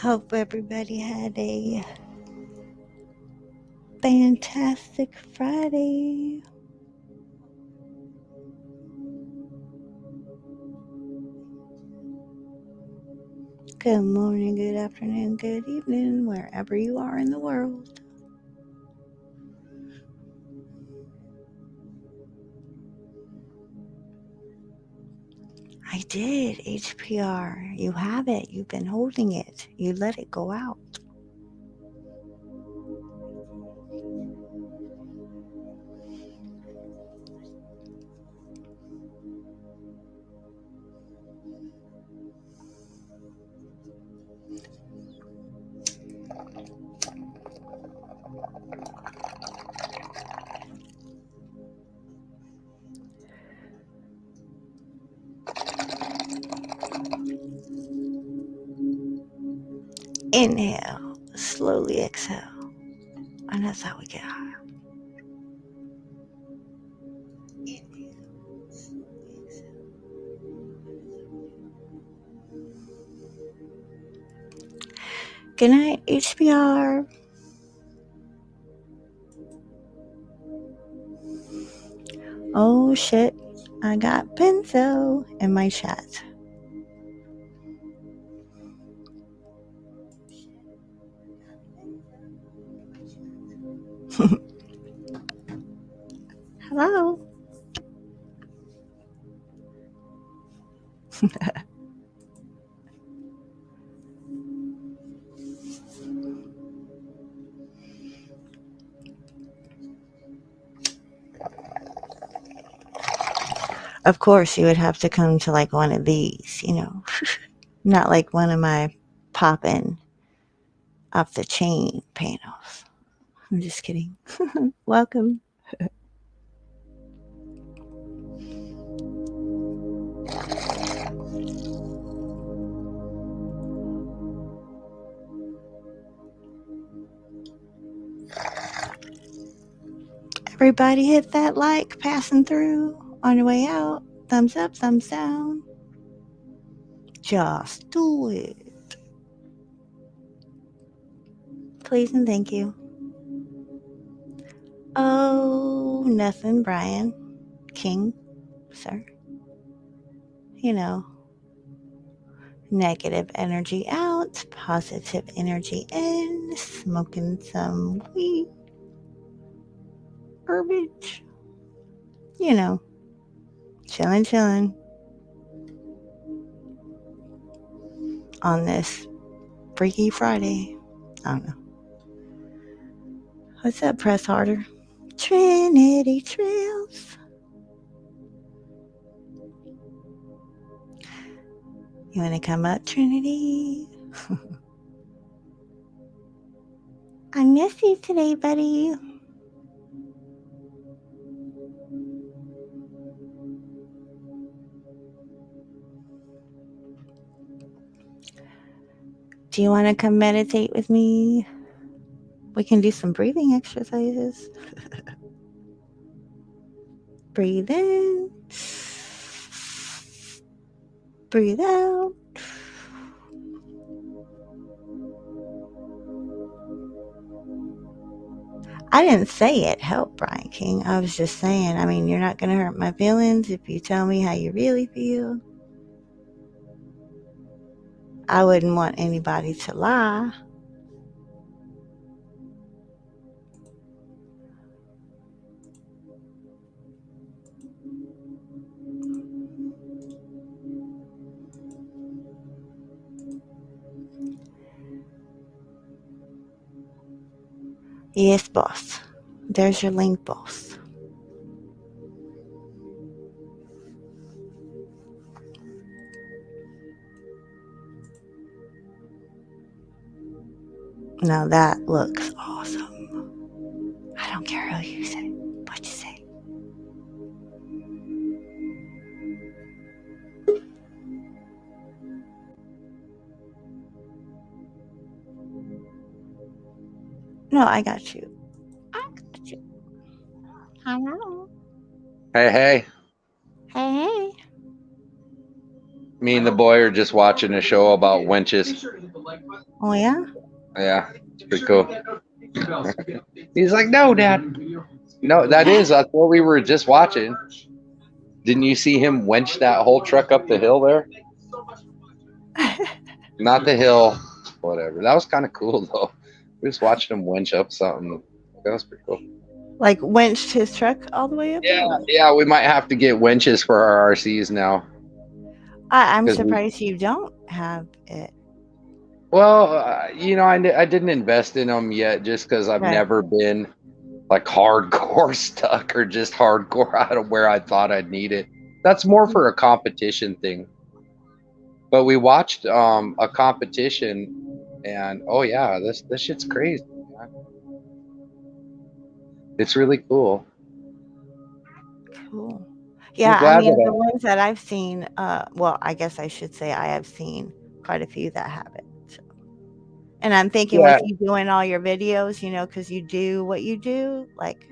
Hope everybody had a fantastic Friday. Good morning, good afternoon, good evening, wherever you are in the world. I did, HPR. You have it. You've been holding it. You let it go out. Inhale, slowly exhale, and that's how we get high. Inhale, Good night, HBR. Oh shit, I got Benzo in my chat. Hello. Of course, you would have to come to like one of these, not like one of my poppin' off the chain panels. I'm just kidding. Welcome. Everybody hit that like passing through on your way out. Thumbs up, thumbs down. Just do it. Please and thank you. Oh, nothing, Brian. King, sir. Negative energy out, positive energy in, smoking some weed, herbage. Chilling on this Freaky Friday. I don't know. What's up, Press Harder? Trinity Trails. You want to come up, Trinity? I miss you today, buddy. Do you want to come meditate with me? We can do some breathing exercises. Breathe in. Breathe out. I didn't say it helped, Brian King. I was just saying, you're not going to hurt my feelings if you tell me how you really feel. I wouldn't want anybody to lie. Yes, boss. There's your link, boss. Now that looks awesome. I don't care who you say. What you say. No, I got you. I got you. Hello. Hey. Hey. Me and the boy are just watching a show about wenches. Oh, yeah? Yeah, it's pretty cool. He's like, no, Dad. No, that's what we were just watching. Didn't you see him wench that whole truck up the hill there? Not the hill, whatever. That was kind of cool, though. We just watching him wench up something. That was pretty cool. Like, winched his truck all the way up? Yeah, we might have to get winches for our RCs now. I'm surprised you don't have it. Well, I didn't invest in them yet just because I've never been like hardcore stuck or just hardcore out of where I thought I'd need it. That's more for a competition thing. But we watched a competition and oh yeah, this shit's crazy, man. It's really cool. Cool. Yeah, the ones that I've seen, well, I guess I should say I have seen quite a few that have it. So. And I'm thinking with you doing all your videos, because you do what you do, like,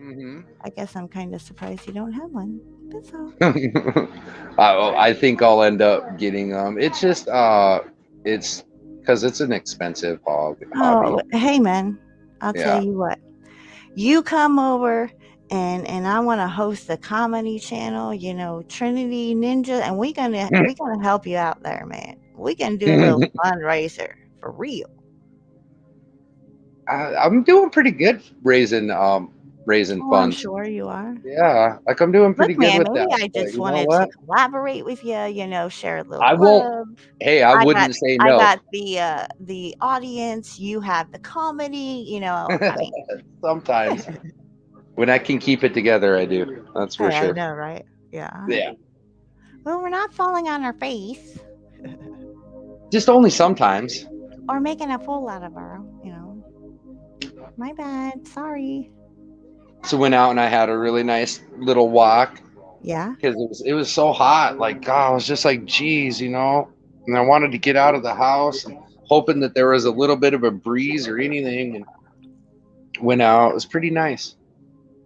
I guess I'm kind of surprised you don't have one. That's all. I think I'll end up getting them. It's just, it's because it's an expensive hobby. Oh, hey man, I'll tell Yeah. you what. You come over and I want to host a comedy channel, you know, Trinity Ninja, and we gonna help you out there, man. We can do a little fundraiser for real. I'm doing pretty good raising Oh, I'm funds. sure you are. Yeah, like I'm doing pretty Look, good man, with maybe that. I But just you know wanted to what? collaborate with you, you know, share a little I won't. love. Hey, I wouldn't say no. I got the audience, you have the comedy, you know, I mean. Sometimes when I can keep it together, I do. That's for Hey, I sure. know, right? Yeah. Yeah. Well, we're not falling on our face Just only sometimes. or making a fool out of our, you know. My bad. Sorry. So went out and I had a really nice little walk Yeah. because it was so hot. Like, God, I was just like, geez, you know. And I wanted to get out of the house and hoping that there was a little bit of a breeze or anything. And went out. It was pretty nice.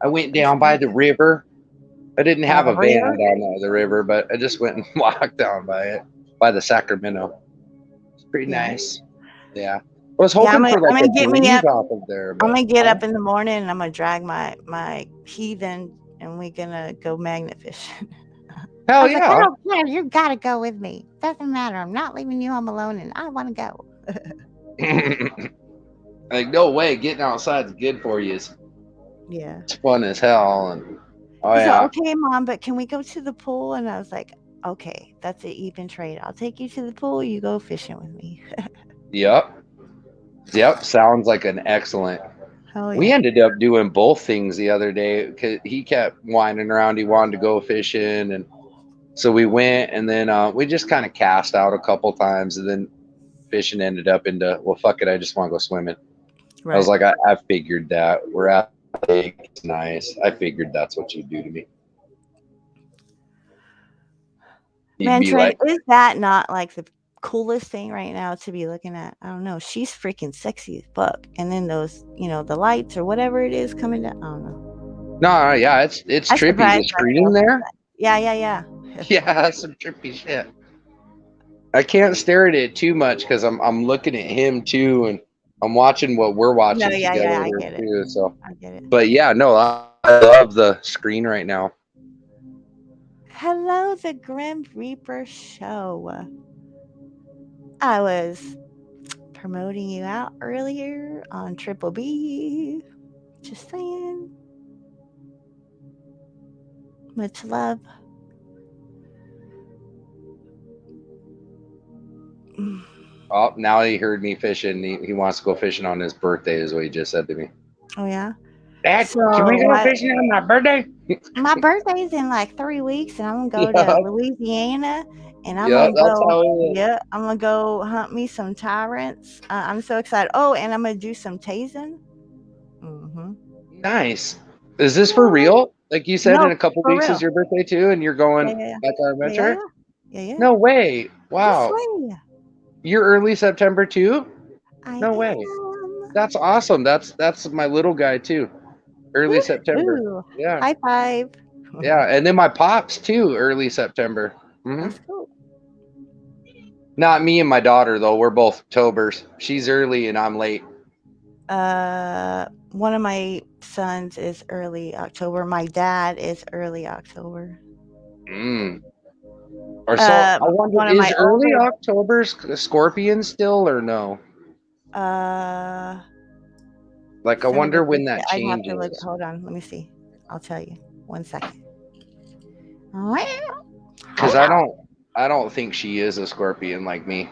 I went down by the river. I didn't have a van River? down by the river, but I just went and walked down by it, by the Sacramento. It's pretty Yeah. nice. Yeah. I was hoping for like a breeze off of there. But I'm gonna get up in the morning and I'm gonna drag my heathen and we're gonna go magnet fishing. Hell yeah. Like, I don't care. You gotta go with me. Doesn't matter. I'm not leaving you home alone and I wanna go. Like, no way, getting outside is good for you. Yeah. It's fun as hell. And Okay, Mom, but can we go to the pool? And I was like, okay, that's an even trade. I'll take you to the pool. You go fishing with me. Yep. Sounds like an excellent. Hell yeah. We ended up doing both things the other day because he kept whining around. He wanted to go fishing, and so we went, and then we just kind of cast out a couple times, and then fishing ended up into, well, fuck it, I just want to go swimming. Right. I was like, I figured that. We're at the lake. It's nice. I figured that's what you'd do to me. Man, Trey, is that not like the coolest thing right now to be looking at? I don't know. She's freaking sexy as fuck. And then those, you know, the lights or whatever it is coming down. I don't know. No, yeah, it's trippy. The screen there. Yeah. Yeah, that's some trippy shit. I can't stare at it too much because I'm looking at him too, and I'm watching what we're watching together I get too. it. So, I get it. But yeah, no, I love the screen right now. Hello, the Grim Reaper Show. I was promoting you out earlier on Triple B. Just saying. Much love. Oh, now he heard me fishing. He wants to go fishing on his birthday, is what he just said to me. Oh, yeah? Dad, can we go fishing on my birthday? My birthday's in like 3 weeks, and I'm gonna go to Louisiana, and I'm gonna go hunt me some tyrants. I'm so excited. Oh, and I'm gonna do some tasing. Mm-hmm. Nice. Is this for real? Like you said, in a couple weeks is your birthday too, and you're going back to our adventure? Yeah. No way. Wow. You're early September too? No way. That's awesome. That's my little guy too. Early September. Ooh, yeah. High five. Yeah, and then my pops too, early September. Mm-hmm. That's cool. Not me and my daughter though. We're both Octobers. She's early and I'm late. One of my sons is early October. My dad is early October. Or so I wonder, is early October Scorpion still or no? Like I wonder when that changes. Have to look. Hold on, let me see. I'll tell you. 1 second. Because I don't think she is a Scorpion like me.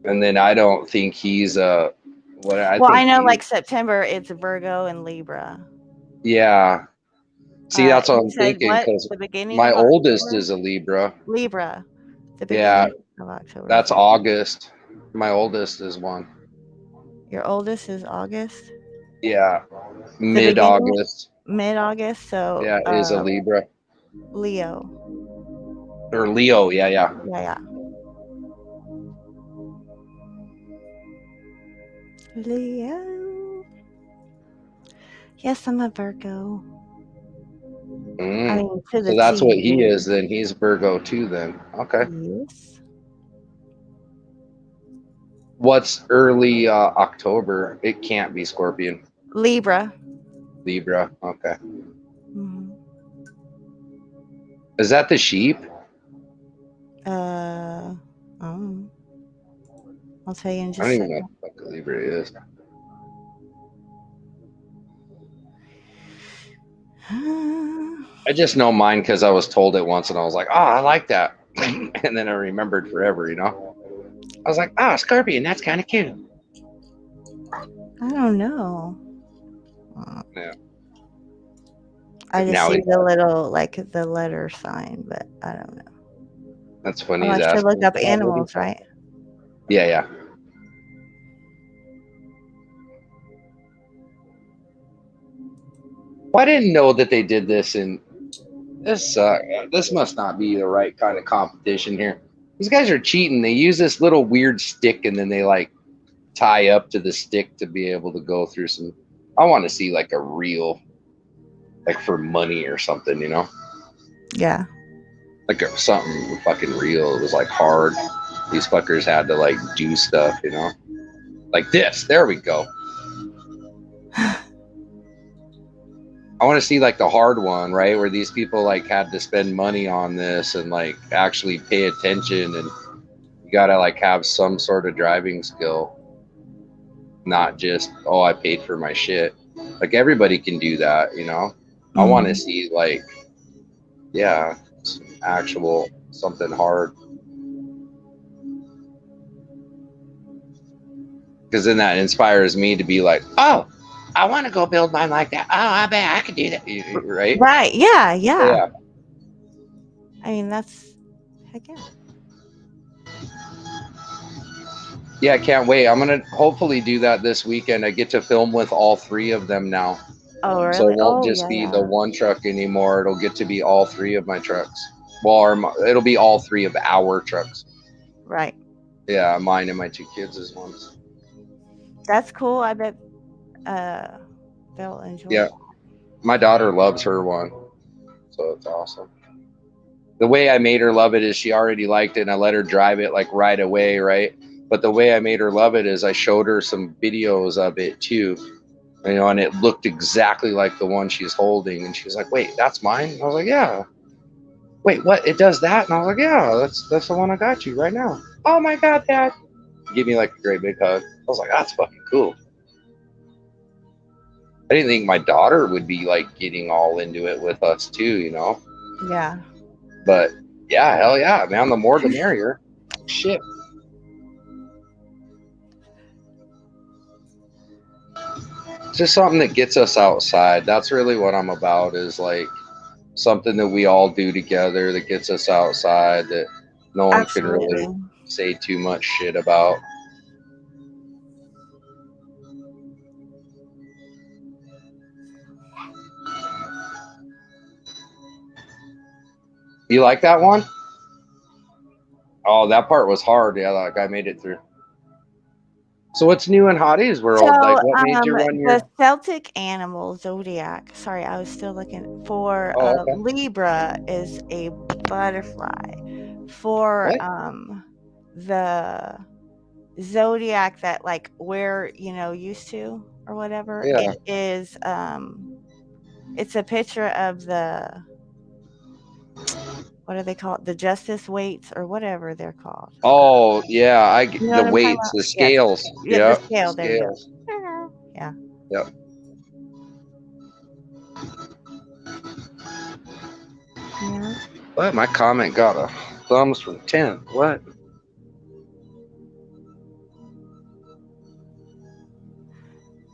And then I don't think he's a I know like September it's Virgo and Libra. Yeah. See, that's what I'm thinking because my oldest is a Libra. The beginning of October. That's August. My oldest is one. Your oldest is August? Yeah. Mid-August. Mid-August, so yeah, is a Libra. Leo. Or Leo, yeah. Yeah. Leo. Yes, I'm a Virgo. I mean, to the So that's what T. he is then. He's Virgo too then. Okay. Yes. What's early October? It can't be Scorpion. Libra. Libra. Okay. Mhm. Is that the sheep? Oh. I'll tell you in I just don't a even know second. what the Libra is. I just know mine because I was told it once and I was like, oh, I like that. And then I remembered forever, you know? I was like, oh, Scorpion, that's kind of cute. I don't know. Yeah. I just Now see the little, like the letter sign, but I don't know. That's funny. Oh, He's I should look asking. up animals, right? Yeah, yeah. Well, I didn't know that they did this in this. This must not be the right kind of competition here. These guys are cheating. They use this little weird stick and then they like tie up to the stick to be able to go through some. I want to see like a real, like for money or something, you know? Yeah. Like something fucking real. It was like hard. These fuckers had to like do stuff, you know? Like this. There we go. I want to see like the hard one, right? Where these people like had to spend money on this and like actually pay attention, and you gotta like have some sort of driving skill, not just, oh, I paid for my shit. Like everybody can do that, you know? I want to see like, yeah, actual something hard. Because then that inspires me to be like, oh, I want to go build mine like that. Oh, I bet I could do that. Right? Right. Yeah. Yeah. Yeah. I mean, that's, heck yeah. Yeah, I can't wait. I'm going to hopefully do that this weekend. I get to film with all three of them now. Oh, really? So it won't Oh, just be yeah. the one truck anymore. It'll get to be all three of my trucks. Well, it'll be all three of our trucks. Right. Yeah, mine and my two kids' ones. That's cool. I bet they'll enjoy Yeah. that. My daughter loves her one. So it's awesome. The way I made her love it is she already liked it and I let her drive it like right away, right? But the way I made her love it is I showed her some videos of it too. You know, and it looked exactly like the one she's holding. And she was like, wait, that's mine? I was like, yeah. Wait, what? It does that? And I was like, yeah, that's the one I got you right now. Oh my God, Dad. Give me like a great big hug. I was like, that's fucking cool. I didn't think my daughter would be like getting all into it with us too, you know? Yeah. But yeah, hell yeah, man. The more the merrier. Shit. It's just something that gets us outside. That's really what I'm about, is like something that we all do together that gets us outside, that no one can really say too much shit about. You like that one? Oh, that part was hard. Yeah, like I made it through. So what's new in Hottie's world? So, like what made you run your the Celtic animal zodiac, sorry, I was still looking for, okay. Libra is a butterfly. For, What? the zodiac that like we're, used to or whatever, Yeah. it is, it's a picture of the, what do they call it? The justice weights or whatever they're called. Oh yeah, You know the what I'm talking weights, about? the Yes. scales. Yeah, the Yep. scale, there you go. Scales. Yeah. Yep. Yeah. What? My comment got a thumbs from 10. What?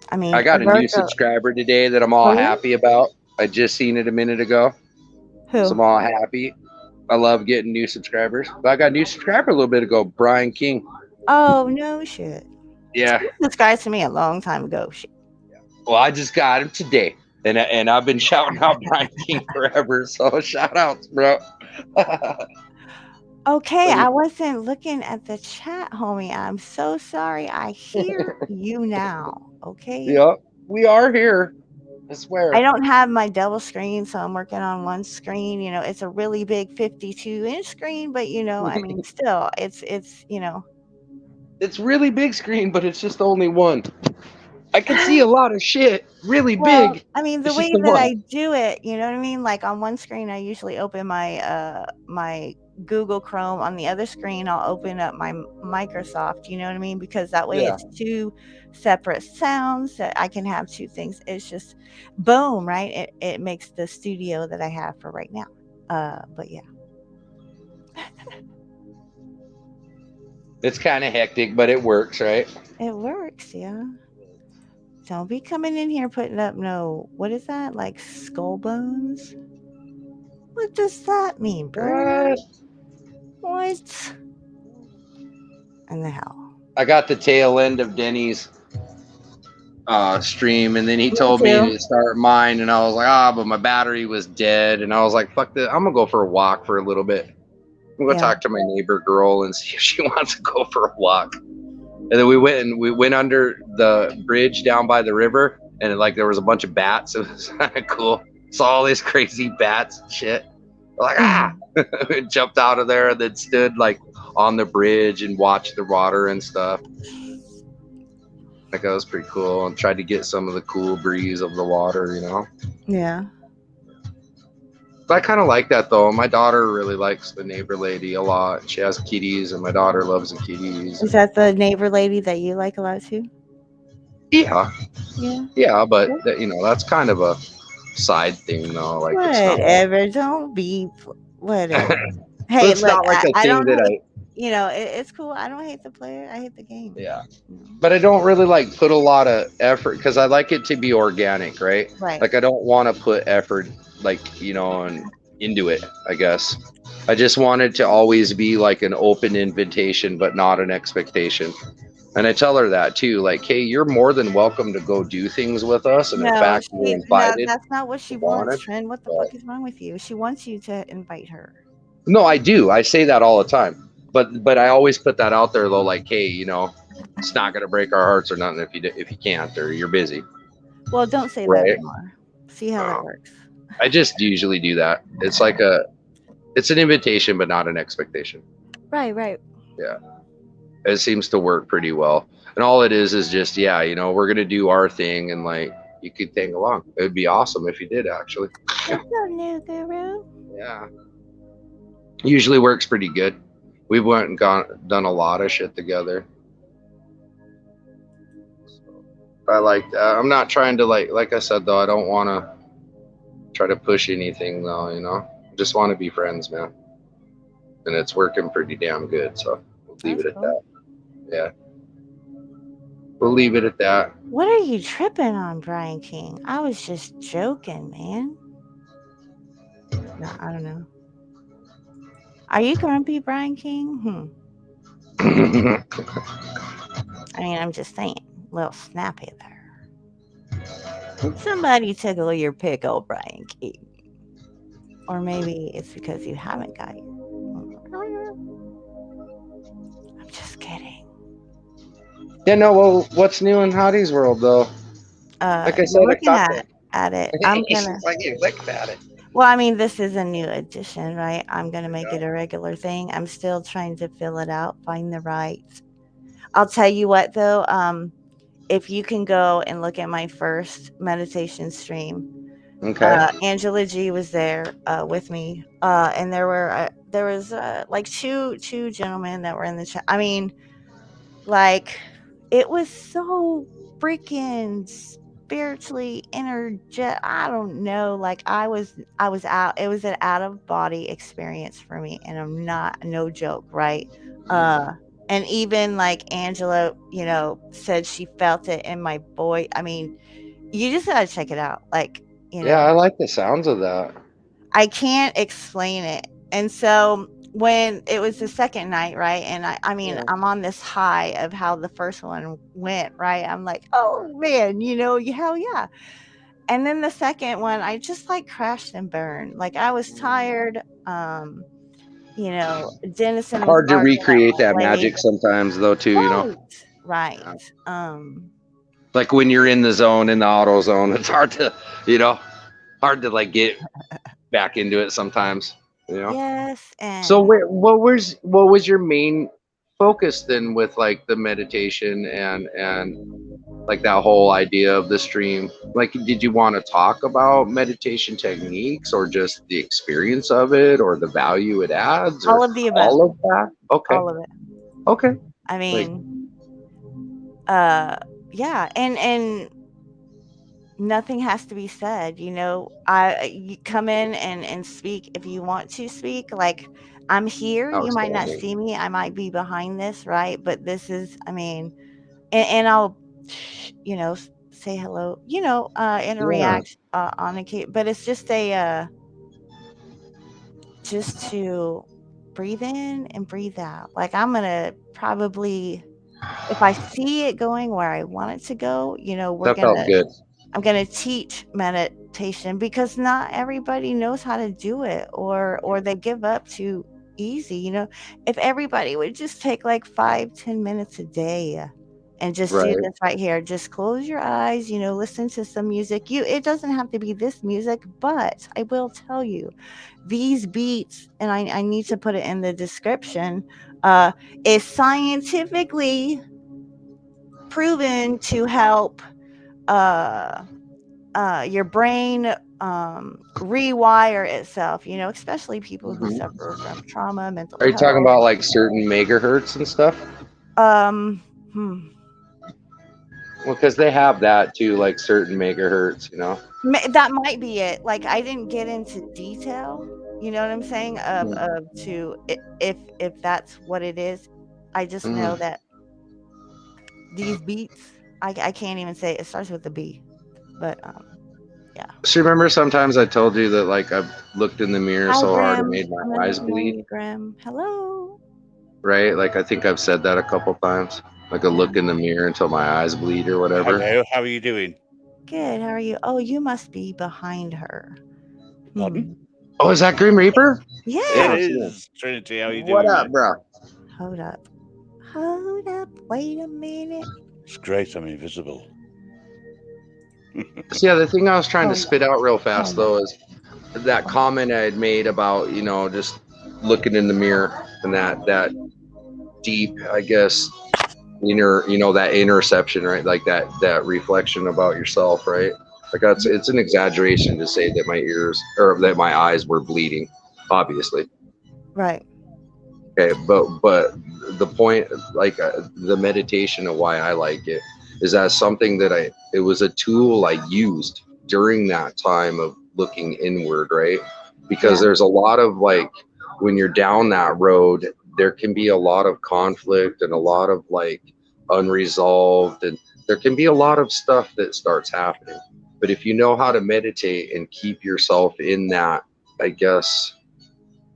I mean, I got a new subscriber today that I'm all happy about. I just seen it a minute ago. Who? So I'm all happy. I love getting new subscribers. But I got a new subscriber a little bit ago, Brian King. Oh, no shit. Yeah. He subscribed to me a long time ago. Shit. Well, I just got him today. And I've been shouting out Brian King forever. So shout outs, bro. Okay, I wasn't looking at the chat, homie. I'm so sorry. I hear you now. Okay. Yep, we are here. I swear. I don't have my double screen, so I'm working on one screen. You know, it's a really big 52-inch screen, but you know, I mean, still, it's you know, it's really big screen, but it's just only one. I can see a lot of shit really well, big. I mean, the It's just way the that one. I do it, you know what I mean? Like on one screen, I usually open my Google Chrome. On the other screen, I'll open up my Microsoft. You know what I mean? Because that way, Yeah. it's two separate sounds that I can have two things. It's just boom, right? It makes the studio that I have for right now. But yeah. It's kind of hectic, but it works, right? It works, yeah. Don't be coming in here putting up no, what is that? Like skull bones? What does that mean, bro? What in the hell? I got the tail end of Denny's stream, and then he Me told me too. to start mine, and I was like, but my battery was dead, and I was like, fuck this, I'm gonna go for a walk for a little bit. I'm gonna Yeah. talk to my neighbor girl and see if she wants to go for a walk. And then we went under the bridge down by the river, and like there was a bunch of bats. It was kind of cool. Saw all these crazy bats and shit. Like jumped out of there and then stood like on the bridge and watched the water and stuff. Like that was pretty cool, and tried to get some of the cool breeze of the water, you know. Yeah. But I kind of like that though. My daughter really likes the neighbor lady a lot. She has kitties, and my daughter loves the kitties. Is that the neighbor lady that you like a lot too? Yeah. Yeah. Yeah, but you know, that's kind of a side thing though. Like Whatever. it's Don't be whatever. not. Hey, It's look, not like a I thing don't that hate. I. You know, it's cool. I don't hate the player. I hate the game. Yeah. You know? But I don't really like put a lot of effort because I like it to be organic, right? Right. Like I don't want to put effort, like you know, into it. I guess I just want it to always be like an open invitation, but not an expectation. And I tell her that too, like, hey, you're more than welcome to go do things with us, and in No, fact, you're no, invited. that's not what she wants, Wanted. Trent. What the But fuck is wrong with you? She wants you to invite her. no, I do. I say that all the time. But I always put that out there though, like, hey, you know, it's not gonna break our hearts or nothing if you can't or you're busy. Well, don't say that Right. anymore. See how that works. I just usually do that. It's like it's an invitation, but not an expectation. Right, right. Yeah. It seems to work pretty well. And all it is just, yeah, you know, we're gonna do our thing, and like you could tag along. It would be awesome if you did actually. What's up, new guru? Yeah. Usually works pretty good. We've went and done a lot of shit together. I like that. I'm not trying to like I said though, I don't want to try to push anything though, you know. I just want to be friends, man. And it's working pretty damn good, so we'll leave it at that. Yeah. We'll leave it at that. What are you tripping on, Brian King? I was just joking, man. No, I don't know. Are you grumpy, Brian King? I mean, I'm just saying, a little snappy there. Somebody tickle your pickle, Brian King. Or maybe it's because you haven't got it. I'm just kidding. Yeah, no, well, what's new in Hottie's world though? Like I said, looking at it. I'm gonna like you look at it. Well, I mean, this is a new edition, right? I'm gonna make it a regular thing. I'm still trying to fill it out, find the right. I'll tell you what though, if you can go and look at my first meditation stream, okay. Angela G was there with me, and there was like two gentlemen that were in the chat. I mean, like it was so freaking spiritually energetic. I don't know. Like I was out. It was an out of body experience for me, and I'm not no joke, right? And even like Angela, you know, said she felt it in my voice. I mean, you just gotta check it out. Like, you know. Yeah, I like the sounds of that. I can't explain it. And so when it was the second night, right? And I mean, yeah. I'm on this high of how the first one went, right? I'm like, oh man, you know, hell yeah. And then the second one, I just like crashed and burned. Like I was tired. You know, Dennison was hard to recreate that magic sometimes though too, you know. Right. Like when you're in the zone, in the auto zone, it's hard to, hard to like get back into it sometimes. Yes, So and what was your main focus then with like the meditation and like that whole idea of the stream? Like, did you want to talk about meditation techniques or just the experience of it or the value it adds or all of the above. all of that? Okay. All of it. Okay. I Like, mean, yeah, and nothing has to be said, you come in and speak if you want to speak. Like, I'm here, you might not outstanding. see me, I might be behind this, right? But this is, I mean, and I'll, say hello, Yeah. interact on occasion, but it's just just to breathe in and breathe out. Like, I'm gonna probably, if I see it going where I want it to go, That felt good. I'm gonna teach meditation because not everybody knows how to do it, or they give up too easy. If everybody would just take like 5-10 minutes a day and just do Right. this right here, just close your eyes, listen to some music. It doesn't have to be this music, but I will tell you, these beats, and I need to put it in the description, is scientifically proven to help uh your brain rewire itself, especially people who Mhm. suffer from trauma, mental Are you talking health. about like certain megahertz and stuff? Um, hmm. Well, because they have that too, like certain megahertz. That might be it. Like, I didn't get into detail, you know what I'm saying? Mm. If that's what it is. I just know Mm. that these beats, I can't even say it starts with a B, but yeah. So remember, sometimes I told you that like I've looked in the mirror Hi, so hard it Graham. made my I'm gonna eyes ignore bleed, you, Graham. Hello. right? Like I think I've said that a couple times. Like I Yeah. look in the mirror until my eyes bleed or whatever. Hello, how are you doing? Good. How are you? Oh, you must be behind her. Pardon? Oh, is that Grim Reaper? It Damn, Yeah. is. Trinity, how are you what doing, up, mate? bro? Hold up. Hold up. Wait a minute. It's great I'm invisible. So yeah, the thing I was trying to Hold spit out real up. fast Hold up. though is that comment I had made about just looking in the mirror and that deep, I guess, that interception, right? Like that reflection about yourself, right? Like it's an exaggeration to say that my ears or that my eyes were bleeding, obviously. Right. Okay, but the point, like the meditation of why I like it is that something that it was a tool I used during that time of looking inward, right? Because Yeah. there's a lot of like when you're down that road, there can be a lot of conflict and a lot of like unresolved, and there can be a lot of stuff that starts happening. But if you know how to meditate and keep yourself in that, I guess,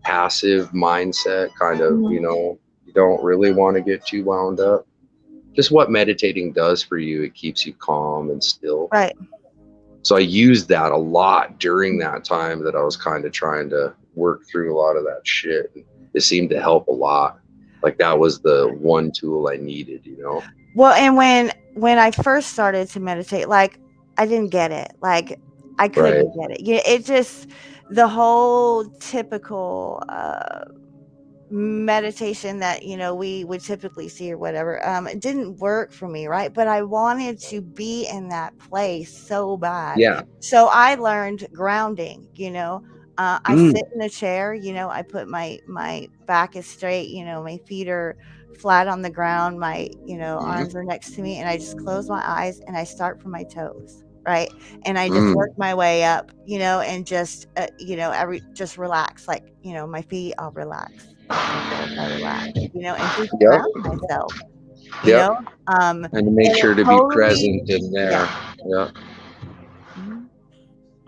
passive mindset, kind of, Mhm. you don't really want to get too wound up. Just what meditating does for you, it keeps you calm and still. Right. So I used that a lot during that time that I was kind of trying to work through a lot of that shit. It seemed to help a lot. Like that was the one tool I needed. Well, and when I first started to meditate, like, I didn't get it. Like, I Right. couldn't get it. Yeah, it just, the whole typical meditation that we would typically see or whatever, it didn't work for me, right? But I wanted to be in that place so bad, Yeah. so I learned grounding. I Mm. sit in a chair, I put my back is straight, my feet are flat on the ground, my arms are next to me, and I just close my eyes and I start from my toes, right? And I just work Mm. my way up, and just just relax, like, my feet, I'll relax, ankles, I relax, and just Yep. ground myself, you Yep. know And to and make it sure to be totally, present in yeah. there. Yeah. Mhm.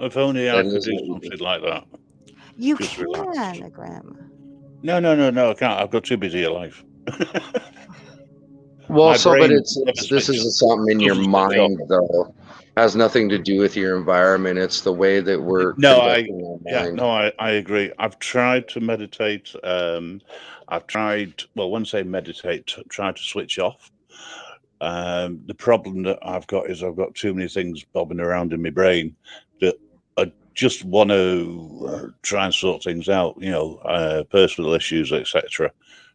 If only I That could is do what you do. something like that. You Just relax. can, Grandma. No, I can't. I've got too busy a life. Well, My so but brain it's never this switch, is something in your doesn't switch off. mind though. Has nothing to do with your environment. It's the way that we're conducting our mind. I agree. I've tried to meditate. I've tried, well, when I say meditate, try to switch off. The problem that I've got is I've got too many things bobbing around in my brain that I just want to try and sort things out, personal issues, etc.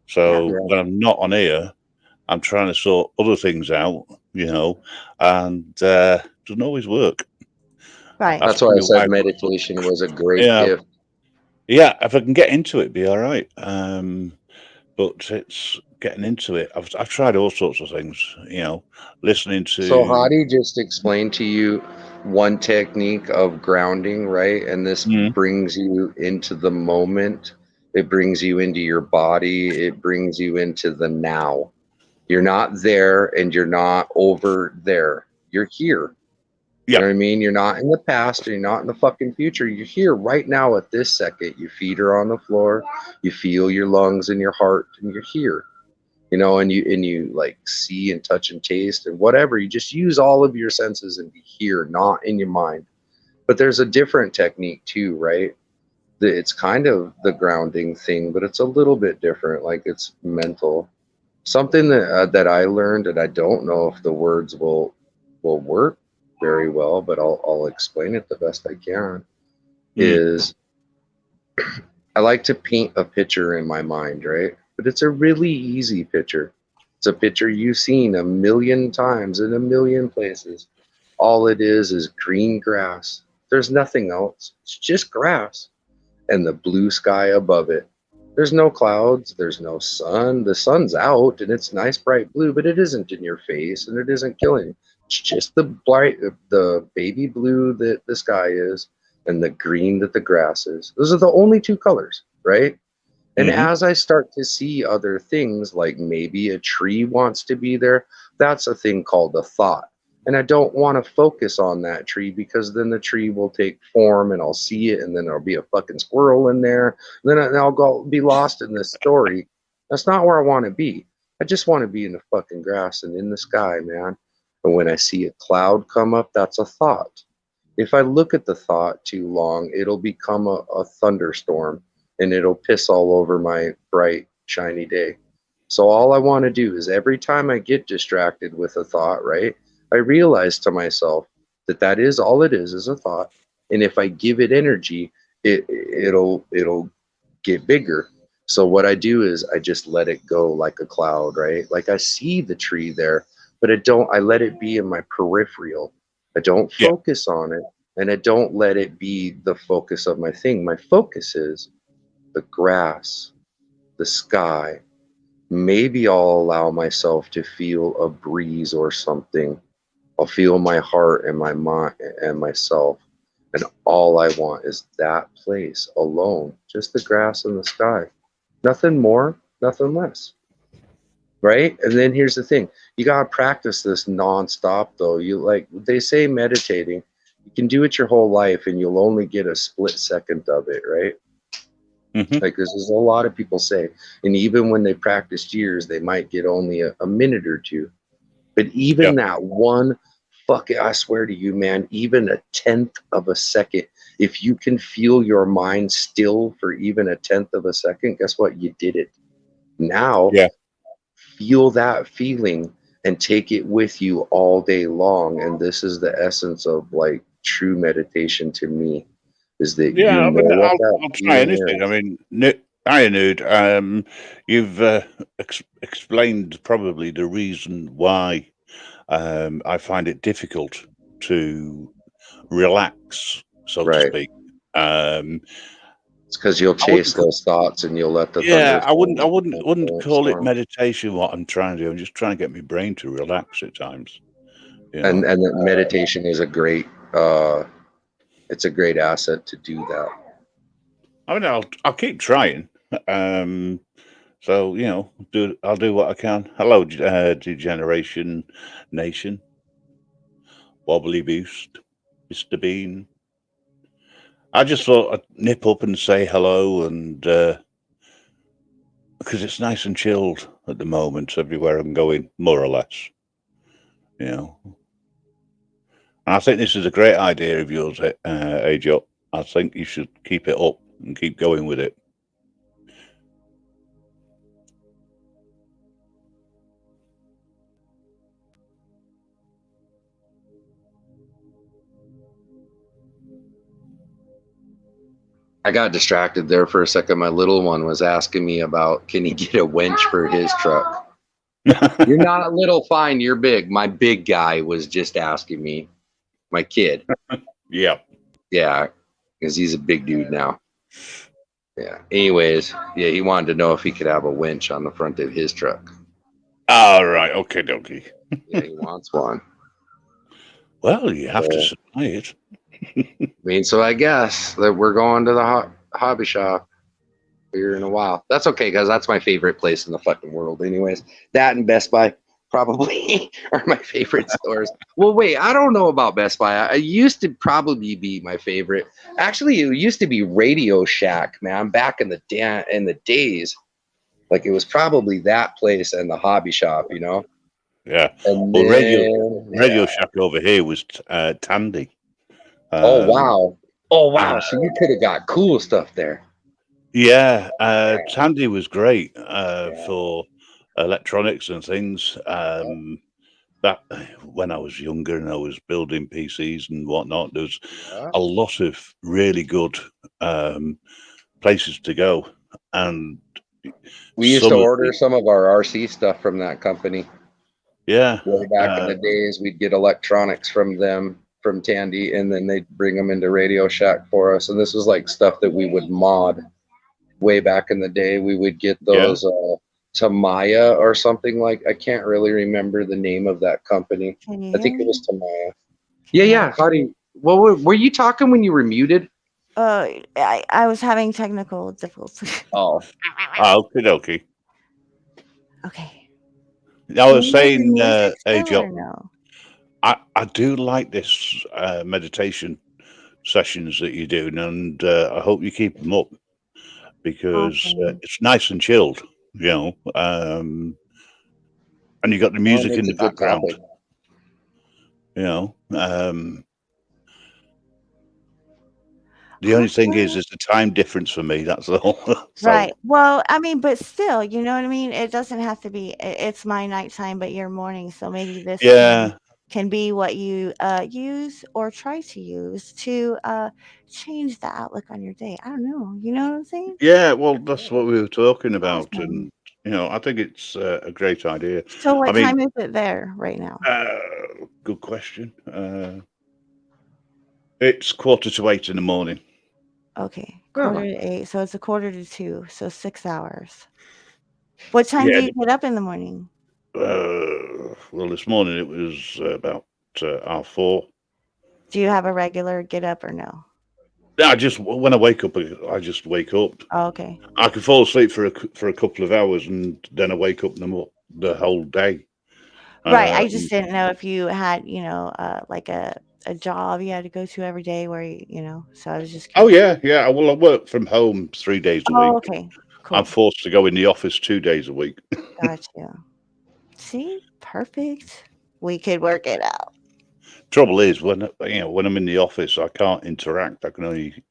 So when I'm not on here, I'm trying to sort other things out, and doesn't always work. Right. That's why I said meditation was a great gift. Yeah, if I can get into it, it'd be all right. But it's getting into it. I've tried all sorts of things, listening to. So Hadi just explained to you one technique of grounding, right? And this brings you into the moment. It brings you into your body. It brings you into the now. You're not there and you're not over there. You're here. You know what I mean? You're not in the past and you're not in the fucking future. You're here right now at this second. Your feet are on the floor. You feel your lungs and your heart and you're here. And you like see and touch and taste and whatever. You just use all of your senses and be here, not in your mind. But there's a different technique too, right? It's kind of the grounding thing, but it's a little bit different. Like it's mental. Something that I learned, and I don't know if the words will work very well, but I'll explain it the best I can. Is I like to paint a picture in my mind, right? But it's a really easy picture. It's a picture you've seen a million times in a million places. All it is green grass. There's nothing else. It's just grass and the blue sky above it. There's no clouds. There's no sun. The sun's out and it's nice bright blue, but it isn't in your face and it isn't killing. It's just the baby blue that the sky is and the green that the grass is. Those are the only two colors, right? And as I start to see other things, like maybe a tree wants to be there, that's a thing called a thought. And I don't want to focus on that tree because then the tree will take form and I'll see it and then there'll be a fucking squirrel in there. And then I'll be lost in this story. That's not where I want to be. I just want to be in the fucking grass and in the sky, man. And when I see a cloud come up, that's a thought. If I look at the thought too long, it'll become a thunderstorm and it'll piss all over my bright, shiny day. So all I want to do is every time I get distracted with a thought, right, I realize to myself that is all it is a thought. And if I give it energy, it'll get bigger. So what I do is I just let it go like a cloud, right? Like I see the tree there, but I let it be in my peripheral. I don't focus on it and I don't let it be the focus of my thing. My focus is the grass, the sky. Maybe I'll allow myself to feel a breeze or something. I'll feel my heart and my mind and myself. And all I want is that place alone, just the grass and the sky. Nothing more, nothing less. Right? And then here's the thing. You got to practice this nonstop though. They say meditating, you can do it your whole life and you'll only get a split second of it, right? Like this is a lot of people say. And even when they practiced years, they might get only a minute or two. But even that one I swear to you, man, even a 10th of a second, if you can feel your mind still for even a 10th of a second, guess what? You did it. Now, feel that feeling and take it with you all day long. And this is the essence of like true meditation to me, is that I'll try anything. I mean, hi, Nude. You've explained probably the reason why I find it difficult to relax, so to speak. It's because you'll chase those thoughts and you'll let the I wouldn't call it meditation. What I'm trying to do, I'm just trying to get my brain to relax at times. And meditation is a great it's a great asset to do that. I mean, I'll keep trying. So I'll do what I can. Hello, Degeneration Nation. Wobbly Boost, Mr. Bean. I just thought I'd nip up and say hello, and because it's nice and chilled at the moment everywhere I'm going, more or less. And I think this is a great idea of yours, Age Up. I think you should keep it up and keep going with it. I got distracted there for a second. My little one was asking me about, can he get a winch for his truck? You're not little, fine. You're big. My big guy was just asking me. My kid. Yeah. Yeah, because he's a big dude now. Yeah. Anyways, yeah, he wanted to know if he could have a winch on the front of his truck. All right. Okay, dokie. Yeah, he wants one. Well, you have to supply it. I mean, so I guess that we're going to the hobby shop here in a while. That's okay, guys. That's my favorite place in the fucking world. Anyways, that and Best Buy probably are my favorite stores. Well, wait, I don't know about Best Buy. I used to probably be my favorite. Actually, it used to be Radio Shack, man. Back in the days, like it was probably that place and the hobby shop, you know. Yeah. And well, then, Radio Shack over here was Tandy. Oh wow! So you could have got cool stuff there. Yeah, Tandy was great for electronics and things. That when I was younger and I was building PCs and whatnot, there was a lot of really good places to go, and we used to order some of our RC stuff from that company. Yeah, way back in the days, we'd get electronics from them, from Tandy, and then they'd bring them into Radio Shack for us. And this was like stuff that we would mod way back in the day. We would get those Tamiya or something like. I can't really remember the name of that company. I think it was Tamiya. Yeah. How do you? Well, were you talking when you were muted? I was having technical difficulties. Okay. Okay. I was saying, hey, Joe, no? I do like this meditation sessions that you're doing, and I hope you keep them up because it's nice and chilled, you know, and you got the music in the background, you know. The only thing is the time difference for me. That's all. So. Right. Well, I mean, but still, you know what I mean? It doesn't have to be, it's my nighttime, but your morning. So maybe this can be what you use or try to use to change the outlook on your day. I don't know. You know what I'm saying? Yeah. Well, that's what we were talking about. Awesome. And, you know, I think it's a great idea. So what time is it there right now? Good question. It's 7:45 in the morning. Okay, 7:45. So it's 1:45, so 6 hours. What time do you get up in the morning? Well, this morning it was about 4:30. Do you have a regular get up or no? I just when I wake up, I just wake up. Oh, okay. I can fall asleep for a couple of hours and then I wake up the whole day. Right. I just didn't know if you had, you know, like a job you had to go to every day where you know. So I was just curious. Oh yeah. Well, I work from home 3 days a week. Okay. Cool. I'm forced to go in the office 2 days a week. Gotcha. See, perfect. We could work it out. Trouble is, when I'm in the office, I can't interact. I can only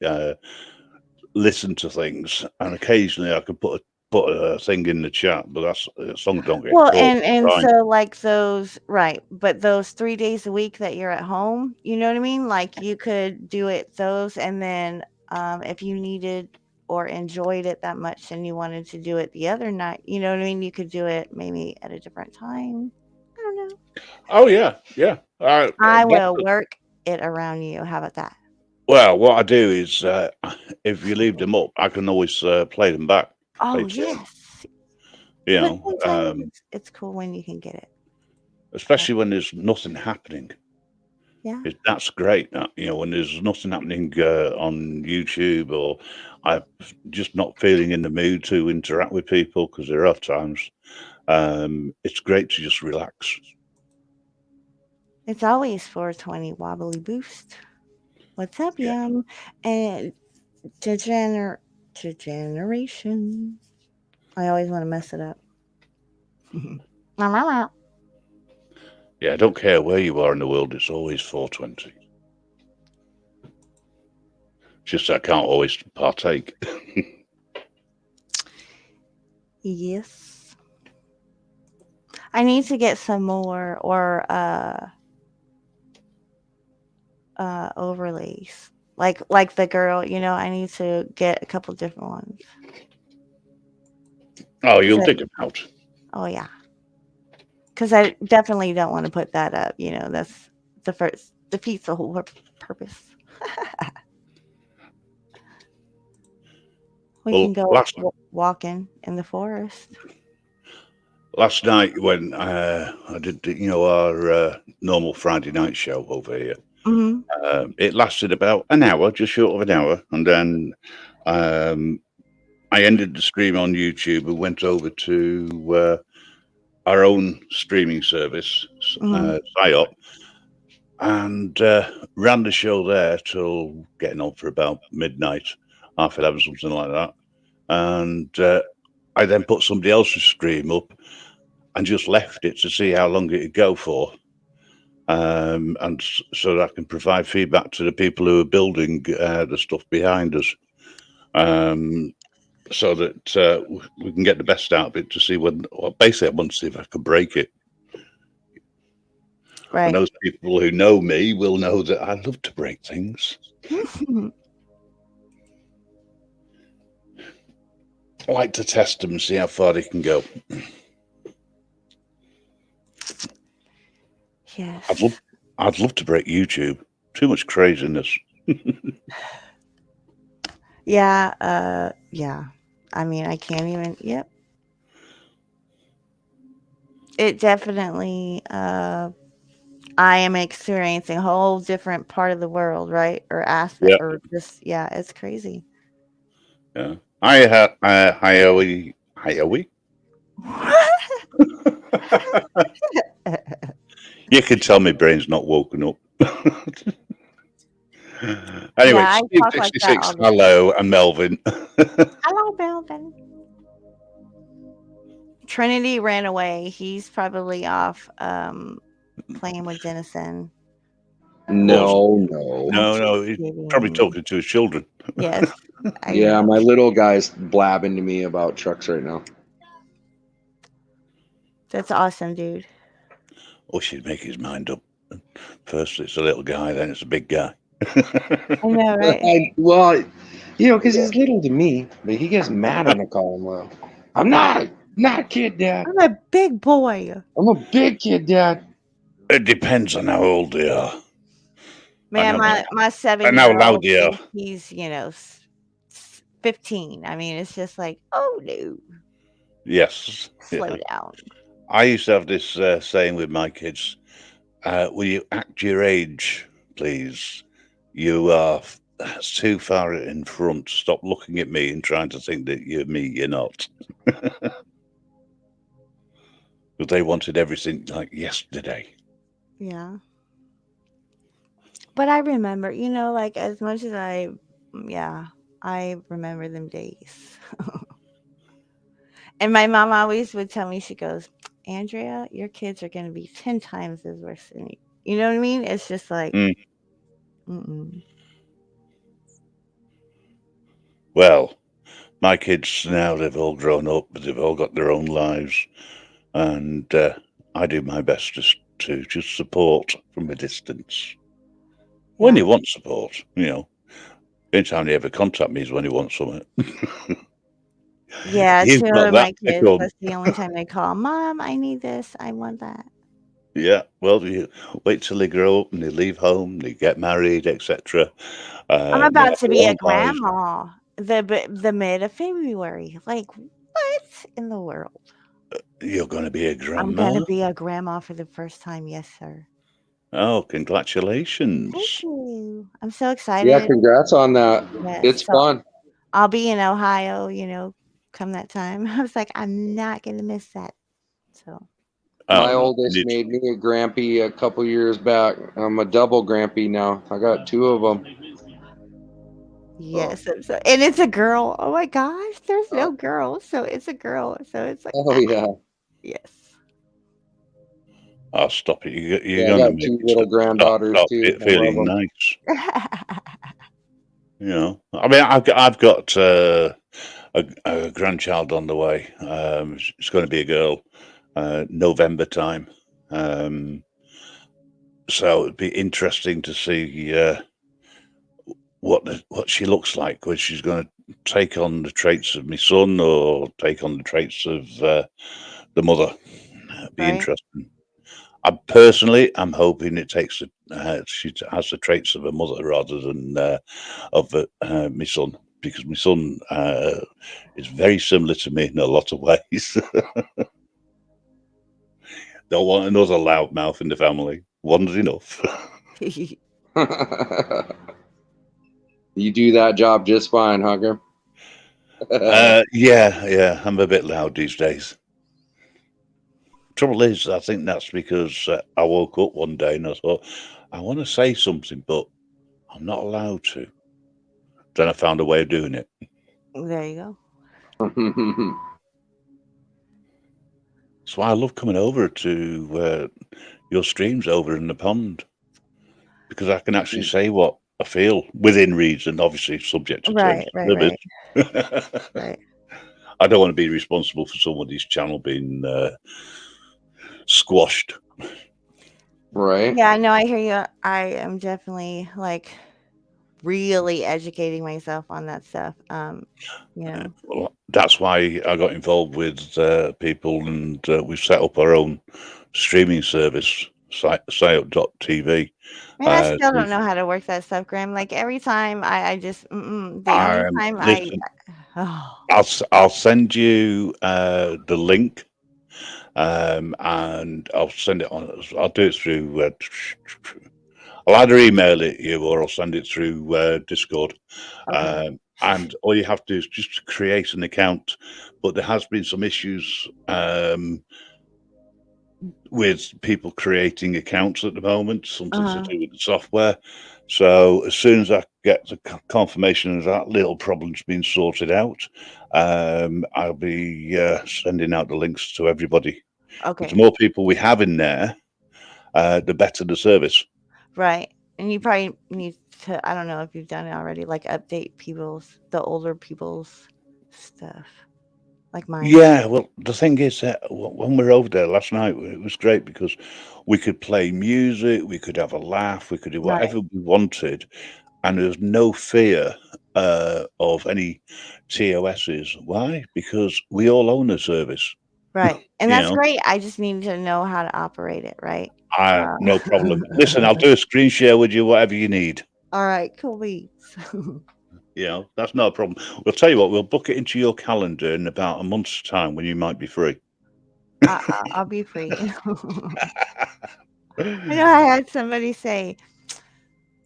listen to things, and occasionally I can put a thing in the chat, but that's as long as I don't get caught. And so like those, right, but those 3 days a week that you're at home, you know what I mean? Like you could do it those, and then if you needed or enjoyed it that much and you wanted to do it the other night, you know what I mean? You could do it maybe at a different time. I don't know. Oh yeah. I will work it around you. How about that? Well, what I do is, if you leave them up, I can always play them back. Oh yes. You know, it's cool when you can get it, especially when there's nothing happening. Yeah, that's great. You know, when there's nothing happening on YouTube, or I'm just not feeling in the mood to interact with people, because there are times. It's great to just relax. It's always 420 wobbly boost. What's up, Yum? And degeneration. I always want to mess it up. Yeah, I don't care where you are in the world, it's always 420. Just I can't always partake. Yes. I need to get some more or overlays. Like the girl, I need to get a couple different ones. Oh, you'll dig it out. Oh yeah, because I definitely don't want to put that up. That's defeats the whole purpose. We can go walking in the forest. Last night when I did, our normal Friday night show over here, it lasted about an hour, just short of an hour, and then I ended the stream on YouTube and went over to our own streaming service, PSYOP, and ran the show there till getting on for about midnight, 11:30, something like that. And I then put somebody else's stream up and just left it to see how long it'd go for. And so that I can provide feedback to the people who are building the stuff behind us. So that we can get the best out of it to see basically I want to see if I can break it. Right. And those people who know me will know that I love to break things. I like to test them and see how far they can go. Yes. I'd love to break YouTube. Too much craziness. Yeah. Yeah. I mean, I can't even. Yep. It definitely. I am experiencing a whole different part of the world, right? Or aspect, or just it's crazy. Yeah. Hi-Owie. You can tell my brain's not woken up. Anyway, Steve 66, hello, and Melvin. Hello, Melvin. Trinity ran away. He's probably off playing with Denison. No. He's probably talking to his children. Yes. Yeah, my little guy's blabbing to me about trucks right now. That's awesome, dude. Oh, she'd make his mind up. First it's a little guy, then it's a big guy. I know, right? Well, because he's little to me, but he gets mad when I call him little. I'm not a kid, Dad. I'm a big boy. I'm a big kid, Dad. It depends on how old they are. Man, my 7-year-old, he's 15. I mean, it's just like, oh no. Yes. Slow down. I used to have this saying with my kids, will you act your age, please? You are too far in front. Stop looking at me and trying to think that you're me. You're not. But they wanted everything like yesterday. Yeah. But I remember, like as much as I remember them days. And my mom always would tell me, she goes, Andrea, your kids are going to be 10 times as worse than you. You know what I mean? It's just like, Well, my kids now, they've all grown up, but they've all got their own lives. And I do my best to just support from a distance. When you want support, anytime they ever contact me is when he wants something. Yeah, two of my kids, that's the only time they call, Mom, I need this, I want that. Yeah, well, you wait till they grow up and they leave home, they get married, etc. I'm about to be a grandma the mid of February. Like, what in the world? You're going to be a grandma? I'm going to be a grandma for the first time, yes, sir. Oh, congratulations. Thank you. I'm so excited. Yeah, congrats on that. Yes, it's fun. I'll be in Ohio, come that time. I was like, I'm not going to miss that. So my oldest made me a grampy a couple years back. I'm a double grampy now. I got 2 of them. Yes, and it's a girl. Oh my gosh, there's no girl, so it's a girl. So it's like, oh yeah, yes. I'll stop it. You're I got 2 little granddaughters too. Feeling nice. I mean, I've got a grandchild on the way. It's going to be a girl, November time. So it'd be interesting to see what she looks like, whether she's going to take on the traits of my son or take on the traits of the mother. Be interesting. I'm hoping it takes she has the traits of her mother rather than of my son, because my son is very similar to me in a lot of ways. Don't want another loudmouth in the family. One's enough. You do that job just fine, Hugger. Yeah, I'm a bit loud these days. Trouble is, I think that's because I woke up one day and I thought, I want to say something, but I'm not allowed to. Then I found a way of doing it. There you go. That's why I love coming over to your streams over in the pond, because I can actually say what I feel within reason, obviously subject to terms and limits. Right. I don't want to be responsible for somebody's channel being squashed. Right. Yeah, no, I hear you. I am definitely like really educating myself on that stuff. Well, that's why I got involved with people, and we've set up our own streaming service, SciUp.tv. Man, I still don't know how to work that stuff, Graham. Like every time I just the only time listen, I'll send you the link, and I'll send it on. I'll do it through. I'll either email it you or I'll send it through Discord. Okay. And all you have to do is just create an account. But there has been some issues with people creating accounts at the moment, something to do with the software. So as soon as I get the confirmation of that little problem's been sorted out, I'll be sending out the links to everybody. Okay. The more people we have in there, the better the service. Right. And you probably need to, I don't know if you've done it already, like update the older people's stuff. Like mine. Yeah, well, the thing is that when we were over there last night, it was great because we could play music, we could have a laugh, we could do whatever we wanted, and there was no fear of any TOSs. Why? Because we all own the service. Right. And that's great. I just need to know how to operate it, right? No problem. Listen, I'll do a screen share with you, whatever you need. All right, cool beats. That's not a problem. We'll tell you what, we'll book it into your calendar in about a month's time when you might be free. I'll be free. I know I had somebody say,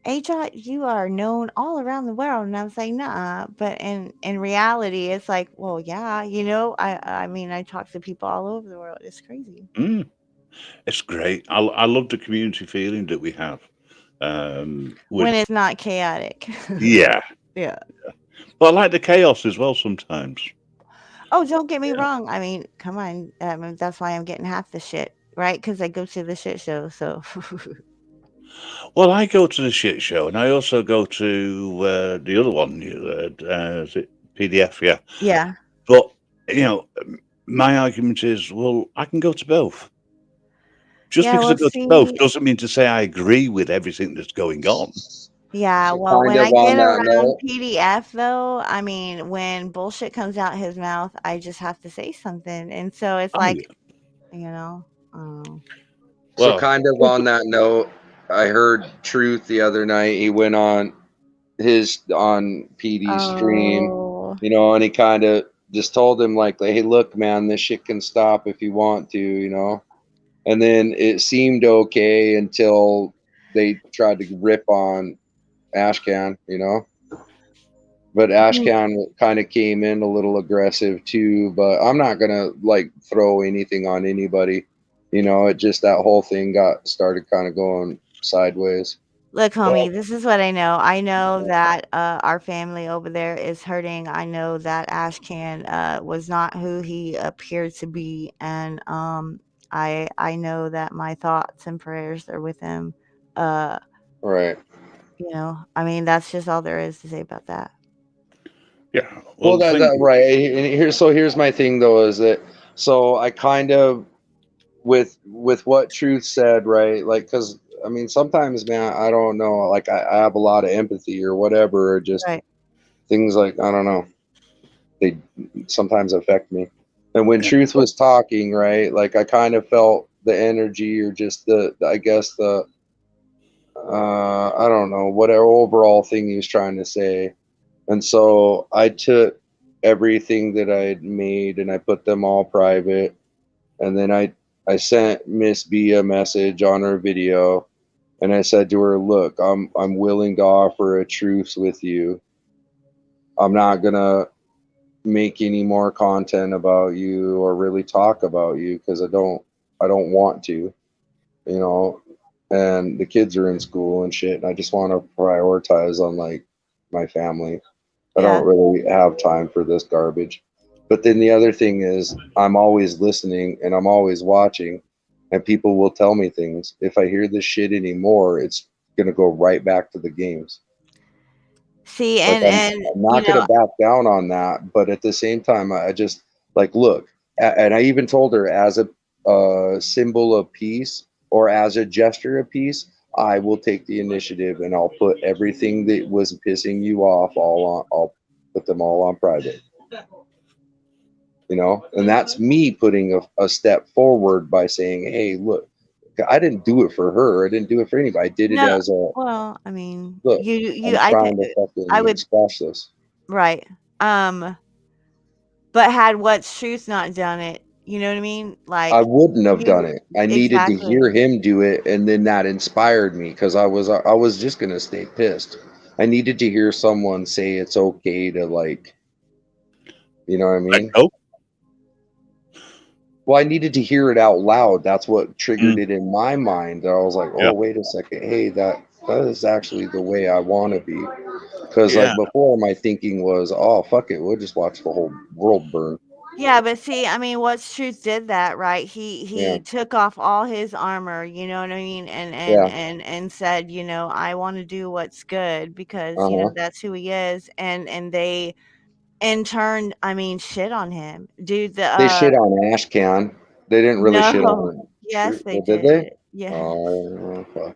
AJ, you are known all around the world. And I was like, nah. But in reality, it's like, well, yeah, I mean, I talk to people all over the world. It's crazy. It's great. I love the community feeling that we have. When it's not chaotic. Yeah. Yeah. But I like the chaos as well sometimes. Oh, don't get me wrong. I mean, come on. That's why I'm getting half the shit, right? Because I go to the shit show. So. Well, I go to the shit show, and I also go to the other one. Is it PDF? Yeah. Yeah. But my argument is, well, I can go to both. Just because I go to both doesn't mean to say I agree with everything that's going on. Yeah, well, when I get around PDF, though, I mean, when bullshit comes out his mouth, I just have to say something. And so it's like, So kind of on that note, I heard Truth the other night. He went on PD's stream, and he kind of just told him like, hey, look, man, this shit can stop if you want to, And then it seemed okay until they tried to rip on Ashcan, But Ashcan kind of came in a little aggressive too. But I'm not gonna like throw anything on anybody. It just that whole thing started kind of going sideways. Look, homie, this is what I know. I know that our family over there is hurting. I know that Ashcan was not who he appeared to be, and I know that my thoughts and prayers are with him. Right. I mean, that's just all there is to say about that. Yeah. Well, that right. And here's my thing though, is that I kind of with what Truth said, right? Like, because I mean, sometimes, man, I don't know. Like, I have a lot of empathy or whatever, or just Right. things like, I don't know. They sometimes affect me. And when Truth was talking, right, like I kind of felt the energy or just I guess I don't know, whatever overall thing he was trying to say. And so I took everything that I had made and I put them all private. And then I sent Miss B a message on her video, and I said to her, "Look, I'm willing to offer a truce with you. I'm not gonna make any more content about you or really talk about you because I don't want to, you know. And the kids are in school and shit, and I just want to prioritize on like my family. I Yeah. don't really have time for this garbage." But then the other thing is, I'm always listening and I'm always watching, and people will tell me things. If I hear this shit anymore, it's gonna go right back to the games. See, Like and I'm not gonna back down on that, but at the same time, I just like look, and I even told her as a symbol of peace or as a gesture of peace, I will take the initiative and I'll put everything that was pissing you off all on. I'll put them all on private. You know, and that's me putting a step forward by saying, "Hey, look, I didn't do it for her. I didn't do it for anybody. I did it no, as a well, I mean, look. I'm I think trying to I fucking would squash this." right. But had What's Truth not done it, you know what I mean? I Like wouldn't have done you it. I needed to exactly. hear him do it, and then that inspired me because I was just gonna stay pissed. I needed to hear someone say it's okay to like, you know what I mean? Oh, Well, I needed to hear it out loud. That's what triggered mm, it in my mind. I was like, yeah, oh, wait a second. Hey, that is actually the way I want to be. Because yeah, like before, my thinking was, oh, fuck it, we'll just watch the whole world burn. Yeah, but see, I mean, What's Truth did that, right? Yeah, He took off all his armor, you know what I mean, yeah, and said, you know, I want to do what's good because, you know, uh-huh. that's who he is, and they in turn, I mean, shit on him. Dude, They shit on Ashcan. They didn't really shit no. on Yes, Truth. they Well, did they? did. Yes. Oh, fuck.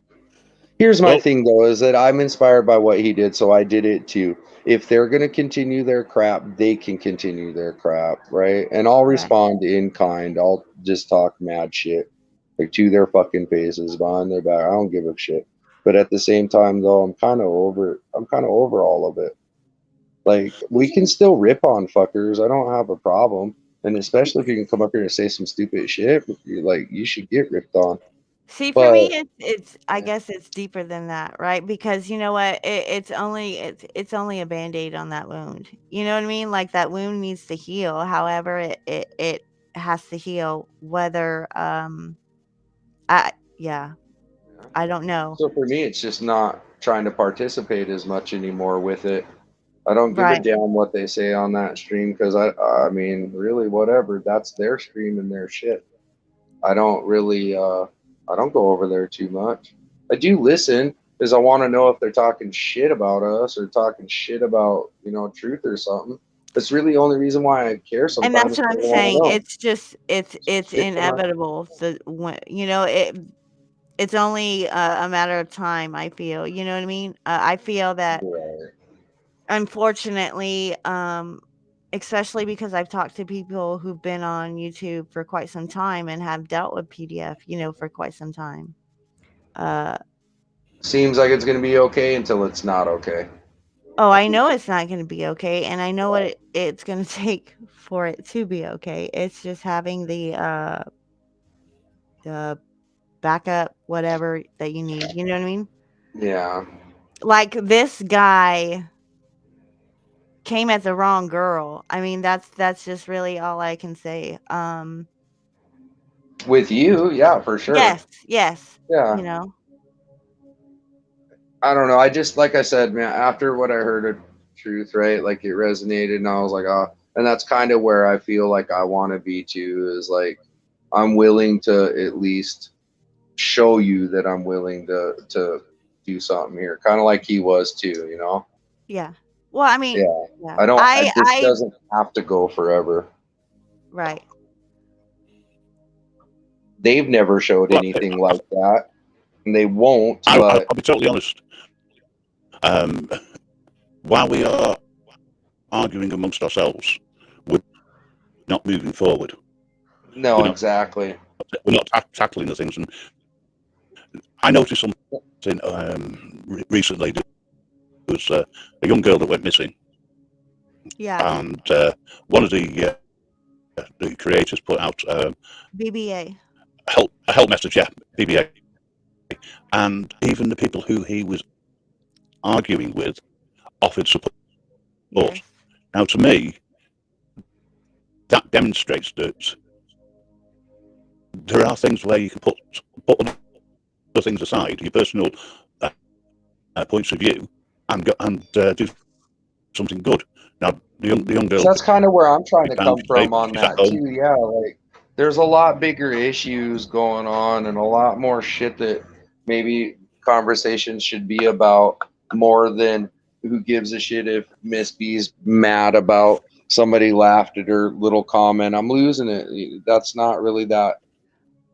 Here's my well, thing though, is that I'm inspired by what he did, so I did it too. If they're gonna continue their crap, they can continue their crap, right? And I'll Right. respond in kind. I'll just talk mad shit, like to their fucking faces behind their back. I don't give a shit. But at the same time, though, I'm kind of over. I'm kind of over all of it. Like we can still rip on fuckers. I don't have a problem. And especially if you can come up here and say some stupid shit, you should get ripped on. See, for But me, it's I guess it's deeper than that, right? Because you know what? It's only a Band-Aid on that wound. You know what I mean? Like that wound needs to heal. However, it has to heal. Whether I yeah, I don't know. so for me, it's just not trying to participate as much anymore with it. I don't give a Right. damn what they say on that stream because I mean, really, whatever. That's their stream and their shit. I don't really, I don't go over there too much. I do listen because I want to know if they're talking shit about us or talking shit about, truth or something. That's really the only reason why I care And sometimes. that's what 'Cause I'm I want to saying. know. It's Shit that inevitable. You know, it's only a matter of time, I feel. You know what I mean? I feel that Right. unfortunately, especially because I've talked to people who've been on YouTube for quite some time and have dealt with PDF, you know, for quite some time. Seems like it's going to be okay until it's not okay. Oh, I know it's not going to be okay, and I know what it's going to take for it to be okay. It's just having the backup, whatever that you need. You know what I mean? Yeah. Like this guy came at the wrong girl. I mean, that's just really all I can say. With you, yeah, for sure. Yes, Yeah. you know. I don't know. I just, like I said, man, after what I heard of Truth, right? Like it resonated, and I was like, oh, and that's kind of where I feel like I want to be too, is like, I'm willing to at least show you that I'm willing to do something here, kind of like he was too, you know? Yeah. Well, I mean, Yeah. yeah. I don't, this I doesn't have to go forever. right. They've never showed well, anything like that. and they won't. I'll be totally honest. While we are arguing amongst ourselves, we're not moving forward. No, exactly. We're not tackling the things. And I noticed something recently. There was a young girl that went missing. Yeah. And one of the creators put out BBA. a help message, yeah, BBA. And even the people who he was arguing with offered support. Yes. Now, to me, that demonstrates that there are things where you can put other things aside, your personal points of view, and do something good. Now, the young girl. So that's kind of where I'm trying to come from on that too. Yeah, like there's a lot bigger issues going on, and a lot more shit that maybe conversations should be about more than who gives a shit if Miss B's mad about somebody laughed at her little comment. I'm losing it. That's not really that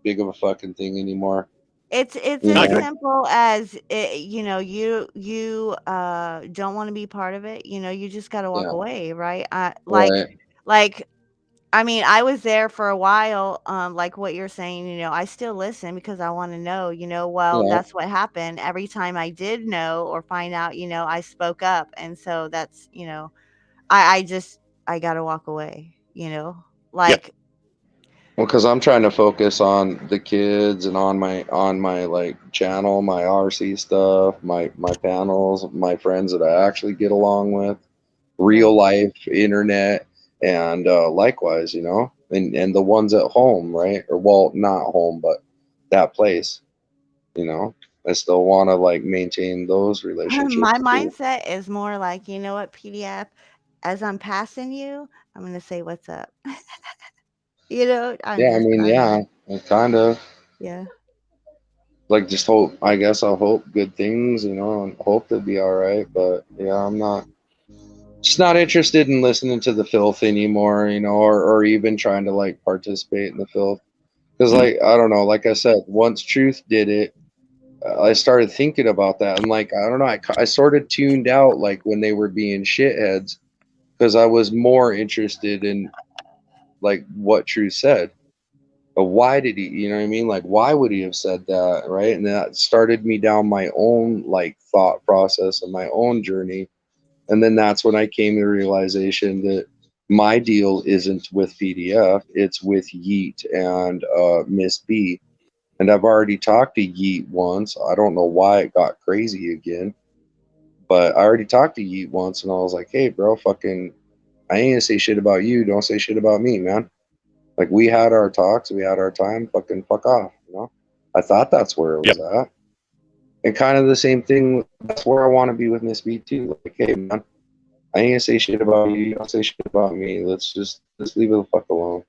big of a fucking thing anymore. It's as simple as you know, you don't want to be part of it. You know, you just got to walk away, right? Like I mean, I was there for a while, like what you're saying, you know, I still listen because I want to know, you know, well, that's what happened. Every time I did know or find out, you know, I spoke up. And so that's, you know, I got to walk away, you know, like. Well, because I'm trying to focus on the kids and on my like channel, my RC stuff, my panels, my friends that I actually get along with, real life internet, and likewise, you know, and the ones at home, right? Or well, not home, but that place, you know. I still want to like maintain those relationships. My mindset is more like, you know what, PDF, as I'm passing you, I'm gonna say what's up. You know, kind of. Yeah. Like just hope. I guess I'll hope good things, you know, and hope to be all right. But yeah, I'm just not interested in listening to the filth anymore, you know, or even trying to like participate in the filth. Because like I don't know, like I said, once Truth did it, I started thinking about that, and like I don't know, I sort of tuned out like when they were being shitheads, because I was more interested in like what Truth said. But why did he, you know what I mean? Like, why would he have said that, right? And that started me down my own like thought process and my own journey. And then that's when I came to the realization that my deal isn't with PDF, it's with Yeet and Miss B. And I've already talked to Yeet once. I don't know why it got crazy again, but I already talked to Yeet once, and I was like, hey, bro, fucking, I ain't gonna say shit about you. Don't say shit about me, man. Like, we had our talks, we had our time, fucking fuck off, you know? I thought that's where it was at. And kind of the same thing, that's where I want to be with Miss B too. Like, hey, man, I ain't gonna say shit about you. You don't say shit about me. Let's leave it the fuck alone.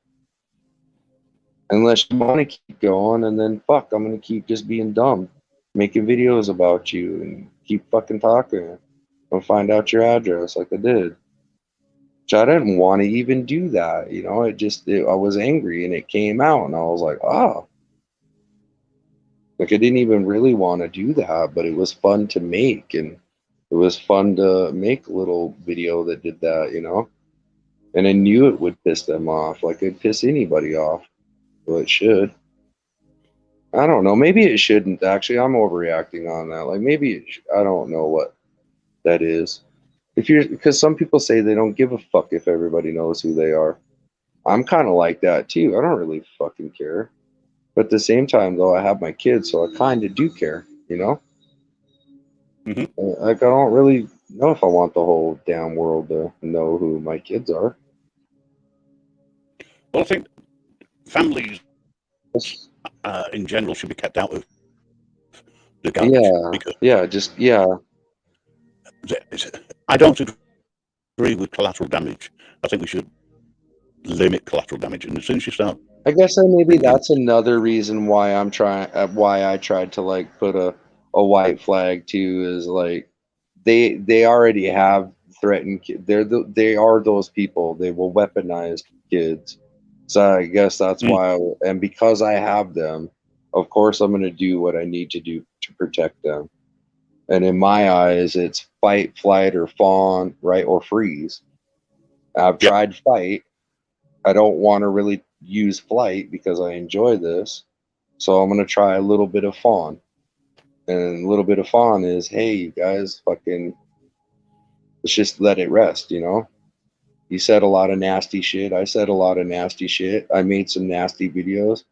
Unless you want to keep going, and then fuck, I'm gonna keep just being dumb, making videos about you, and keep fucking talking, and find out your address like I did. Which I didn't want to even do that, you know. I was angry, and it came out, and I was like, oh, like I didn't even really want to do that, but it was fun to make, and it was fun to make a little video that did that, you know. And I knew it would piss them off, like it'd piss anybody off. Well, it should. I don't know. Maybe it shouldn't. Actually, I'm overreacting on that. Like maybe I don't know what that is. Because some people say they don't give a fuck if everybody knows who they are. I'm kind of like that too. I don't really fucking care. But at the same time, though, I have my kids, so I kind of do care. You know. Like I don't really know if I want the whole damn world to know who my kids are. Well, I think families in general should be kept out of the garbage. I don't agree with collateral damage. I think we should limit collateral damage, and as soon as you start, I guess maybe that's another reason why why I tried to like put a white flag too, is like they already have threatened kids. They are those people. They will weaponize kids. So I guess that's why, and because I have them, of course I'm going to do what I need to do to protect them. And in my eyes, it's fight, flight, or fawn, right, or freeze. I've tried fight. I don't want to really use flight because I enjoy this. So I'm going to try a little bit of fawn. And a little bit of fawn is, hey, you guys, fucking, let's just let it rest, you know? You said a lot of nasty shit. I said a lot of nasty shit. I made some nasty videos.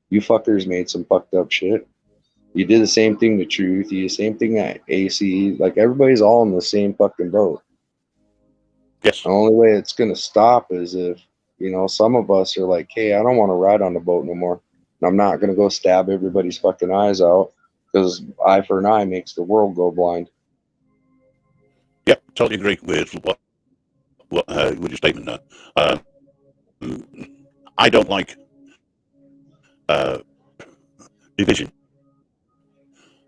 You fuckers made some fucked up shit. You did the same thing to Truth. You did the same thing at AC. Like, everybody's all in the same fucking boat. Yes. The only way it's going to stop is if, you know, some of us are like, hey, I don't want to ride on the boat no more. And I'm not going to go stab everybody's fucking eyes out, because eye for an eye makes the world go blind. Yep, totally agree with with your statement there. I don't like division,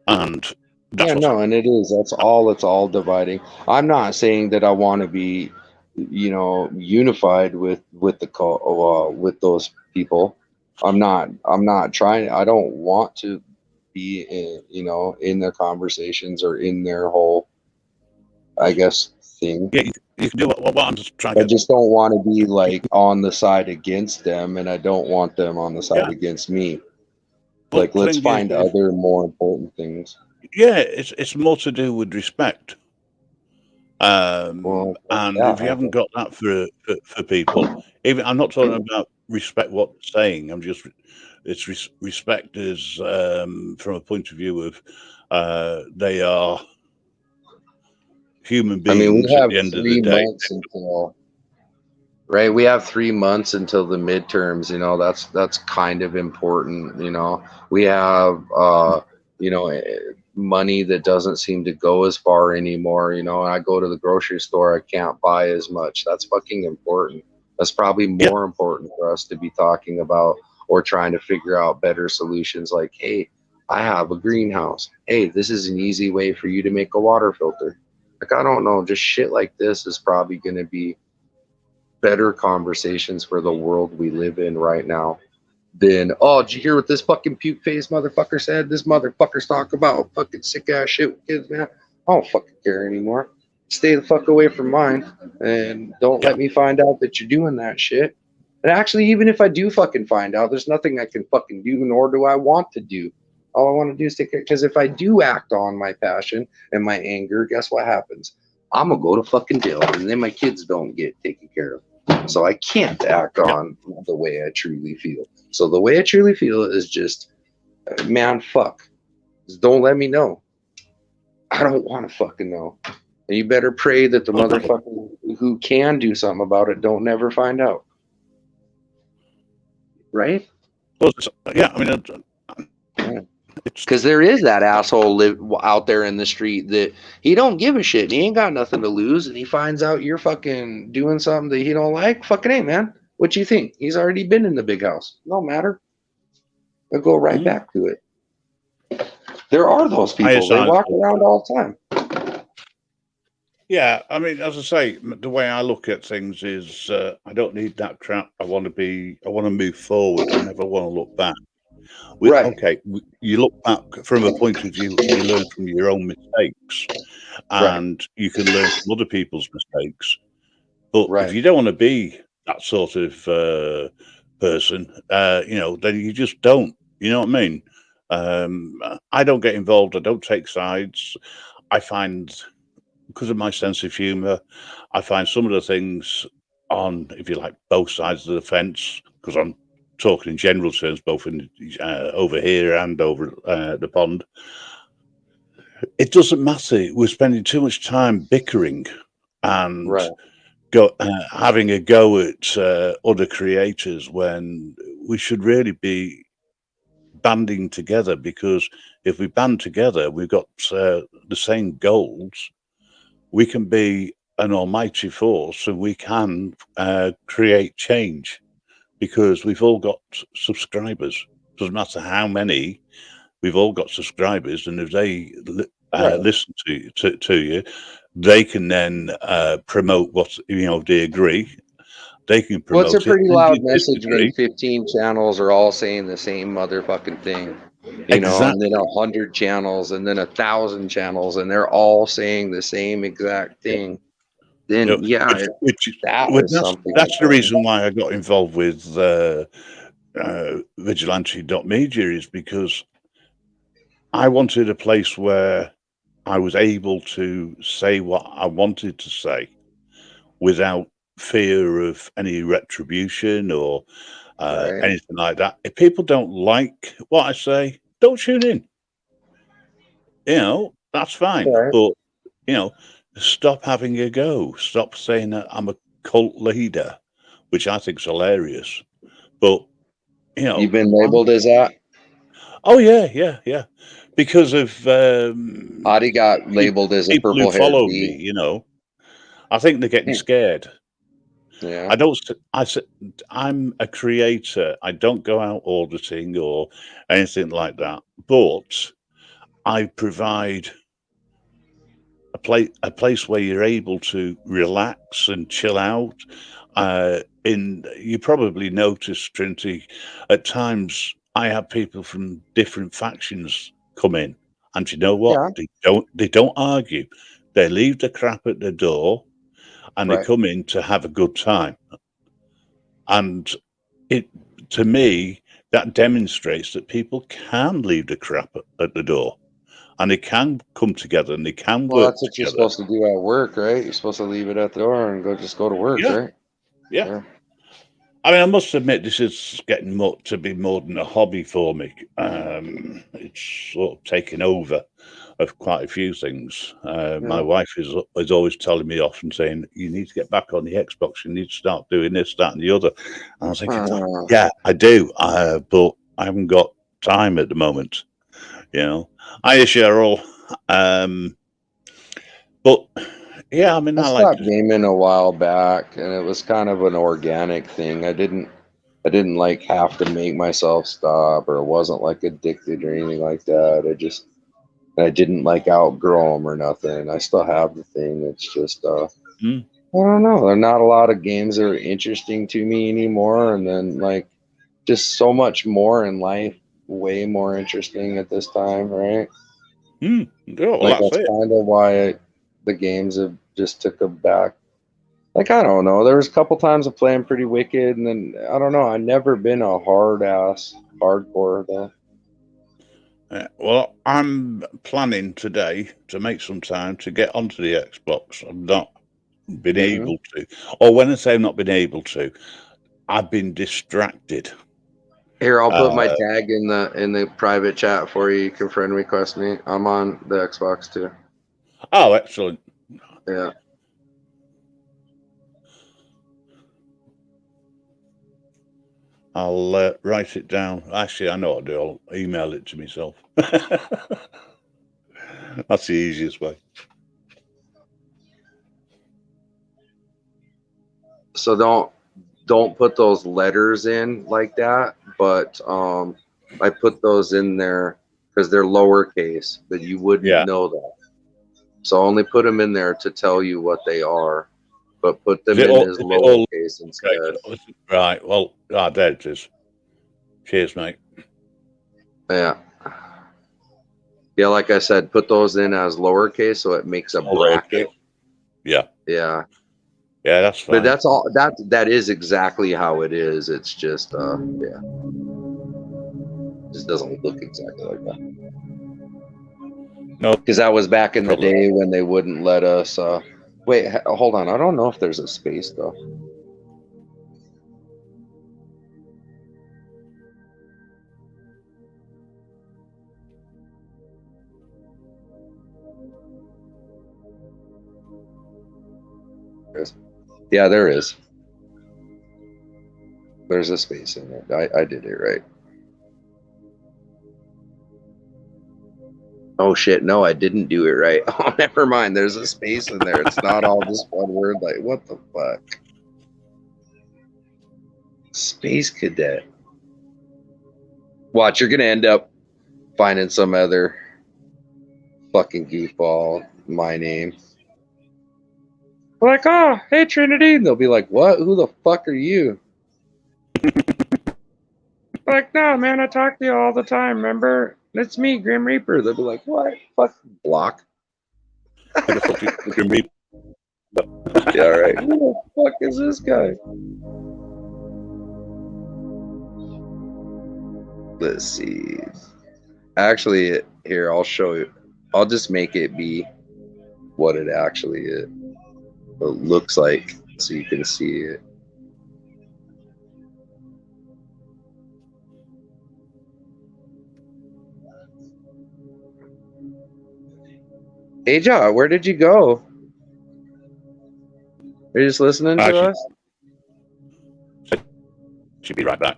and that's and it is. That's all. It's all dividing. I'm not saying that I want to be, you know, unified with the with those people. I'm not trying. I don't want to be in, you know, in their conversations or in their whole, I guess, thing. Yeah, you can do what I'm just trying. I just don't want to be like on the side against them, and I don't want them on the side against me. But like, let's find other more important things. Yeah, it's more to do with respect. And if you haven't got that for people, even, I'm not talking about respect what they're saying. I'm just, it's respect is from a point of view of they are human beings. I mean, we have at the end 3 months until, right? We have 3 months until the midterms. You know, that's kind of important. You know, we have you know, money that doesn't seem to go as far anymore. You know, I go to the grocery store, I can't buy as much. That's fucking important. That's probably more important for us to be talking about, or trying to figure out better solutions. Like, hey, I have a greenhouse. Hey, this is an easy way for you to make a water filter. Like, I don't know, just shit like this is probably going to be better conversations for the world we live in right now than, oh, did you hear what this fucking puke face motherfucker said? This motherfucker's talking about fucking sick ass shit with kids, man. I don't fucking care anymore. Stay the fuck away from mine, and don't let me find out that you're doing that shit. And actually, even if I do fucking find out, there's nothing I can fucking do, nor do I want to do. All I want to do is take care. Because if I do act on my passion and my anger, guess what happens? I'm gonna go to fucking jail, and then my kids don't get taken care of. So I can't act on the way I truly feel. So the way I truly feel is just, man, fuck. Just don't let me know. I don't want to fucking know. And you better pray that the motherfucker who can do something about it don't never find out. Right? Well, yeah, I mean, because there is that asshole out there in the street that he don't give a shit and he ain't got nothing to lose, and he finds out you're fucking doing something that he don't like. Fucking hey, man, what you think? He's already been in the big house. No matter. They'll go right back to it. There are those people. They walk around all the time. Yeah, I mean, as I say, the way I look at things is I don't need that crap. I want to move forward. I never want to look back. Okay, you look back from a point of view, you learn from your own mistakes, and you can learn from other people's mistakes. But if you don't want to be that sort of person, you know, then you just don't. You know what I mean? I don't get involved. I don't take sides. I find, because of my sense of humor, I find some of the things on, if you like, both sides of the fence, because I'm talking in general terms, both in over here and over the pond. It doesn't matter. We're spending too much time bickering and having a go at other creators when we should really be banding together, because if we band together, we've got the same goals. We can be an almighty force, and we can create change. Because we've all got subscribers. Doesn't matter how many, we've all got subscribers, and if they listen to you, they can then promote what, you know, they agree. They can promote. Well, it's a pretty loud message when 15 channels are all saying the same motherfucking thing. you know, and then 100 channels and then 1,000 channels, and they're all saying the same exact thing. Then that's the reason why I got involved with Vigilante.media, is because I wanted a place where I was able to say what I wanted to say without fear of any retribution or anything like that. If people don't like what I say, don't tune in. You know, that's fine. Right. But, you know, stop having a go. Stop saying that I'm a cult leader, which I think is hilarious. But, you know. You've been labeled as that? Oh, yeah. Because of Adi got labeled as a purple who follow me, you know. I think they're getting scared. Yeah. I'm a creator. I don't go out auditing or anything like that. But I provide a place where you're able to relax and chill out. You probably noticed, Trinity, at times I have people from different factions come in, and you know what? Yeah. They don't argue. They leave the crap at the door, and they come in to have a good time. And to me, that demonstrates that people can leave the crap at the door, and they can come together and they can work that's what together. you're supposed to do at work, right? You're supposed to leave it at the door and go to work, right? Yeah. I mean, I must admit, this is getting to be more than a hobby for me. It's sort of taken over of quite a few things. My wife is always telling me off and saying, you need to get back on the Xbox. You need to start doing this, that, and the other. And I was thinking, yeah, I do. But I haven't got time at the moment. You know, hiya, Cheryl. But yeah, I mean, I stopped gaming a while back, and it was kind of an organic thing. I didn't like have to make myself stop, or it wasn't like addicted or anything like that. I didn't like outgrow them or nothing. I still have the thing. It's just I don't know. There are not a lot of games that are interesting to me anymore, and then like just so much more in life, way more interesting at this time, right? That's kind of why the games have just took a back. Like, I don't know. There was a couple times of playing Pretty Wicked, and then I don't know. I've never been a hardcore though. Well, I'm planning today to make some time to get onto the Xbox. I've not been able to, or when I say I've not been able to, I've been distracted. Here, I'll put my tag in the private chat for you. You can friend request me. I'm on the Xbox too. Oh, excellent. Yeah. I'll write it down. Actually, I know what I'll do. I'll email it to myself. That's the easiest way. So don't put those letters in like that, but I put those in there because they're lowercase, but you wouldn't know that. So only put them in there to tell you what they are, but put them in as lowercase instead. Right. Well, there it is. Cheers, mate. Yeah. Yeah, like I said, put those in as lowercase so it makes a bracket. Yeah. Yeah. Yeah, that's fine. But that's all. That is exactly how it is. It's just yeah. It just doesn't look exactly like that. No, because that was back in the day when they wouldn't let us. Wait, hold on. I don't know if there's a space though. Yeah, there is. There's a space in there. I did it right. Oh shit, no, I didn't do it right. Oh, never mind. There's a space in there. It's not all just one word. Like, what the fuck? Space Cadet. Watch, you're gonna end up finding some other fucking goofball my name. Like, oh, hey Trinity. And they'll be like, what? Who the fuck are you? Like, no, man, I talk to you all the time. Remember, it's me, Grim Reaper. They'll be like, what? Fuck, block. Grim Reaper. Yeah, right. Who the fuck is this guy? Let's see. Actually, here, I'll show you. I'll just make it be what it actually is. It looks like, so you can see it. Aja, where did you go? Are you just listening to us? Should be right back.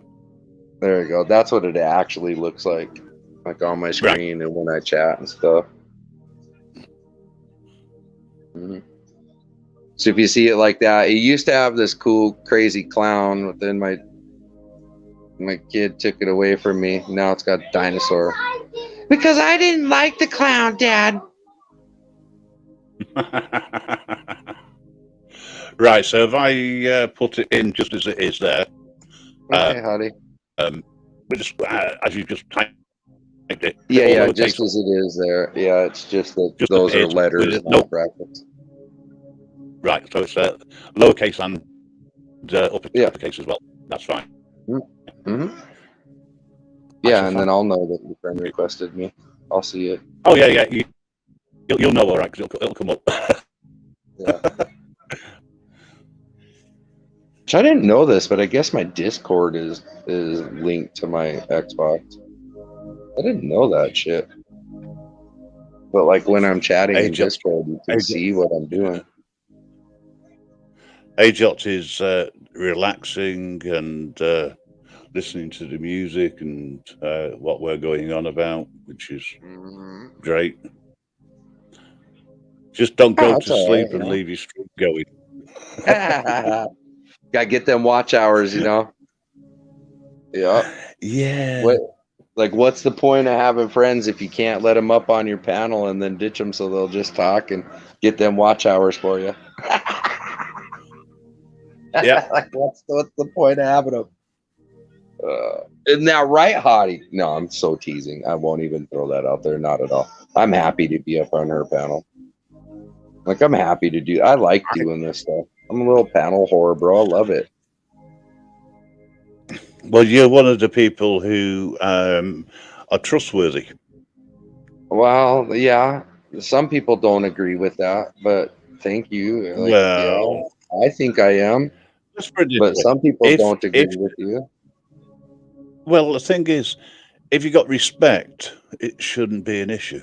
There you go. That's what it actually looks like on my screen and when I chat and stuff. Mm-hmm. So if you see it like that, it used to have this cool, crazy clown, but then my kid took it away from me. Now it's got dinosaur. Because I didn't like the clown, Dad. Right, so if I put it in just as it is there. Okay, Howdy. Just, as you just typed it. Yeah, just as it is there. Yeah, it's just that just those are letters, not brackets. Right, so it's lowercase and uppercase as well. That's fine. Mm-hmm. Yeah, and then I'll know that your friend requested me. I'll see it. Oh, yeah. You'll know, all right, because it'll come up. Yeah. I didn't know this, but I guess my Discord is linked to my Xbox. I didn't know that shit. But like when I'm chatting in Discord, you can see what I'm doing. AJOT is relaxing and listening to the music and what we're going on about, which is great. Just don't go to sleep and leave your stream going. Gotta get them watch hours, you know? Yeah. Yeah. What's the point of having friends if you can't let them up on your panel and then ditch them so they'll just talk and get them watch hours for you? Yeah. Like, what's the point of having them? Isn't that right, Hottie? No, I'm so teasing. I won't even throw that out there. Not at all. I'm happy to be up on her panel. Like, I'm happy to do. I like doing this stuff. I'm a little panel whore, bro. I love it. Well, you're one of the people who are trustworthy. Well, yeah. Some people don't agree with that, but thank you. Like, yeah, I think I am. But some people don't agree with you. Well, the thing is, if you got respect, it shouldn't be an issue.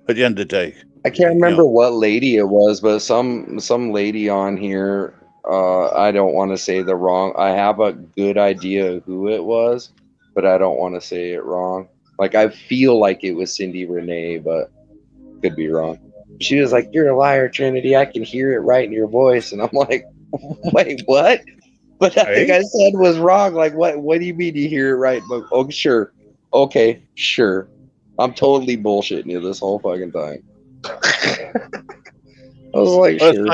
At the end of the day, I can't remember what lady it was, but some lady on here. I don't want to say the wrong. I have a good idea who it was, but I don't want to say it wrong. Like, I feel like it was Cindy Renee, but could be wrong. She was like, "You're a liar, Trinity. I can hear it right in your voice," and I'm like, "Wait, what?" But I think I said was wrong. Like, what do you mean you hear it right? But oh, sure. Okay, sure. I'm totally bullshitting you this whole fucking time. I was like, sure.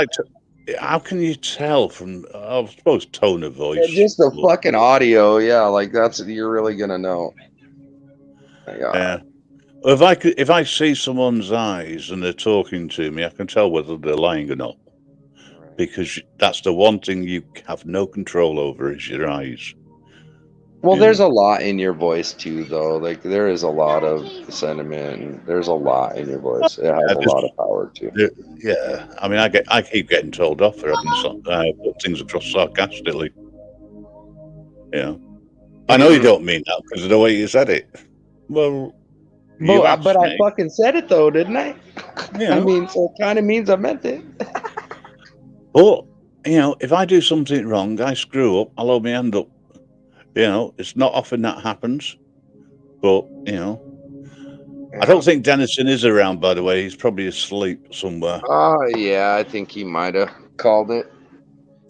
How can you tell from, I suppose, tone of voice? Yeah, just the fucking audio. Yeah, like you're really gonna know. Yeah. If I see someone's eyes and they're talking to me, I can tell whether they're lying or not. Because that's the one thing you have no control over is your eyes. Well, there's a lot in your voice too, though. Like, there is a lot of sentiment. And there's a lot in your voice. It has a lot of power too. Yeah, I mean, I keep getting told off for having put things across sarcastically. Yeah, I know you don't mean that because of the way you said it. Well, but I fucking said it though, didn't I? Yeah. I mean, so it kind of means I meant it. But if I do something wrong, I screw up, I'll hold my hand up. It's not often that happens, but I don't think Dennison is around, by the way. He's probably asleep somewhere. Oh, yeah, I think he might have called it.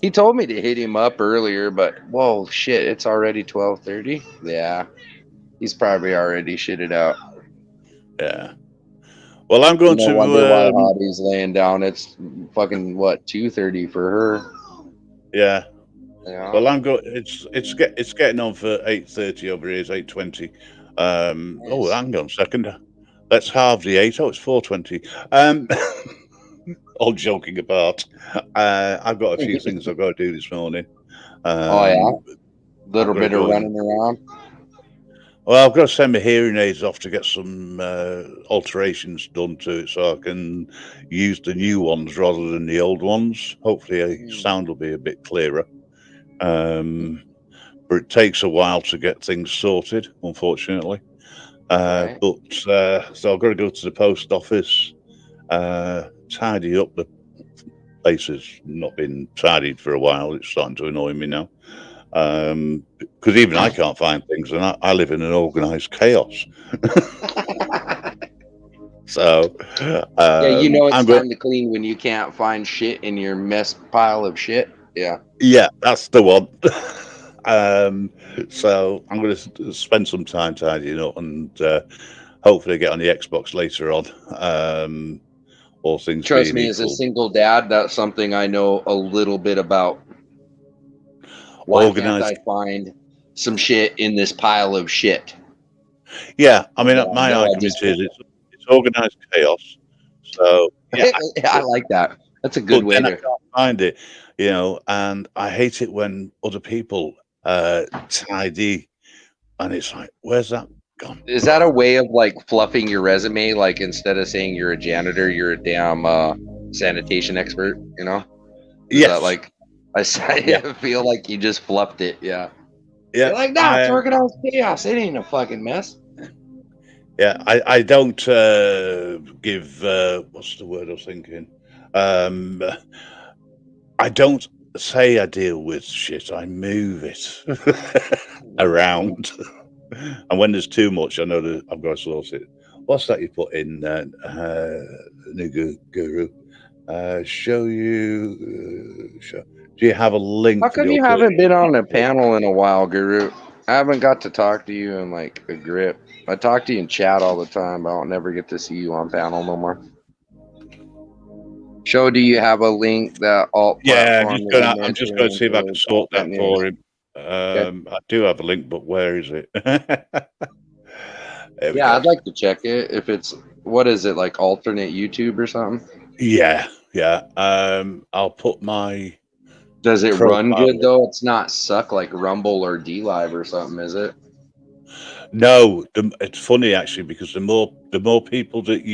He told me to hit him up earlier, but whoa, shit, it's already 12:30. Yeah, he's probably already shitted out. Yeah. Well, I'm going to wonder why Hottie's laying down. It's fucking 2:30 for her. Yeah. Yeah. Well, I'm going. It's getting on for 8:30 over here. It's 8:20. Oh, hang on a second. Let's halve the 8. Oh, it's 4:20. All joking apart, I've got a few things I've got to do this morning. Oh yeah, little bit of running around. Well, I've got to send my hearing aids off to get some alterations done to it, so I can use the new ones rather than the old ones. Hopefully, sound will be a bit clearer. But it takes a while to get things sorted, unfortunately. Right. But so I've got to go to the post office, tidy up. The place has not been tidied for a while. It's starting to annoy me now. Because even I can't find things, and I live in an organized chaos. So yeah, you know it's time to clean when you can't find shit in your mess pile of shit. Yeah, that's the one. So I'm going to spend some time tidying up, and hopefully get on the Xbox later on. All things trust me, equal. as a single dad, that's something I know a little bit about. Why can't I find some shit in this pile of shit? Yeah, I mean, my argument is it's organized chaos. So yeah, I like that. That's a good way to I can't find it, and I hate it when other people tidy, and it's like, where's that gone? Is that a way of like fluffing your resume? Like instead of saying you're a janitor, you're a damn sanitation expert, you know? Is that like I feel like you just fluffed it, yeah. Yeah. You're like, nah, it's organized chaos. It ain't a fucking mess. Yeah, I don't give what's the word I was thinking? I don't say I deal with shit, I move it around. And when there's too much, I know that I've got to sort it. What's that you put in New Guru? Show you. Do you have a link? How come you haven't been on a panel in a while, Guru? I haven't got to talk to you in like a grip. I talk to you in chat all the time, but I don't never get to see you on panel no more. Show, do you have a link that alt platform? Yeah, I'm just going to see if I can sort that for him. I do have a link, but where is it? Yeah, I'd like to check it. If it's, what is it, like alternate YouTube or something? Yeah. I'll put my. Does it run good though? It's not suck like Rumble or DLive or something, is it? No, it's funny actually, because the more people that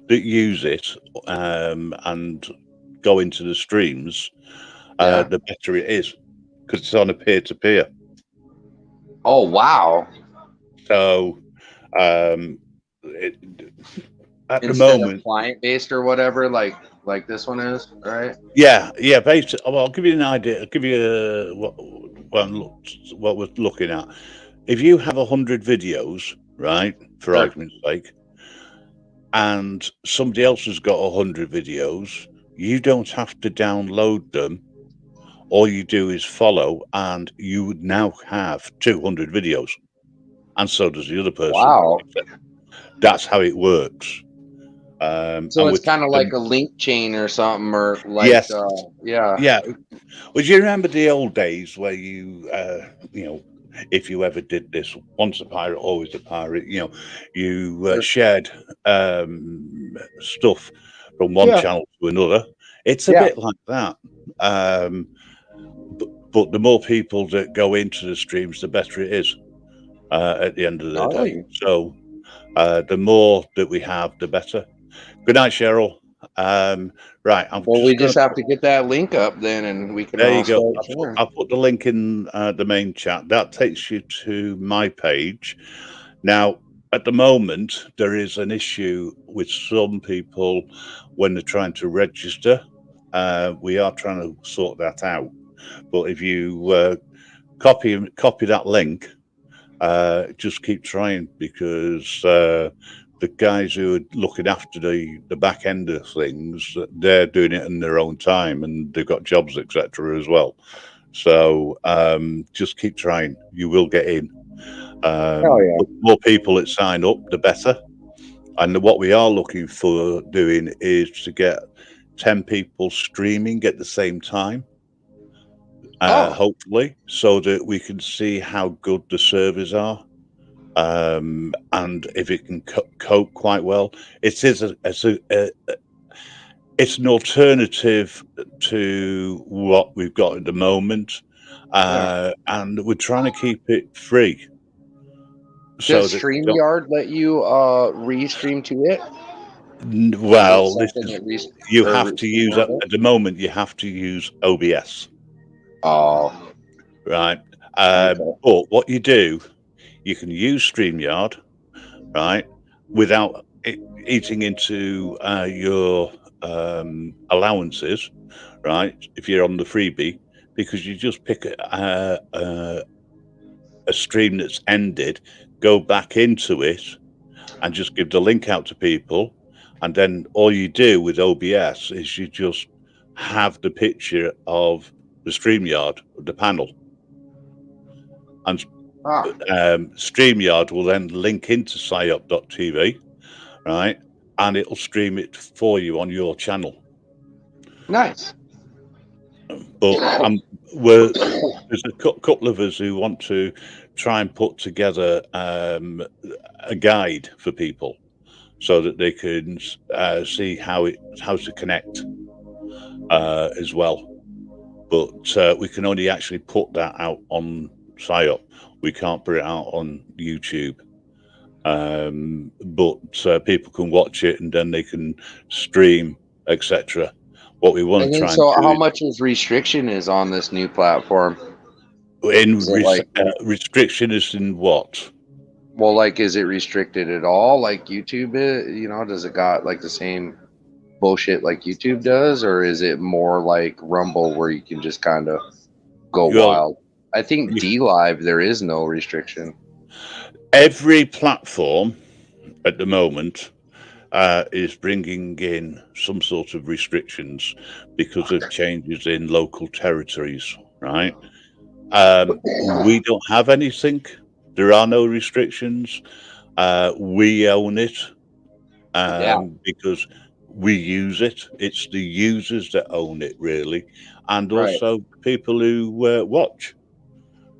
use it and go into the streams, the better it is, because it's on a peer-to-peer. Oh wow! So at instead the moment, of client-based or whatever, like this one is, right? Yeah. Basically, well, I'll give you an idea. I'll give you what we're looking at. If you have 100 videos, right, for argument's sake, and somebody else has got 100 videos, you don't have to download them. All you do is follow, and you would now have 200 videos, and so does the other person. Wow, that's how it works. So it's kind of like a link chain or something, or like, yes, yeah. Well, do you remember the old days where you if you ever did this, once a pirate, always a pirate, you shared stuff from one channel to another. It's a bit like that. But the more people that go into the streams, the better it is at the end of the day. So the more that we have, the better. Good night, Cheryl. Right. We just have to get that link up then, and we can. There you go. I'll put the link in the main chat. That takes you to my page. Now, at the moment, there is an issue with some people when they're trying to register. We are trying to sort that out. But if you copy that link, just keep trying, because the guys who are looking after the back end of things, they're doing it in their own time, and they've got jobs, etc. as well. So just keep trying. You will get in. The more people that sign up, the better. And what we are looking for doing is to get 10 people streaming at the same time. hopefully, so that we can see how good the servers are, and if it can cope quite well. It is it's an alternative to what we've got at the moment, and we're trying to keep it free. Does StreamYard let you restream to it? Well, you have to use at the moment. You have to use OBS. Oh, right. But what you do, you can use StreamYard, right, without eating into your allowances, right? If you're on the freebie, because you just pick a stream that's ended, go back into it, and just give the link out to people. And then all you do with OBS is you just have the picture of the StreamYard, the panel. And StreamYard will then link into psyop.tv, right? And it'll stream it for you on your channel. Nice. But there's a couple of us who want to try and put together a guide for people, so that they can see how to connect as well. But we can only actually put that out on PSYOP. We can't put it out on YouTube. But people can watch it, and then they can stream, etc. What we want to try and do. So, how much is restriction is on this new platform? Restriction is in what? Well, like, is it restricted at all? Like YouTube, does it got like the same bullshit like YouTube does, or is it more like Rumble where you can just kind of go wild? I think DLive there is no restriction. Every platform at the moment is bringing in some sort of restrictions because of changes in local territories, right? We don't have anything. There are no restrictions. We own it because we use it. It's the users that own it, really, and also people who watch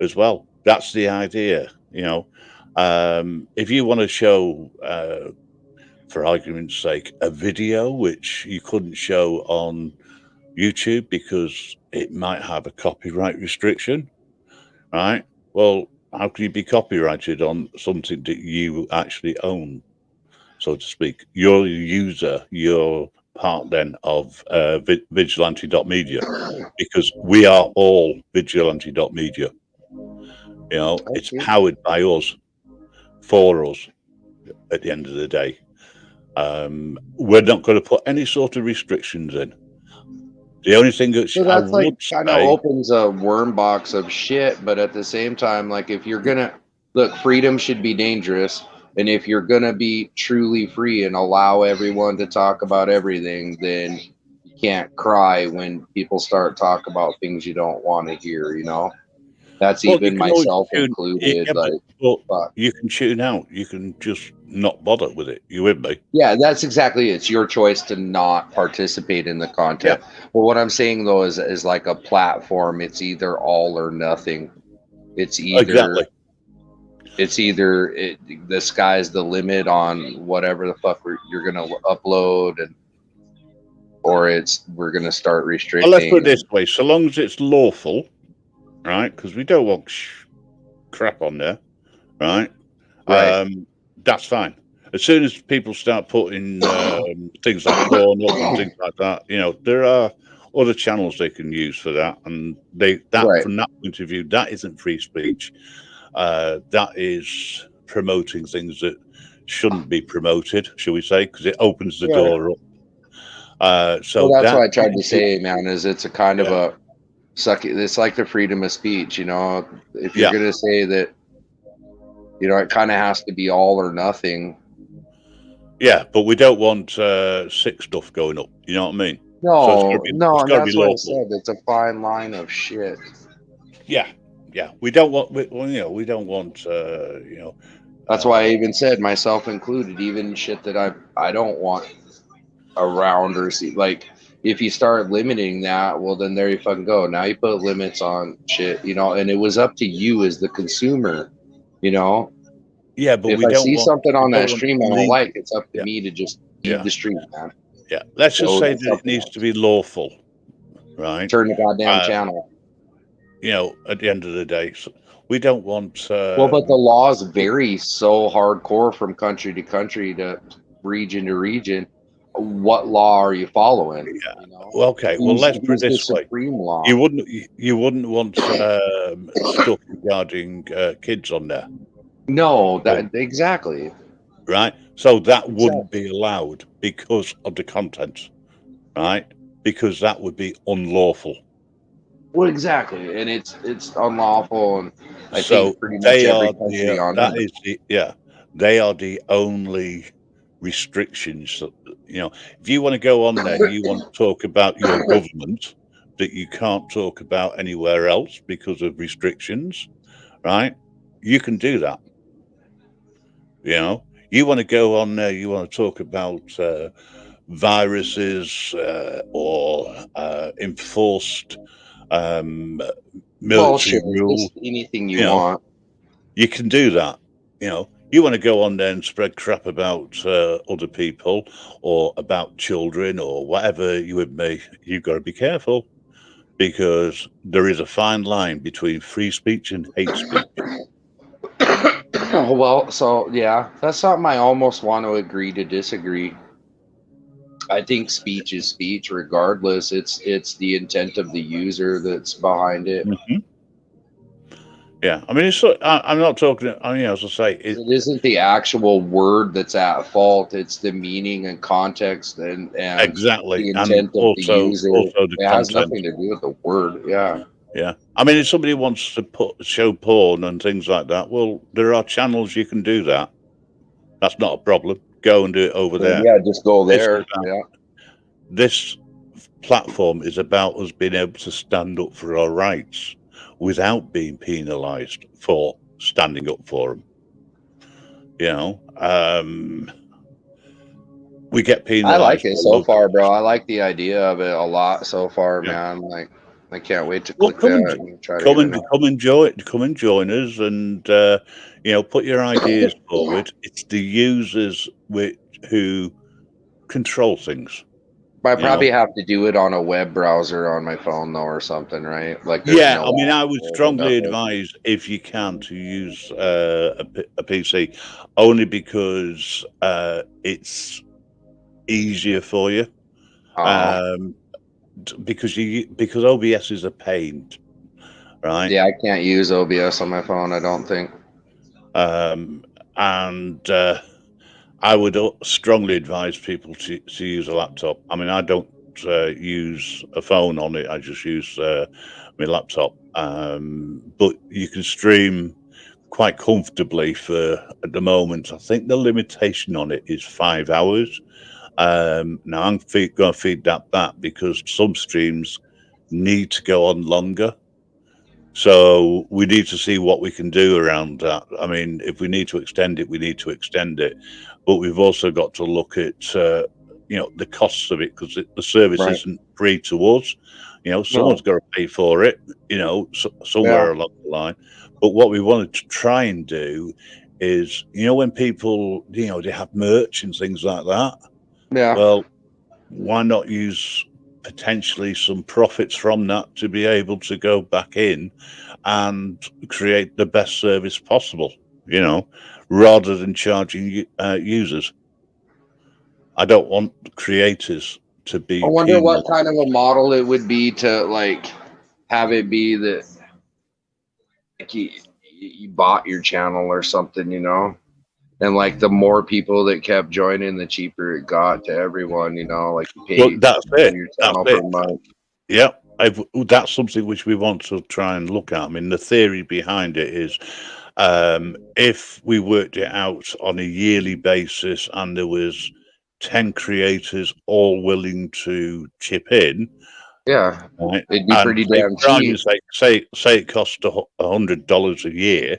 as well. That's the idea, if you want to show, for argument's sake, a video which you couldn't show on YouTube because it might have a copyright restriction, right? Well, how can you be copyrighted on something that you actually own, so to speak? You're a user, you're part then of vigilante.media, because we are all vigilante.media. It's powered by us, for us, at the end of the day. We're not going to put any sort of restrictions in. The only thing that kind of opens a worm box of shit, but at the same time, like, if you're gonna look, freedom should be dangerous, and if you're gonna be truly free and allow everyone to talk about everything, then you can't cry when people start talk about things you don't want to hear. That's even myself included. You can tune out. You can just not bother with it. You with me? Yeah, that's exactly it. It's your choice to not participate in the content. Yeah. Well, what I'm saying though is like a platform. It's either all or nothing. It's either the sky's the limit on whatever the fuck you're gonna upload, or we're gonna start restricting. Well, let's put it this way: so long as it's lawful, right? Because we don't want crap on there, right? That's fine. As soon as people start putting things like porn up and things like that, there are other channels they can use for that, and from that point of view, that isn't free speech. That is promoting things that shouldn't be promoted, shall we say? Because it opens the door up. So that's what I tried to say, man. Is it's a kind of a suck. It's like the freedom of speech, If you're gonna say that, it kind of has to be all or nothing. Yeah, but we don't want sick stuff going up. You know what I mean? No, that's what I said. It's a fine line of shit. Yeah. We don't want. We don't want. That's why I even said, myself included, even shit that I don't want around or see. Like, if you start limiting that, well, then there you fucking go. Now you put limits on shit, you know, and it was up to you as the consumer, you know. Yeah, but If we I don't see want something on that stream I don't legal. like, it's up to Yeah, me to just yeah, feed the stream, man. yeah. Let's just Go say to that it something needs else. to be lawful, right? Turn the goddamn channel. You know, at the end of the day, so we don't want. Well, but the laws vary so hardcore from country to country to region to region. What law are you following? Yeah. You know, Well, okay. Well, let's put it who's the this way: supreme law? you wouldn't want stuff regarding kids on there. No, that exactly. Right. So that wouldn't be allowed because of the content, right? Because that would be unlawful. Well, exactly, and it's unlawful, and I So think pretty much every country on that Earth. is they are the only restrictions that, you know, if you want to go on there and you want to talk about your government that you can't talk about anywhere else because of restrictions, right? You can do that. You know, you want to go on there, you want to talk about viruses or enforced military rule. Just anything you want. You can do that. You know, you want to go on there and spread crap about other people or about children or whatever you would make. You've got to be careful because there is a fine line between free speech and hate speech. Well, so yeah, that's something I almost want to agree to disagree. I think speech is speech, regardless. It's the intent of the user that's behind it. Mm-hmm. Yeah, I mean, I'm not talking. I mean, as I say, it isn't the actual word that's at fault; it's the meaning and context and exactly the intent and of the user. Also the it content. has nothing to do with the word. Yeah. Yeah, I mean, if somebody wants to show porn and things like that, well, there are channels you can do that. That's not a problem. Go and do it over there. Yeah, just go there. This platform is about us being able to stand up for our rights without being penalised for standing up for them. You know, we get penalised. I like it so far, bro. I like the idea of it a lot so far, man. Like, I can't wait to click that and try to come and join us, and you know, put your ideas forward. It's the users who control things. I probably have to do it on a web browser on my phone, though, or something, right? Like, yeah, I mean, I would strongly advise, if you can, to use a PC, only because it's easier for you. Because OBS is a pain, right? Yeah, I can't use OBS on my phone, I don't think. And I would strongly advise people to use a laptop. I mean, I don't use a phone on it. I just use my laptop. But you can stream quite comfortably at the moment. I think the limitation on it is 5 hours. Now I'm going to feed that because some streams need to go on longer. So we need to see what we can do around that. I mean, if we need to extend it, we need to extend it. But we've also got to look at, you know, the costs of it, because the service isn't free to us. You know, someone's got to pay for it, you know, somewhere along the line. But what we wanted to try and do is, you know, when people, you know, they have merch and things like that. Yeah. Well, why not use potentially some profits from that to be able to go back in and create the best service possible, you know, rather than charging users. I don't want creators to be. I wonder what kind of a model it would be to, like, have it be that, like, you bought your channel or something, you know, and like the more people that kept joining, the cheaper it got to everyone, you know, like you pay that's it. your channel per month. Yeah, that's something which we want to try and look at. I mean, the theory behind it is, if we worked it out on a yearly basis and there was 10 creators all willing to chip in, yeah, right, it'd be pretty damn cheap. Say it costs $100 a year.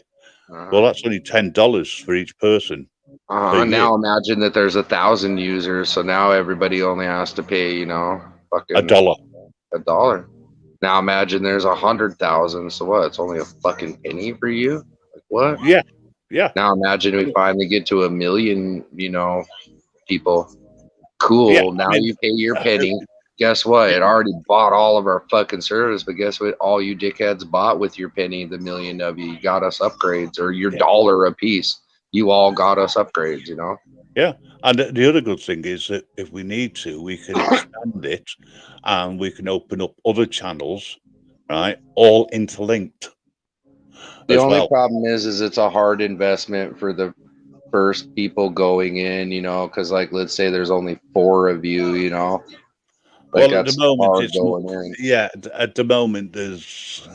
Well, that's only $10 for each person. Now imagine that there's 1,000 users, so now everybody only has to pay, you know, fucking $1. Now imagine there's 100,000. So what? It's only a fucking penny for you. Like what? Yeah. Now imagine we finally get to 1 million, people. Cool. Yeah, now you pay your penny. Guess what? It already bought all of our fucking service, but guess what? All you dickheads bought with your penny, the million of you got us upgrades, or your $1 a piece. You all got us upgrades, Yeah, and the other good thing is that if we need to, we can expand it, and we can open up other channels, right? All interlinked. The only problem is it's a hard investment for the first people going in, because let's say there's only 4 of you, Well, at the moment, at the moment, there's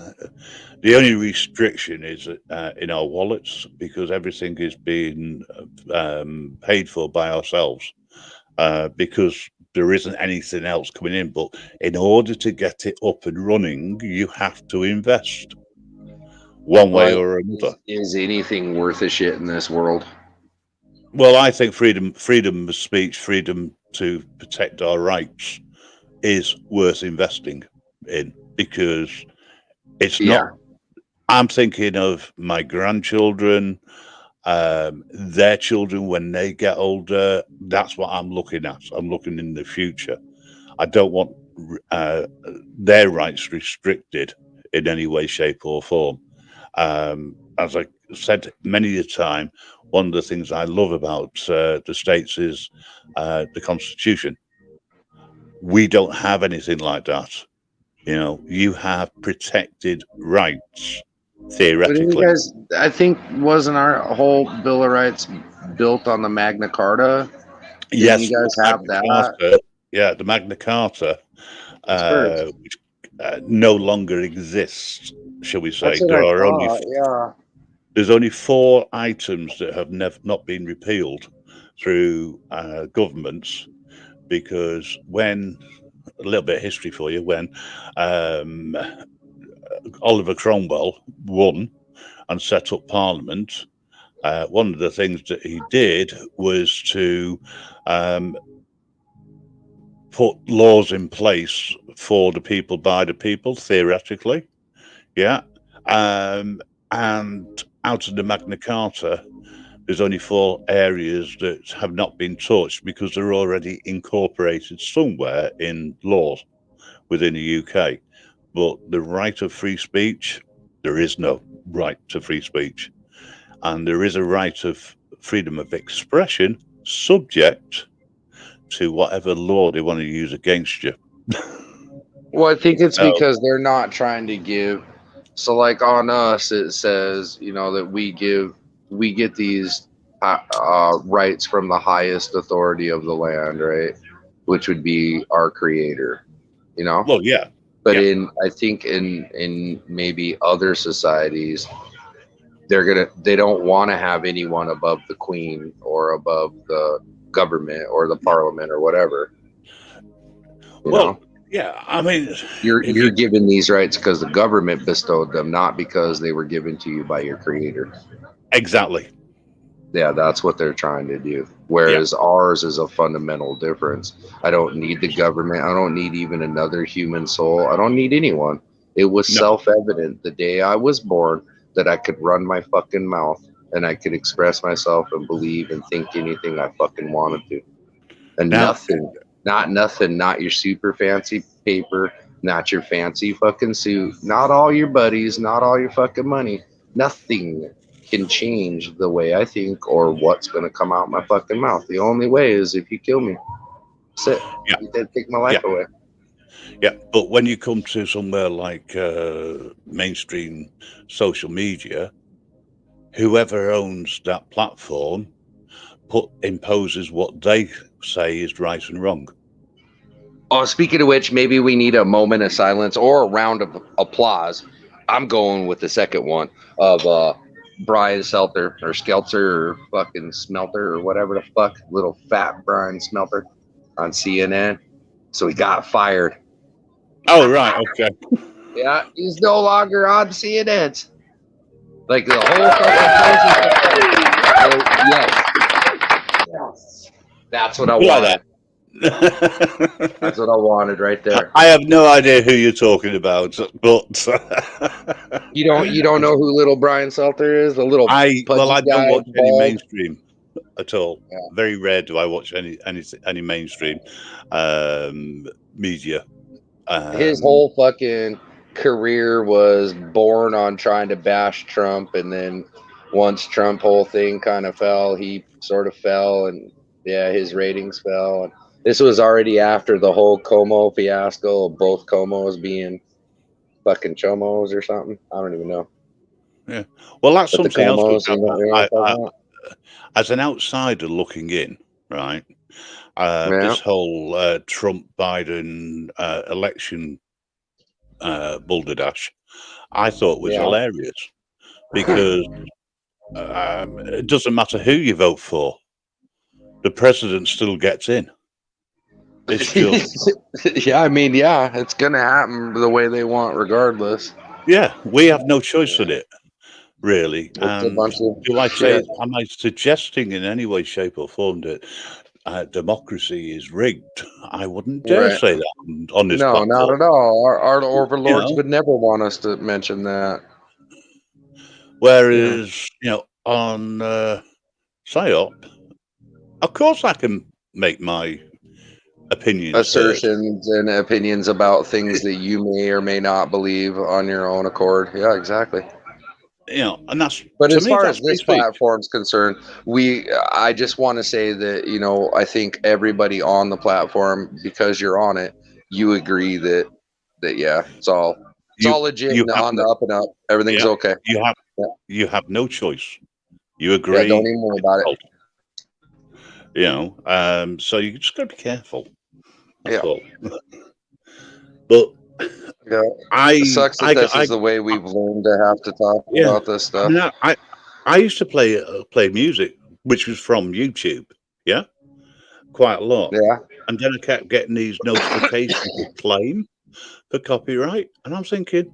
the only restriction is in our wallets, because everything is being paid for by ourselves, because there isn't anything else coming in. But in order to get it up and running, you have to invest one way or another. Is anything worth a shit in this world? Well, I think freedom of speech, freedom to protect our rights is worth investing in, because it's not. I'm thinking of my grandchildren, their children when they get older. That's what I'm looking at. I'm looking in the future. I don't want their rights restricted in any way, shape, or form. As I said many a time, one of the things I love about the States is the Constitution. We don't have anything like that. You have protected rights, theoretically. I think, wasn't our whole Bill of Rights built on the Magna Carta? Yes, you guys have that? Carta, yeah, the Magna Carta, which no longer exists, shall we say. There's only 4 items that have not been repealed through governments, because when, a little bit of history for you, when Oliver Cromwell won and set up Parliament, one of the things that he did was to put laws in place for the people, by the people, theoretically. Yeah. And out of the Magna Carta, there's only 4 areas that have not been touched, because they're already incorporated somewhere in laws within the UK. But the right of free speech, there is no right to free speech. And there is a right of freedom of expression, subject to whatever law they want to use against you. Well, I think it's because they're not trying to give. So, like on us, it says, that we get these rights from the highest authority of the land, right? Which would be our creator, Well, yeah. But I think in maybe other societies, they don't want to have anyone above the queen or above the government or the parliament or whatever. Yeah, I mean, you're given these rights because the government bestowed them, not because they were given to you by your creator. Exactly. Yeah, that's what they're trying to do. Whereas ours is a fundamental difference. I don't need the government. I don't need even another human soul. I don't need anyone. It was self-evident the day I was born that I could run my fucking mouth and I could express myself and believe and think anything I fucking wanted to. And not your super fancy paper, not your fancy fucking suit, not all your buddies, not all your fucking money. Nothing can change the way I think or what's going to come out my fucking mouth. The only way is if you kill me. That's it. You did take my life away. Yeah, but when you come to somewhere like mainstream social media, whoever owns that platform imposes what they say is right and wrong. Oh, speaking of which, maybe we need a moment of silence or a round of applause. I'm going with the second one of Brian Stelter or Skelter or fucking Smelter or whatever the fuck, little fat Brian Smelter on CNN. So he got fired. Oh, right. Okay. Yeah, he's no longer on CNN. Like the whole fucking place. Yes. That's what I wanted. That's what I wanted right there. I have no idea who you're talking about, but you don't know who little Brian Seltzer is? The little I guy, don't watch any bald. mainstream at all. Yeah. Very rare do I watch any mainstream media. His whole fucking career was born on trying to bash Trump, and then once Trump whole thing kind of fell, he sort of fell, and yeah, his ratings fell. And this was already after the whole Como fiasco of both Comos being fucking chomos or something. I don't even know. Yeah, well, that's But something else. Comos, as an outsider looking in, right? Yeah. This whole Trump Biden election balderdash, I thought was hilarious because it doesn't matter who you vote for, the president still gets in. It's just yeah, I mean, yeah, it's gonna happen the way they want, regardless. yeah, we have no choice in it, really. It's a And bunch of do I shit. say, am I suggesting in any way, shape, or form that democracy is rigged? I wouldn't dare say that on this platform. Not at all. Our overlords would never want us to mention that. Whereas, on PSYOP, of course I can make my opinions assertions and opinions about things that you may or may not believe on your own accord. Yeah, exactly. And that's. But as far as this platform's concerned, I just want to say that I think everybody on the platform, because you're on it, you agree that yeah, it's all legit and on the up and up. Everything's okay. You have no choice. You agree. Yeah, don't even worry about it. So you just got to be careful. That's all. But it sucks that this is the way we've learned to have to talk about this stuff. I used to play music, which was from YouTube, quite a lot. Yeah. And then I kept getting these notifications of claim for copyright, and I'm thinking,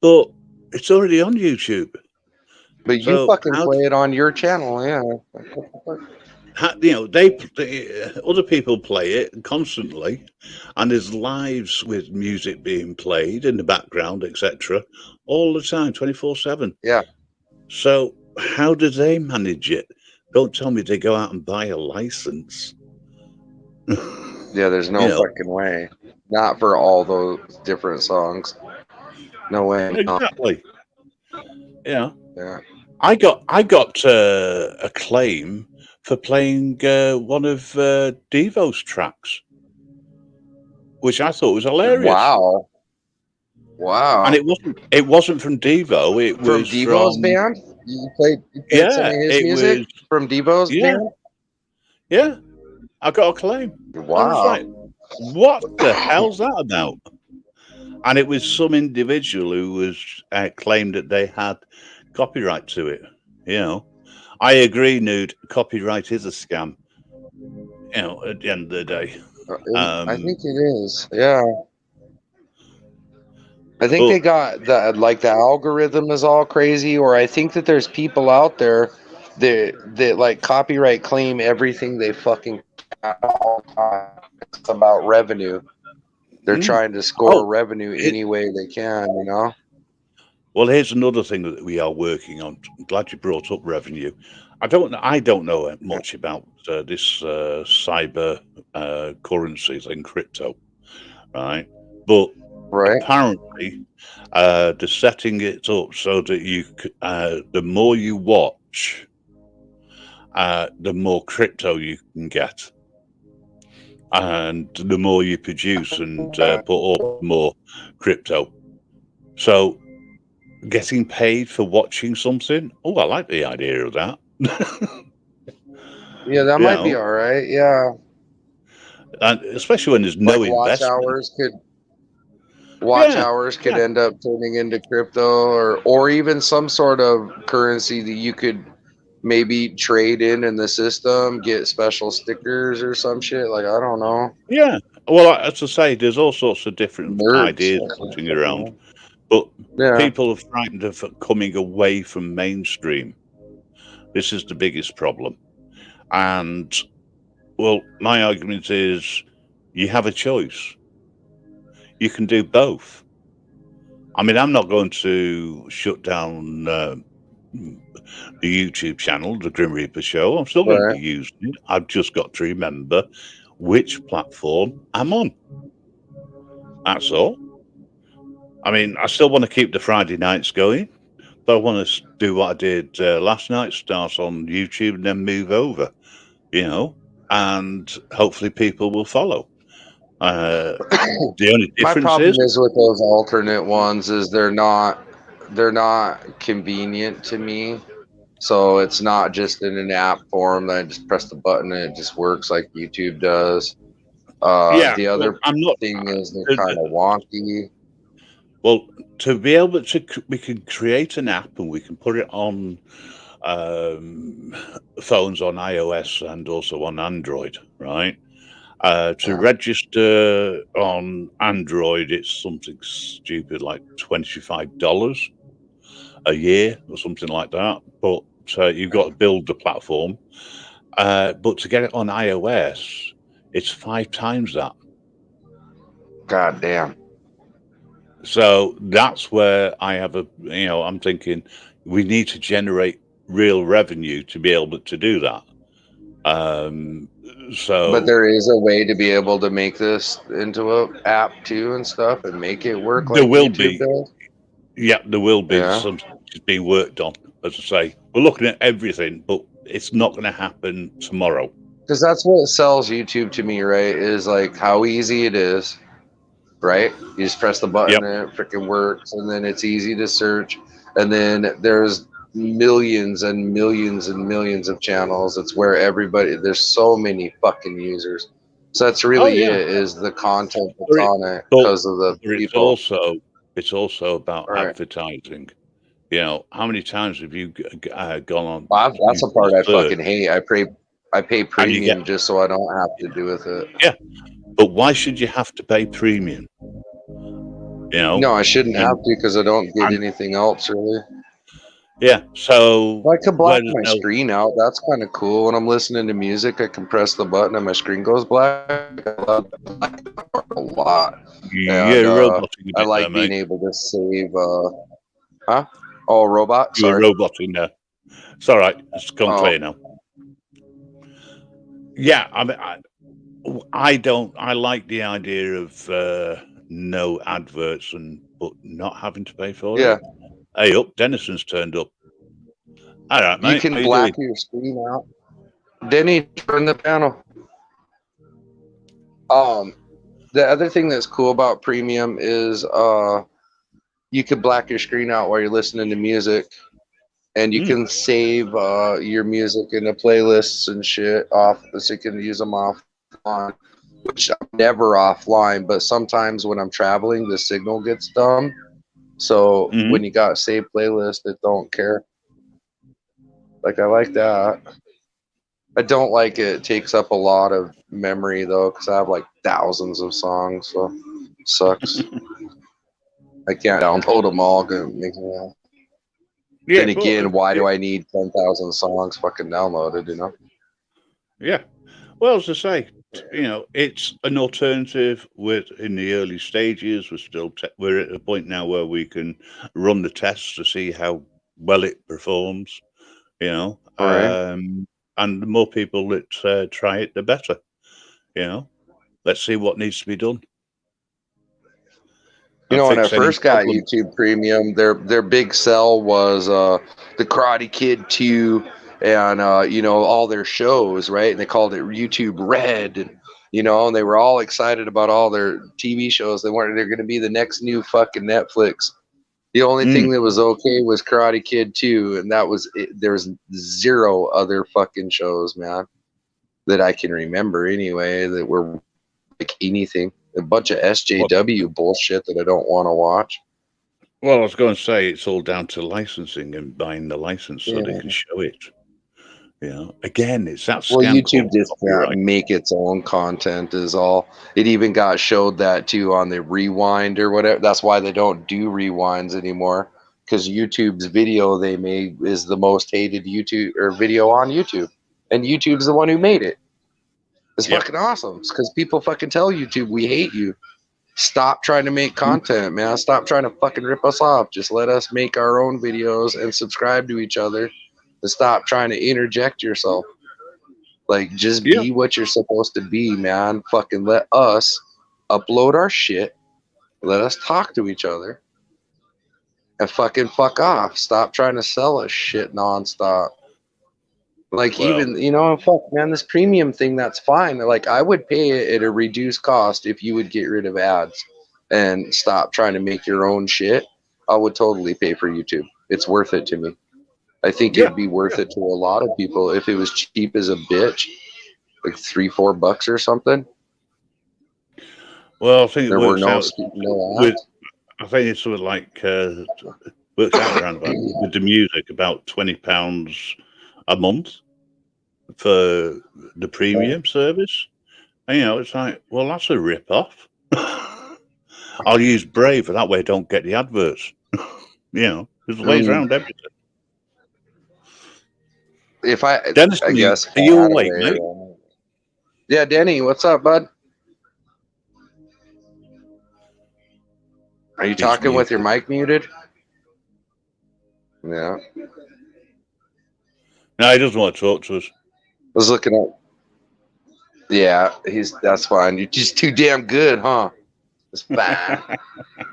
but it's already on YouTube. But you fucking play it on your channel, yeah. Other people play it constantly, and there's lives with music being played in the background, etc., all the time, 24/7. Yeah. So how do they manage it? Don't tell me they go out and buy a license. Yeah, there's no fucking way. Not for all those different songs. No way. Exactly. Yeah. I got a claim for playing one of Devo's tracks, which I thought was hilarious. Wow. And it wasn't from Devo. It from was Devo's from band. You played some of his music from Devo's band. Yeah, I got a claim. Wow. I was like, what the hell's that about? And it was some individual who was claimed that they had copyright to it. I agree, Nude. Copyright is a scam. At the end of the day, I think it is. Yeah. I think they got the algorithm is all crazy, or I think that there's people out there that like copyright claim everything they fucking all the time. It's about revenue. They're trying to score revenue any way they can, Well, here's another thing that we are working on. I'm glad you brought up revenue. I don't know much about this cyber currencies and crypto, right? But apparently, they're setting it up so that the more you watch, the more crypto you can get, and the more you produce and put up more crypto. So, getting paid for watching something? Oh, I like the idea of that. Yeah, that might be all right. Yeah, and especially when there's no investment. Watch hours could end up turning into crypto, or even some sort of currency that you could maybe trade in the system, get special stickers or some shit. Like, I don't know. Yeah. Well, as I say, there's all sorts of different ideas floating around, but people are frightened of coming away from mainstream. This is the biggest problem. And Well, my argument is you have a choice. You can do both. I mean, I'm not going to shut down the YouTube channel, the Grim Reaper Show. I'm still going to be using it. I've just got to remember which platform I'm on. That's all. I mean, I still want to keep the Friday nights going, but I want to do what I did last night, start on YouTube and then move over, and hopefully people will follow. The only difference my problem is with those alternate ones is they're not convenient to me. So it's not just in an app form that I just press the button and it just works like YouTube does. The other thing is they're kind of wonky. Well, to be able to, we can create an app and we can put it on phones on iOS and also on Android, right? To register on Android, it's something stupid like $25 a year or something like that. But you've got to build the platform. But to get it on iOS, it's 5 times that. God damn. So that's where I have I'm thinking we need to generate real revenue to be able to do that. But there is a way to be able to make this into an app too and stuff and make it work like YouTube does. Yeah, there will be something being worked on. As I say, we're looking at everything, but it's not going to happen tomorrow. Because that's what sells YouTube to me, right? Is like how easy it is, right? You just press the button and it freaking works, and then it's easy to search. And then there's millions and millions and millions of channels. It's where there's so many fucking users. So that's really it, is the content that's on it because of the people. It's also about advertising. How many times have you gone on? That's a part I fucking hate. I pay premium just so I don't have to do with it. Yeah, but why should you have to pay premium? No, I shouldn't have to because I don't get anything else really. Yeah, so I can black my screen out. That's kind of cool. When I'm listening to music, I can press the button and my screen goes black. I love that a lot. I like being able to save. Oh, robot. Sorry. You're a robot in there. It's all right. It's gone clear now. Yeah, I mean, I like the idea of no adverts but not having to pay for it. Hey, Denison's turned up. All right, mate. You can black your screen out. Denny, turn the panel. The other thing that's cool about premium is you can black your screen out while you're listening to music, and you can save your music into playlists and shit off, so you can use them offline. Which I'm never offline, but sometimes when I'm traveling, the signal gets dumb. So when you got saved playlist, it don't care. Like I like that. I don't like it takes up a lot of memory though, because I have like thousands of songs, so it sucks. I can't download them all. Then again, why do I need 10,000 songs fucking downloaded? Yeah. Well, as I say, it's an alternative. In the early stages. We're at a point now where we can run the tests to see how well it performs. And the more people that try it, the better. Let's see what needs to be done. When I first got YouTube Premium, their big sell was the Karate Kid 2 and all their shows, right? And they called it YouTube Red, and and they were all excited about all their TV shows. They're going to be the next new fucking Netflix. The only thing that was okay was Karate Kid 2, and that was it. There was zero other fucking shows, man, that I can remember anyway that were like anything. A bunch of SJW bullshit that I don't want to watch. Well, I was going to say it's all down to licensing and buying the license so they can show it. Again, it's that scam. Well, YouTube just can't make its own content is all. It even got showed that too on the Rewind or whatever. That's why they don't do rewinds anymore, because YouTube's video they made is the most hated YouTube or video on YouTube, and YouTube's the one who made it. It's fucking awesome. It's because people fucking tell YouTube we hate you. Stop trying to make content, man. Stop trying to fucking rip us off. Just let us make our own videos and subscribe to each other. And stop trying to interject yourself. Like, just be what you're supposed to be, man. Fucking let us upload our shit. Let us talk to each other. And fucking fuck off. Stop trying to sell us shit nonstop. Like, even, you know, fuck, man, this premium thing, that's fine. Like, I would pay it at a reduced cost if you would get rid of ads and stop trying to make your own shit. I would totally pay for YouTube. It's worth it to me. I think it'd be worth it to a lot of people if it was cheap as a bitch, like $3-4 or something. Well, I think there it works were out. No ads. I think it's sort of like works out around about with the music about £20 a month for the premium service. And, you know, it's like, well, that's a rip-off. I'll use Brave, for that way I don't get the adverts. You know, there's ways around everything. Dennis, I guess. Are you awake, mate? Yeah, Denny, what's up, bud? Are you talking with your mic muted? Yeah. No, he doesn't want to talk to us. I was looking at. Yeah, that's fine. You're just too damn good, huh? It's fine.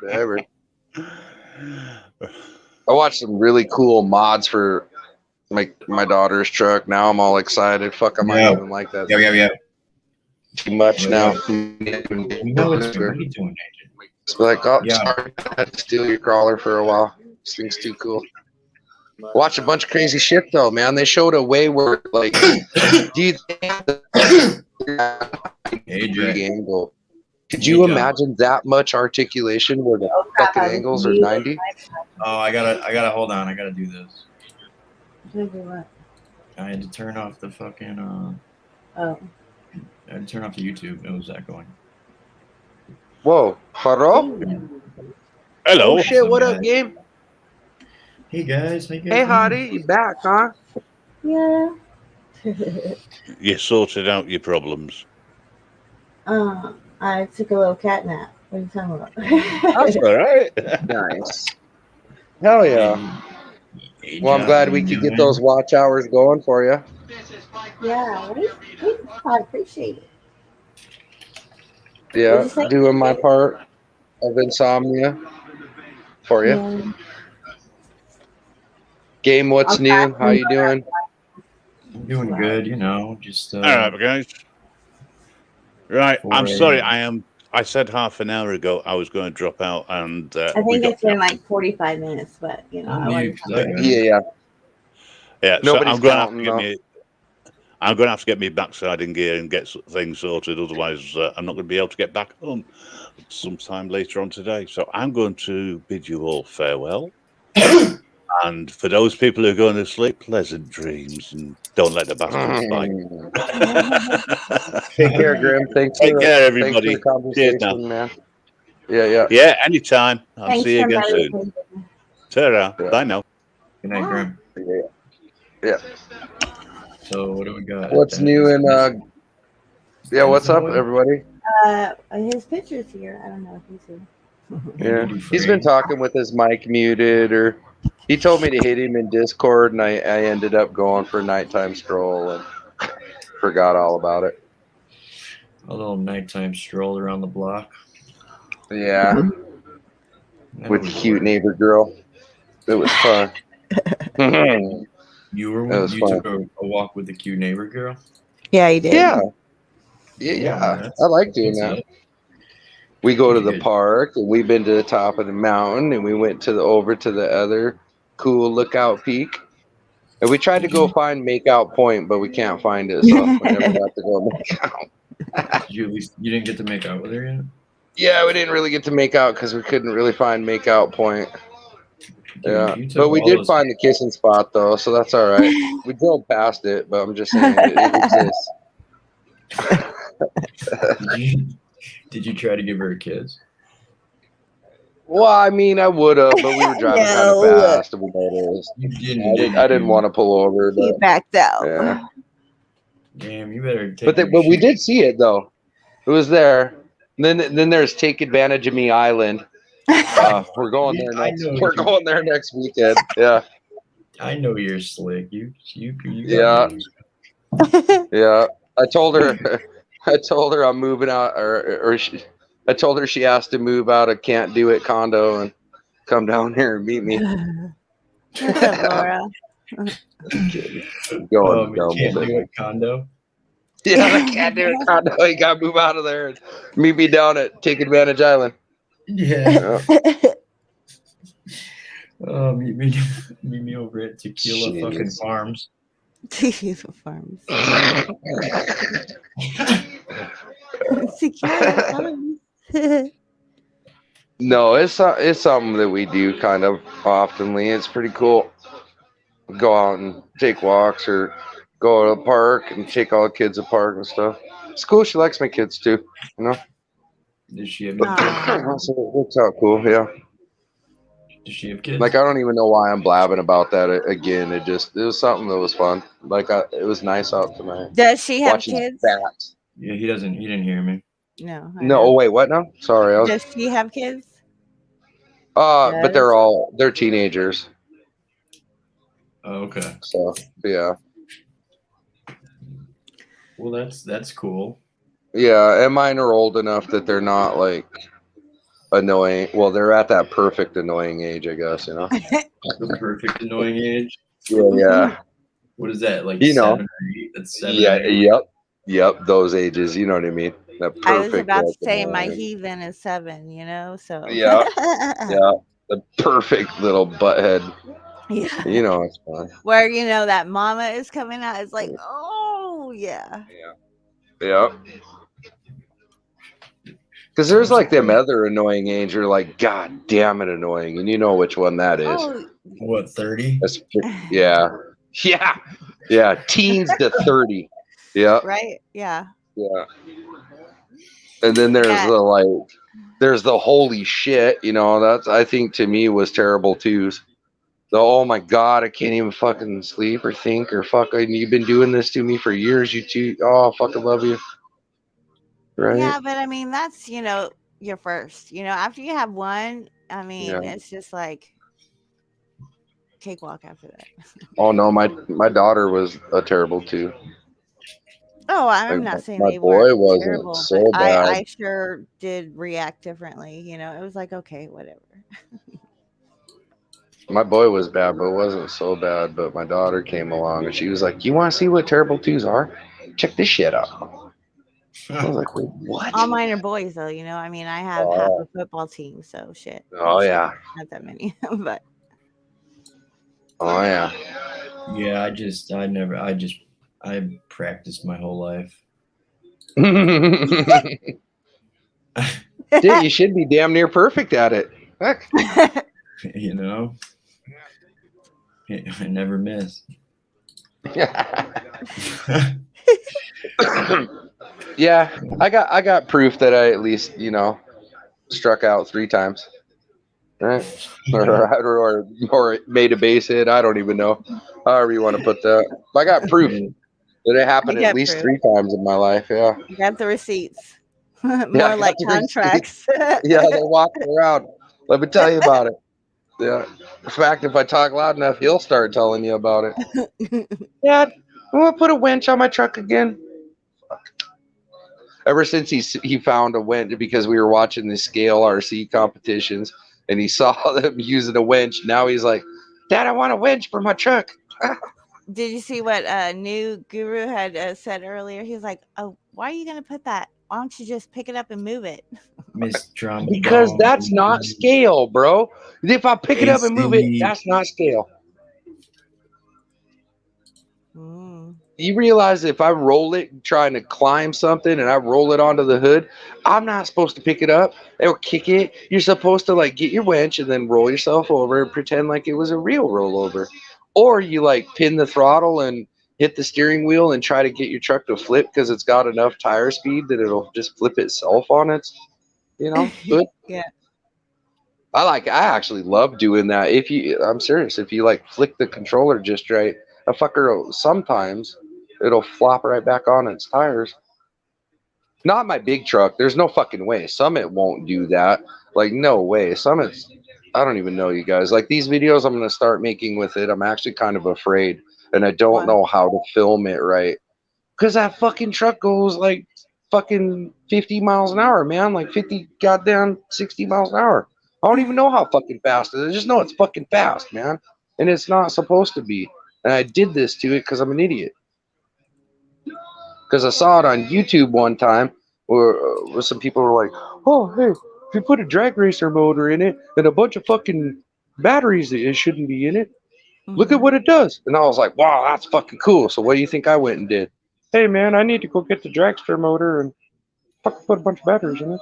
Whatever. I watched some really cool mods for my daughter's truck. Now I'm all excited. Fuck, I might even like that. Yeah. Too much now. It's like, oh, sorry, I had to steal your crawler for a while. This thing's too cool. Watch a bunch of crazy shit though, man. They showed a way where, like, do you angle? Could you imagine that much articulation where the fucking angles are 90? Oh, I gotta hold on. I gotta do this. What? I had to turn off the fucking I had to turn off the YouTube. It was that going. Whoa, hello? Hello. Oh shit, what up, Game? Hey guys, hey Hottie, you back, huh? Yeah. You sorted out your problems. I took a little cat nap. What are you talking about? That's all right. Nice. Hell yeah. Well, I'm glad we could get those watch hours going for you. Yeah, I appreciate it. Yeah, doing my part of insomnia for you. Yeah. Game, what's new? How you doing? I'm doing good, you know, just all right, guys. Right, I'm sorry. I said half an hour ago I was going to drop out, and I think it's been like 45 minutes, but you know, yeah. So I'm going to have to get me backside in gear and get things sorted. Otherwise, I'm not going to be able to get back home sometime later on today. So I'm going to bid you all farewell. And for those people who are going to sleep, pleasant dreams, and don't let the bastards bite. Take care, Grim. Take care, everybody. Thanks for the conversation, man. Yeah. Yeah, anytime. I'll see you again soon. Ta-ra. Bye now. Good night, Grim. Yeah. So what do we got? What's new in what's up, everybody? His picture's here. I don't know if he's here. Yeah, he's been talking with his mic muted, or he told me to hit him in Discord, and I ended up going for a nighttime stroll and forgot all about it. A little nighttime stroll around the block. Yeah, with the cute neighbor girl. It was fun. You took a walk with the cute neighbor girl? Yeah, he did. Yeah. I like doing that. We go to the park, and we've been to the top of the mountain, and we went over to the other cool lookout peak. And we tried to go find Makeout Point, but we can't find it, so we never got to go make out. You didn't get to make out with her yet? Yeah, we didn't really get to make out because we couldn't really find Makeout Point. Yeah, but we did find the kissing spot, though, so that's all right. We drove past it, but I'm just saying it exists. Did you try to give her a kiss? Well, I mean, I would have, but we were driving kind of fast, and we noticed. I didn't want to pull over. But, he backed out. Yeah. Damn, you better take But we did see it though. It was there. And then there's Take Advantage of Me Island. We're going there next weekend. Yeah. I know you're slick. You yeah. Yeah. I told her I'm moving out, I told her she has to move out of Can't Do It condo and come down here and meet me. What's up, Laura? Going Can't Do It condo. Yeah, I Can't Do It condo. You gotta move out of there and meet me down at Take Advantage Island. Yeah. Meet me over at Tequila fucking Farms. Tequila Farms. Tequila Farms. No, it's something that we do kind of oftenly. It's pretty cool. Go out and take walks or go to the park and take all the kids to the park and stuff. It's cool. She likes my kids too, you know. Does she have kids? So it works out cool, yeah. Does she have kids? Like, I don't even know why I'm blabbing about that again. It was something that was fun. Like, it was nice out tonight. Does she have kids? Bats. Yeah, he didn't hear me. No. Oh wait, what now? Sorry. Does she have kids? But they're teenagers. Oh, okay. So yeah. Well, that's cool. Yeah, and mine are old enough that they're not like annoying. Well, they're at that perfect annoying age, I guess, you know. The perfect annoying age. Yeah. What is that, like? 7 or 8? That's 7. Yeah. Yep. Those ages. You know what I mean. That perfect. I was about to say my heathen is 7. You know, so. Yeah. The perfect little butthead. Yeah. You know it's fun. Where that mama is coming out. It's like, oh yeah. Yeah. Because there's like them other annoying age. You're like, God damn it, annoying, and you know which one that is. Oh. What, 30? Yeah. Teens to 30. Yeah. Right. Yeah. Yeah. And then there's there's the holy shit. That's, I think, to me was terrible too. Oh my God, I can't even fucking sleep or think or you've been doing this to me for years. You two, oh, I fucking love you. Right? Yeah, but I mean, that's, your first. After you have one, I mean, it's just like cakewalk after that. Oh no, my daughter was terrible too. Oh, I'm not saying my they boy wasn't terrible, so bad. I sure did react differently. It was like, okay, whatever. My boy was bad, but it wasn't so bad. But my daughter came along and she was like, "You want to see what terrible twos are? Check this shit out." I was like, "Wait, what?" All mine are boys, though. I mean, I have half a football team, so shit. Oh yeah, not that many, but. Oh yeah. Yeah, I practiced my whole life. Dude, you should be damn near perfect at it. Heck. I never miss. Yeah, I got proof that I at least struck out 3 times, right? or made a base hit. I don't even know, however you want to put that. I got proof that it happened at least 3 times in my life. Yeah, you got the receipts. More like contracts. Yeah, they're walking around. Let me tell you about it. Yeah. In fact, if I talk loud enough, he'll start telling you about it. Dad, I want to put a winch on my truck again. Ever since he found a winch, because we were watching the scale RC competitions and he saw them using a winch, now he's like, Dad, I want a winch for my truck. Did you see what new Guru had said earlier? He was like, "Oh, why are you going to put that? Why don't you just pick it up and move it?" Miss Drum. Because that's not scale, bro. If I pick it up and move it, that's not scale. You realize if I roll it trying to climb something and I roll it onto the hood, I'm not supposed to pick it up or kick it. You're supposed to get your winch and then roll yourself over and pretend like it was a real rollover. Or you pin the throttle and hit the steering wheel and try to get your truck to flip because it's got enough tire speed that it'll just flip itself on its, hood. Yeah. I actually love doing that. I'm serious. If you flick the controller just right, a fucker sometimes it'll flop right back on its tires. Not my big truck. There's no fucking way. Summit won't do that. Like, no way. Summit's, I don't even know, you guys. Like, these videos I'm going to start making with it, I'm actually kind of afraid. And I don't know how to film it right. Because that fucking truck goes like fucking 50 miles an hour, man. Like 50 goddamn 60 miles an hour. I don't even know how fucking fast it is. I just know it's fucking fast, man. And it's not supposed to be. And I did this to it because I'm an idiot. Because I saw it on YouTube one time where some people were like, oh, hey, if you put a drag racer motor in it and a bunch of fucking batteries that it shouldn't be in it, look at what it does. And I was like, wow, that's fucking cool. So what do you think I went and did? Hey, man, I need to go get the dragster motor and fucking put a bunch of batteries in it.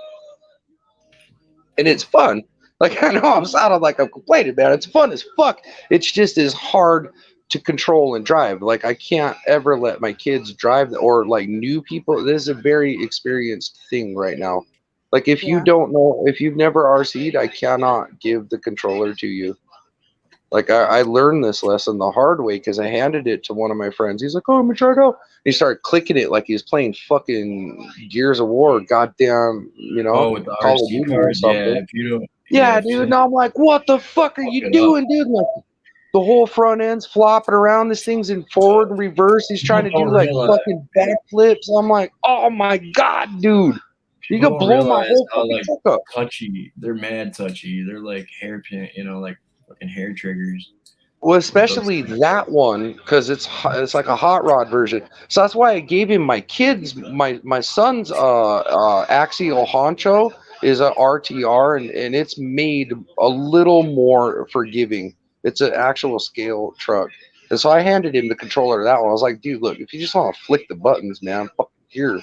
And it's fun. Like, I know I'm sounding like I'm complaining, man. It's fun as fuck. It's just as hard to control and drive. Like, I can't ever let my kids drive, or like new people. This is a very experienced thing right now. Like, if you don't know, if you've never RC'd, I cannot give the controller to you. Like, I learned this lesson the hard way because I handed it to one of my friends. He's like, oh, I'm gonna try it out. He started clicking it like he was playing fucking Gears of War, goddamn, you know, with the Call of RC Duty or cars, something. yeah. If you don't, Yeah, dude. And I'm like, what the fuck are you doing, dude? Like, the whole front end's flopping around. This thing's in forward and reverse. He's trying to do like fucking backflips. I'm like, oh my god, dude. You could blow my whole fucking truck up. Touchy. They're mad touchy. They're like hairpin, you know, like fucking hair triggers. Well, especially that one, because it's like a hot rod version. So that's why I gave him my son's axial honcho is a RTR, and it's made a little more forgiving. It's an actual scale truck. And so I handed him the controller to that one. I was like, dude, look, if you just want to flick the buttons, man, here,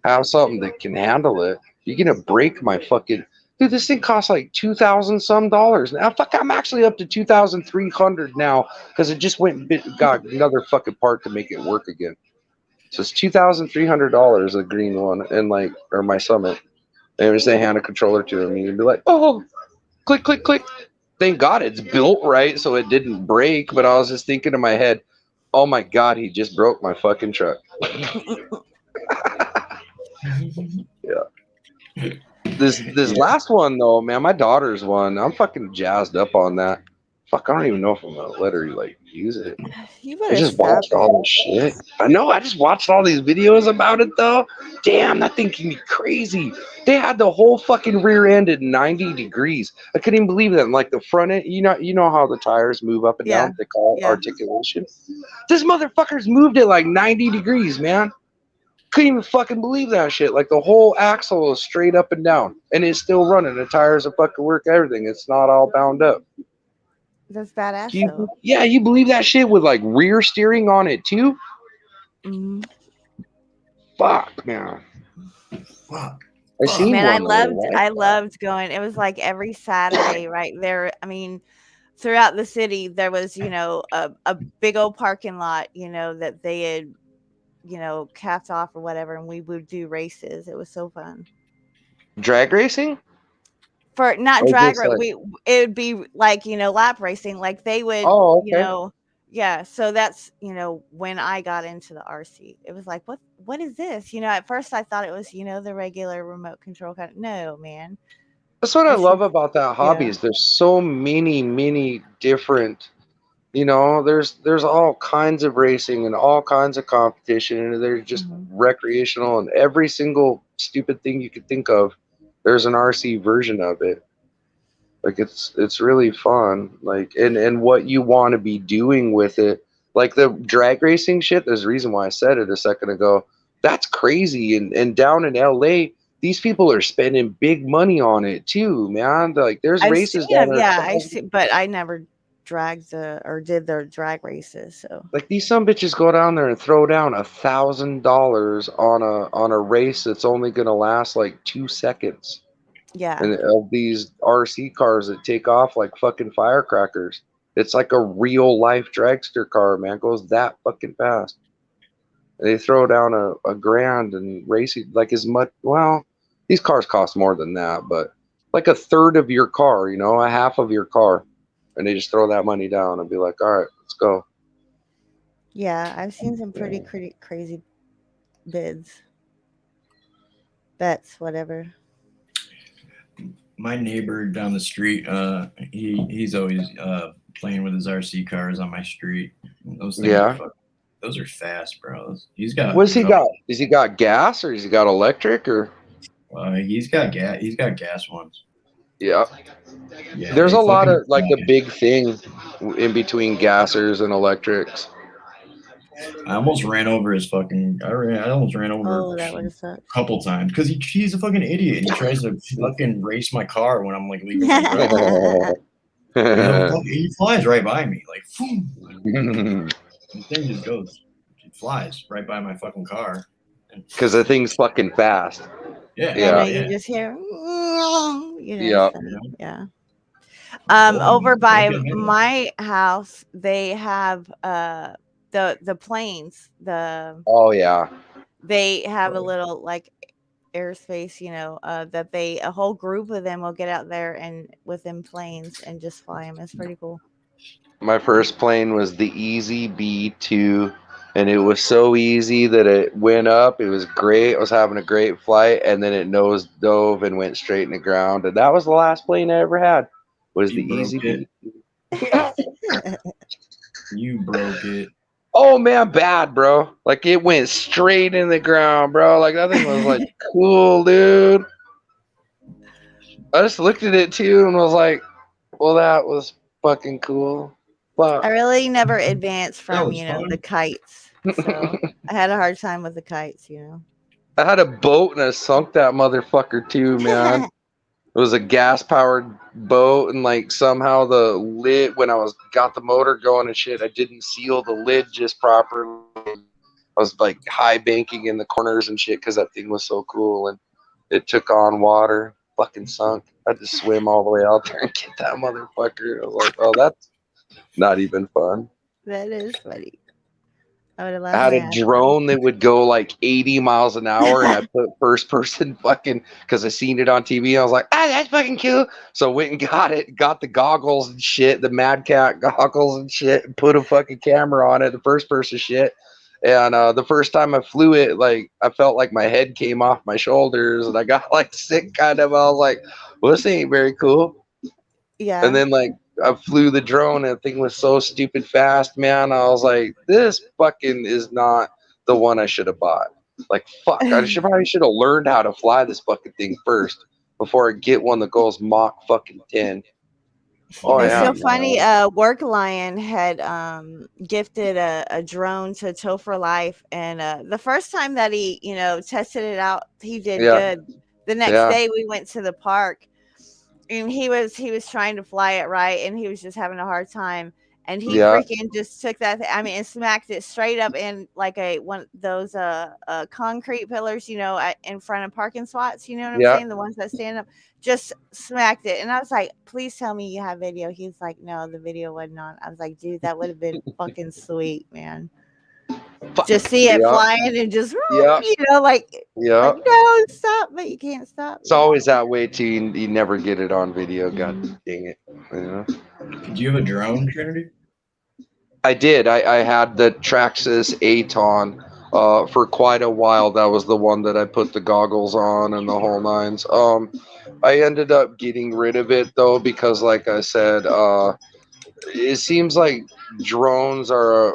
have something that can handle it. You're gonna break my fucking dude. This thing costs like $2,000 some dollars. Now, fuck, I'm actually up to 2,300 now because it just went and got another fucking part to make it work again. So it's $2,300, a green one, and like, or my Summit. And just they hand a controller to him, and you'd be like, oh, click, click, click. Thank God it's built right, so it didn't break. But I was just thinking in my head, oh my God, he just broke my fucking truck. Yeah. This last one though, man, my daughter's one. I'm fucking jazzed up on that. Fuck, I don't even know if I'm gonna let her like use it. I just watched all this shit. I know. I just watched all these videos about it though. Damn, that thing can be crazy. They had the whole fucking rear end at 90 degrees. I couldn't even believe that. And like the front end, you know how the tires move up and down. They call it articulation. This motherfucker's moved it like 90 degrees, man. Couldn't even fucking believe that shit. Like the whole axle is straight up and down, and it's still running. The tires are fucking work. Everything. It's not all bound up. That's badass. You believe that shit with like rear steering on it too? Mm-hmm. Fuck, man. Fuck. I loved going. It was like every Saturday right there. I mean, throughout the city, there was, you know, a big old parking lot, you know, that they had, you know, capped off or whatever, and we would do races. It was so fun. Drag racing? For not drag race, it would be like, you know, lap racing. Like they would, you know, yeah. So that's, you know, when I got into the RC, it was like, what is this? You know, at first I thought it was, you know, the regular remote control kind of. No, man. That's what I love about that hobby is there's so many different, you know, there's all kinds of racing and all kinds of competition, and they're just recreational, and every single stupid thing you could think of, there's an RC version of it. Like it's really fun. Like and what you want to be doing with it, like the drag racing shit. There's a reason why I said it a second ago. That's crazy. And down in LA, these people are spending big money on it too, man. Like there's races down there. Yeah, I see, but I never dragged did their drag races. So like these some bitches go down there and throw down $1,000 on a race that's only gonna last like 2 seconds. Yeah. And of these RC cars that take off like fucking firecrackers. It's like a real life dragster car, man. It goes that fucking fast. And they throw down a grand and race it like as much. Well, these cars cost more than that, but like a third of your car, you know, a half of your car. And they just throw that money down and be like, all right, let's go. Yeah, I've seen some pretty crazy bids. Bets, whatever. My neighbor down the street, he's always playing with his RC cars on my street. Those things are those are fast, bro. He's got. What's he got? Has he got gas or has he got electric or? He's got gas. He's got gas ones. Yeah. Yeah. There's a lot of like a big thing in between gassers and electrics. I almost ran over his fucking. I almost ran over a couple times because he's a fucking idiot and he tries to fucking race my car when I'm like leaving my driveway. He flies right by me, like, the thing just goes. It flies right by my fucking car. Because the thing's fucking fast. Yeah. You just hear, yeah. Over by my house, they have the planes. They have a little like airspace, that a whole group of them will get out there and with them planes and just fly them. It's pretty cool. My first plane was the Easy B2, and it was so easy that it went up. It was great. I was having a great flight, and then it nose dove and went straight in the ground. And that was the last plane I ever had. Was the Easy B2. You broke it. Oh man, bad, bro. Like it went straight in the ground, bro. Like that thing was like cool, dude. I just looked at it too and was like, well, that was fucking cool. Wow. I really never advanced from, the kites. So I had a hard time with the kites, I had a boat and I sunk that motherfucker too, man. It was a gas powered boat, and like somehow the lid, when I got the motor going and shit, I didn't seal the lid just properly. I was like high banking in the corners and shit because that thing was so cool, and it took on water, fucking sunk. I had to swim all the way out there and get that motherfucker. I was like, oh, that's not even fun. That is funny. I had a drone that would go like 80 miles an hour, and I put first person fucking because I seen it on TV. I was like, that's fucking cool. So I went and got the goggles and shit, the Mad Cat goggles and shit, and put a fucking camera on it, the first person shit. And the first time I flew it, like I felt like my head came off my shoulders, and I got like sick kind of. I was like, well, this ain't very cool. Yeah. And then like I flew the drone and the thing was so stupid fast, man. I was like, this fucking is not the one I should have bought. Like, fuck, I probably should have learned how to fly this fucking thing first before I get one that goes Mach fucking 10. Oh, it's so funny. Work Lion had gifted a drone to Tow for Life, and the first time that he tested it out, he did good. The next day we went to the park, and he was trying to fly it right, and he was just having a hard time, and he freaking just took that and smacked it straight up in like one of those concrete pillars, in front of parking spots, you know what I'm saying, the ones that stand up, just smacked it. And I was like, please tell me you have video. He's like, no, the video wasn't on. I was like, dude, that would have been fucking sweet, man. Just see it flying and just like no, stop, but you can't stop. It's always that way too. You never get it on video. God dang it. Did you have a drone, Trinity? I did. I had the Traxxas Aton for quite a while. That was the one that I put the goggles on and the whole nines. I ended up getting rid of it though because, like I said, it seems like drones are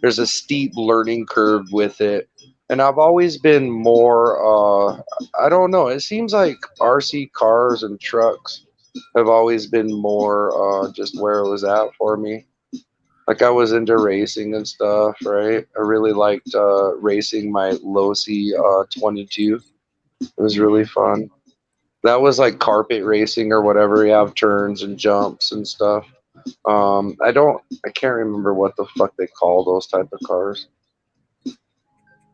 there's a steep learning curve with it, and I've always been more I don't know, it seems like RC cars and trucks have always been more just where it was at for me. Like I was into racing and stuff, right? I really liked racing my Losi 22. It was really fun. That was like carpet racing or whatever. You have turns and jumps and stuff. I can't remember what the fuck they call those type of cars.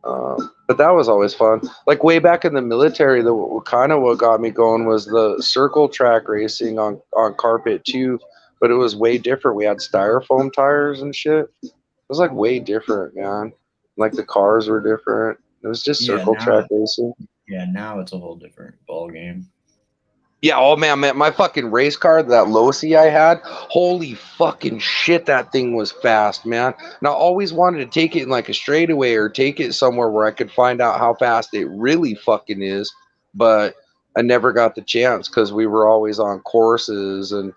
But that was always fun. Like way back in the military, what got me going was the circle track racing on carpet too. But it was way different. We had styrofoam tires and shit. It was like way different, man. Like the cars were different. It was just circle track racing. Yeah, now it's a whole different ball game. Yeah, oh man, my fucking race car, that Losi I had, holy fucking shit, that thing was fast, man. And I always wanted to take it in like a straightaway or take it somewhere where I could find out how fast it really fucking is, but I never got the chance because we were always on courses, and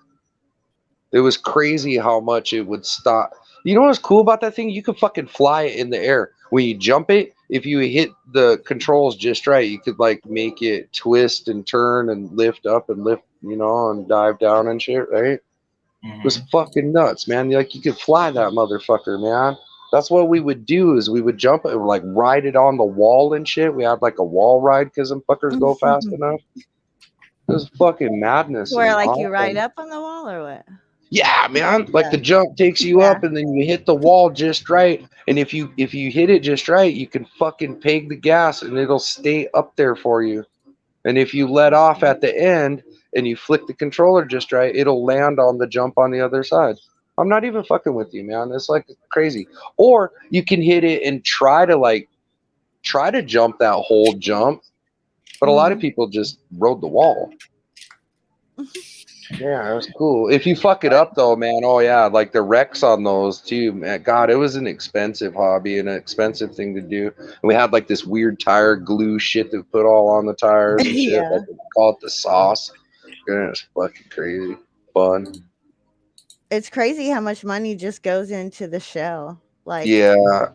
it was crazy how much it would stop. You know what's cool about that thing? You could fucking fly it in the air. When you jump it, if you hit the controls just right, you could like make it twist and turn and lift up and lift, and dive down and shit, right? It was fucking nuts, man. Like, you could fly that motherfucker, man. That's what we would do, is we would jump it, like ride it on the wall and shit. We had like a wall ride because them fuckers go fast enough. It was fucking madness. Where like you ride up on the wall or what? Yeah, man. Like the jump takes you up, and then you hit the wall just right. And if you hit it just right, you can fucking peg the gas, and it'll stay up there for you. And if you let off at the end and you flick the controller just right, it'll land on the jump on the other side. I'm not even fucking with you, man. It's like crazy. Or you can hit it and try to jump that whole jump, but a lot of people just rode the wall. Yeah, it was cool. If you fuck it up though, man, oh yeah, like the wrecks on those too, man. God, it was an expensive hobby and an expensive thing to do. And we had like this weird tire glue shit that we put all on the tires and shit. Like, we call it the sauce. And it's fucking crazy fun. It's crazy how much money just goes into the shell. Like, yeah,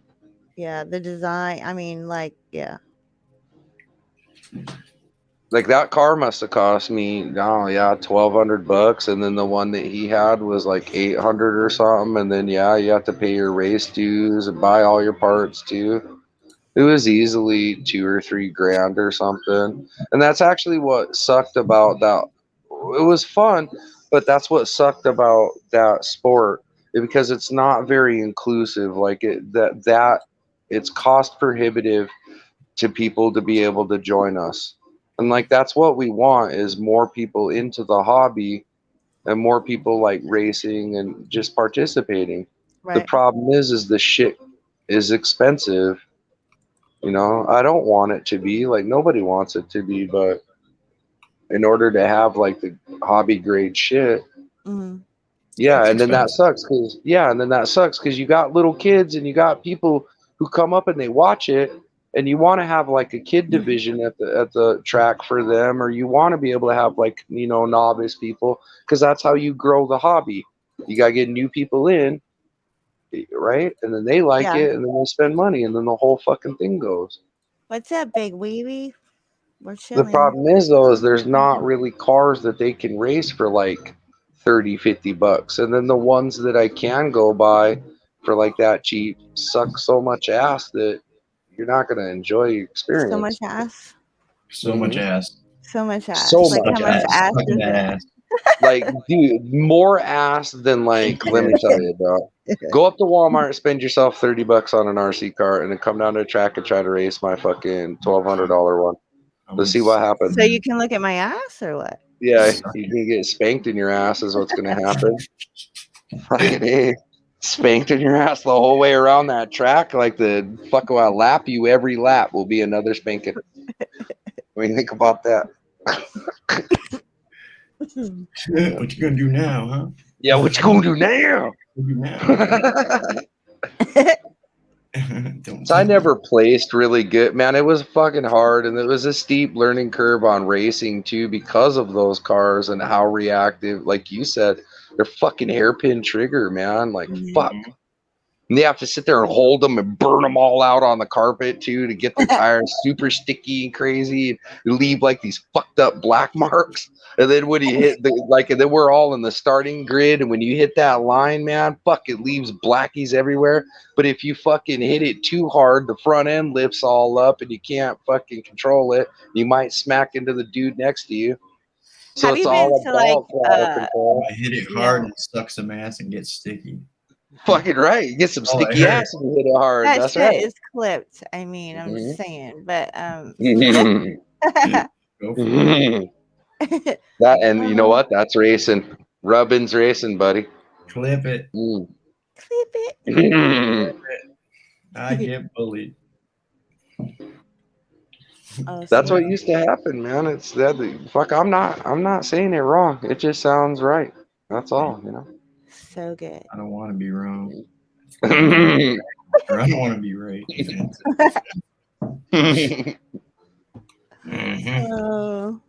the design. I mean, like, yeah. Like that car must have cost me, $1,200, and then the one that he had was like 800 or something, and then you have to pay your race dues and buy all your parts too. It was easily $2 or $3 grand or something, and that's actually what sucked about that. It was fun, but that's what sucked about that sport, because it's not very inclusive. Like it's cost prohibitive to people to be able to join us. And like that's what we want, is more people into the hobby and more people like racing and just participating. Right. The problem is the shit is expensive. I don't want it to be, like, nobody wants it to be, but in order to have like the hobby grade shit, and then that sucks because you got little kids and you got people who come up and they watch it, and you want to have like a kid division at the track for them, or you want to be able to have like novice people, because that's how you grow the hobby. You gotta get new people in, right? And then they like it, and then they spend money, and then the whole fucking thing goes. What's that big wee? The problem is though, is there's not really cars that they can race for like $30-$50, and then the ones that I can go buy for like that cheap suck so much ass that you're not going to enjoy your experience. So much ass. So much ass. So much ass. So like, much how much ass is ass. Like, dude, more ass than like, let me tell you, bro. Go up to Walmart, spend yourself $30 on an RC car, and then come down to the track and try to race my fucking $1,200 one. Let's see what happens. So you can look at my ass or what? Yeah, you can get spanked in your ass is what's going to happen. Fucking spanked in your ass the whole way around that track. Like the fuck, I'll lap you every lap will be another spanking. What do you think about that? What you gonna do now, huh? Yeah, what you gonna do now? So I never placed really good, man. It was fucking hard, and it was a steep learning curve on racing too, because of those cars and how reactive, like you said, they're fucking hairpin trigger, man. Like fuck. And they have to sit there and hold them and burn them all out on the carpet too, to get the tires super sticky and crazy, and leave like these fucked up black marks. And then when you hit and then we're all in the starting grid, and when you hit that line, man, fuck, it leaves blackies everywhere. But if you fucking hit it too hard, the front end lifts all up and you can't fucking control it. You might smack into the dude next to you. So it's all about throttle control. I hit it hard and suck some ass and get sticky. Fucking right. You get some sticky ass and hit it hard. That That's shit right. is clipped. I mean, I'm just saying, but that, and you know what? That's racing. Rubbin's racing, buddy. Clip it. Clip it. Clip it. I get bullied. Oh, That's what used to happen, man. It's that fuck. I'm not saying it wrong. It just sounds right. That's all, you know. So good. I don't want to be wrong. Or I don't want to be right. Oh.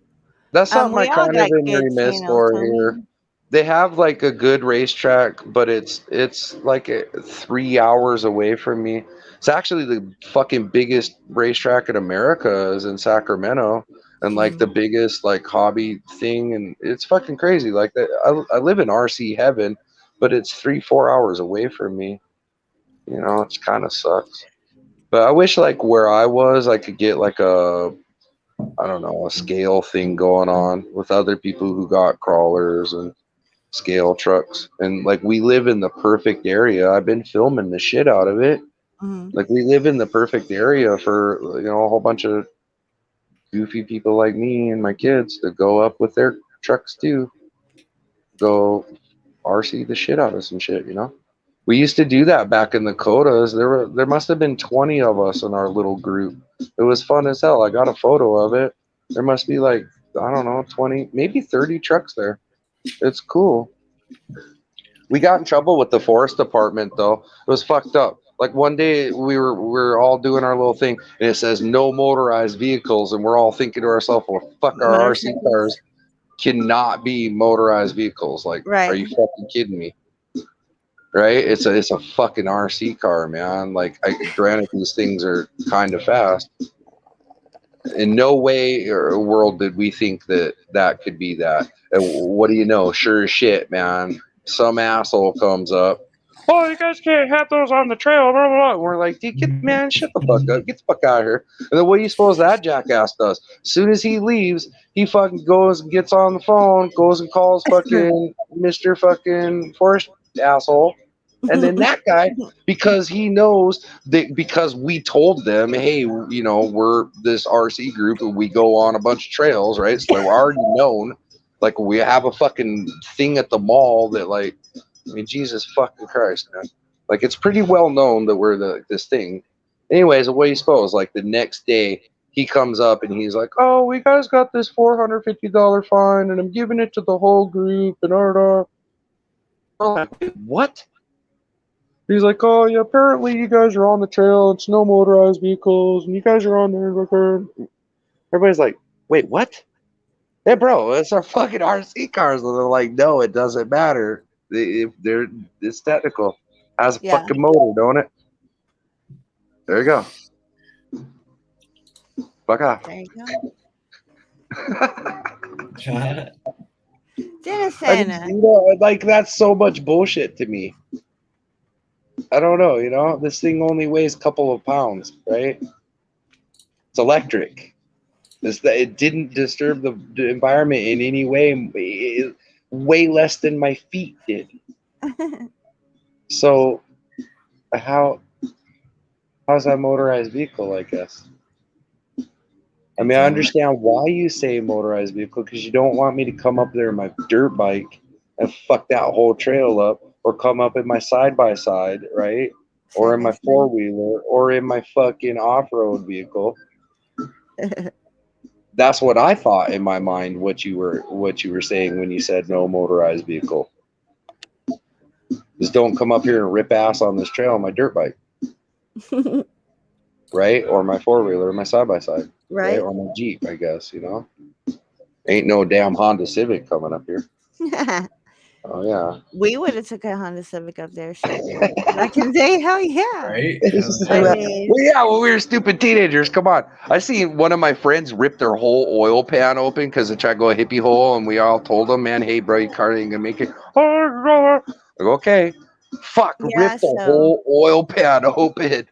That's something We I all kind got of am good remiss channels, for don't here. we? They have like a good racetrack, but it's like 3 hours away from me. It's actually the fucking biggest racetrack in America is in Sacramento, and like the biggest like hobby thing, and it's fucking crazy. Like I live in RC heaven, but it's 3-4 hours away from me. You know, it's kind of sucks. But I wish like where I was, I could get like I don't know, a scale thing going on with other people who got crawlers and scale trucks. And like we live in the perfect area. I've been filming the shit out of it. Like we live in the perfect area for, you know, a whole bunch of goofy people like me and my kids to go up with their trucks too. Go RC the shit out of some shit, you know? We used to do that back in the Codas. There must have been 20 of us in our little group. It was fun as hell. I got a photo of it. There must be like, I don't know, 20, maybe 30 trucks there. It's cool. We got in trouble with the forest department though. It was fucked up. Like one day we were all doing our little thing and it says no motorized vehicles, and we're all thinking to ourselves, well, fuck, our RC cars cannot be motorized vehicles. Like, are you fucking kidding me? Right? It's a fucking RC car, man. Like, granted, these things are kind of fast. In no way or world did we think that could be that. And what do you know? Sure as shit, man. Some asshole comes up. Oh, you guys can't have those on the trail. Blah, blah, blah. And we're like, dude, man, shut the fuck up. Get the fuck out of here. And then what do you suppose that jackass does? As soon as he leaves, he fucking goes and gets on the phone, goes and calls fucking Mr. fucking Forest asshole. And then that guy, because he knows that, because we told them, hey, you know, we're this RC group and we go on a bunch of trails, right? So they're already known. Like, we have a fucking thing at the mall that, like, I mean, Jesus fucking Christ, man. Like, it's pretty well known that we're this thing. Anyways, what do you suppose? Like, the next day, he comes up and he's like, oh, we guys got this $450 fine and I'm giving it to the whole group and we're like, wait, what? He's like, oh, yeah, apparently you guys are on the trail. It's no motorized vehicles, and you guys are on there. Everybody's like, wait, what? Hey, bro, it's our fucking RC cars. And they're like, no, it doesn't matter. It's technical. Has a fucking motor, don't it? There you go. Fuck off. There you go. Dennis, you know, like, that's so much bullshit to me. I don't know, you know, this thing only weighs a couple of pounds, right? It's electric. It didn't disturb the environment in any way, way less than my feet did. So how's that a motorized vehicle, I guess? I mean, I understand why you say motorized vehicle, because you don't want me to come up there in my dirt bike and fuck that whole trail up, or come up in my side-by-side, right? Or in my four-wheeler, or in my fucking off-road vehicle. That's what I thought in my mind, what you were saying when you said no motorized vehicle. Just don't come up here and rip ass on this trail on my dirt bike. Right? Or my four-wheeler, or my side-by-side. Right? Or my Jeep, I guess, you know? Ain't no damn Honda Civic coming up here. Oh, yeah. We would have took a Honda Civic up there. Back in the day, hell yeah. Right? When we were stupid teenagers, come on. I seen one of my friends rip their whole oil pan open because they tried to go a hippie hole, and we all told them, man, hey, bro, your car ain't going to make it. Like, okay. Fuck, rip the whole oil pan open.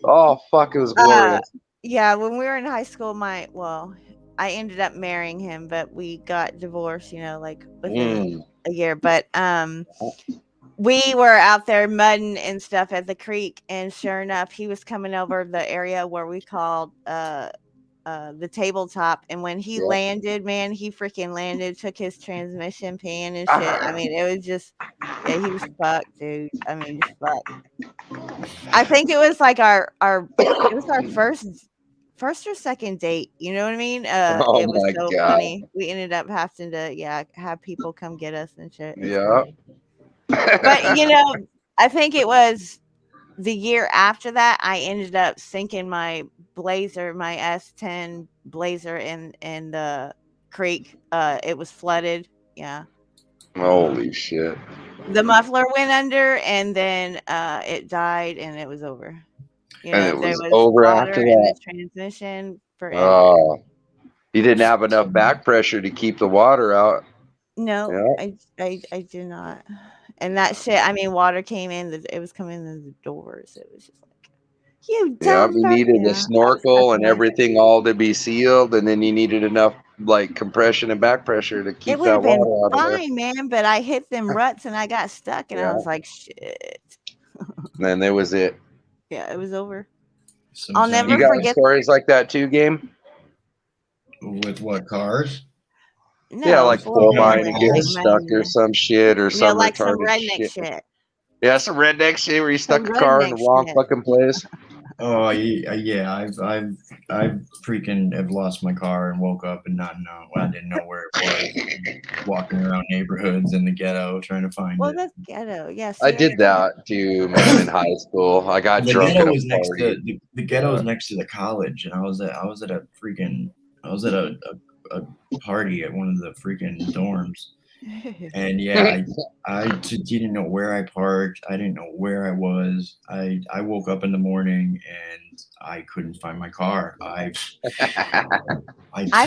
Oh, fuck, it was glorious. Yeah, when we were in high school, I ended up marrying him, but we got divorced, you know, like within a year. But we were out there mudding and stuff at the creek, and sure enough, he was coming over the area where we called the tabletop, and when he landed, man, he freaking landed, took his transmission pan and shit. I mean, it was just, he was fucked, dude. I mean, just fucked. I think it was like our first or second date. You know what I mean? Oh It was my so God. funny. We ended up having to, have people come get us and shit. Yeah. But I think it was the year after that I ended up sinking my Blazer, my S10 Blazer in the creek. It was flooded. Yeah. Holy shit. The muffler went under and then it died and it was over. And it there was was over water after in that. the transmission forever. Oh, you didn't have enough back pressure to keep the water out. No, Yeah. I did not. And that shit, I mean, water came in, it was coming in the doors. It was just like, you dumb You fuck. needed a snorkel and everything all to be sealed, and then you needed enough like compression and back pressure to It keep would that have been water out of there. fine, man, but I hit them ruts and I got stuck and I was like, shit. And then there was it. Yeah, it was over. Sometimes I'll never You got forget stories like that too, Game? with what cars? Yeah, like full buying on, and getting stuck or some shit or some like some retarded redneck shit. Yeah, some redneck shit where you stuck Some a car in the redneck wrong shit. fucking place. Oh yeah, I've freaking have lost my car and woke up and not know. I didn't know where it was. Walking around neighborhoods in the ghetto trying to find Well, it. that's ghetto. Yeah, I did that too, man, in high school. I got The drunk ghetto at a was next to party. the ghetto was next to the college, and I was at a party at one of the freaking dorms. And yeah, I just didn't know where I parked. I didn't know where I was. I woke up in the morning and I couldn't find my car. I've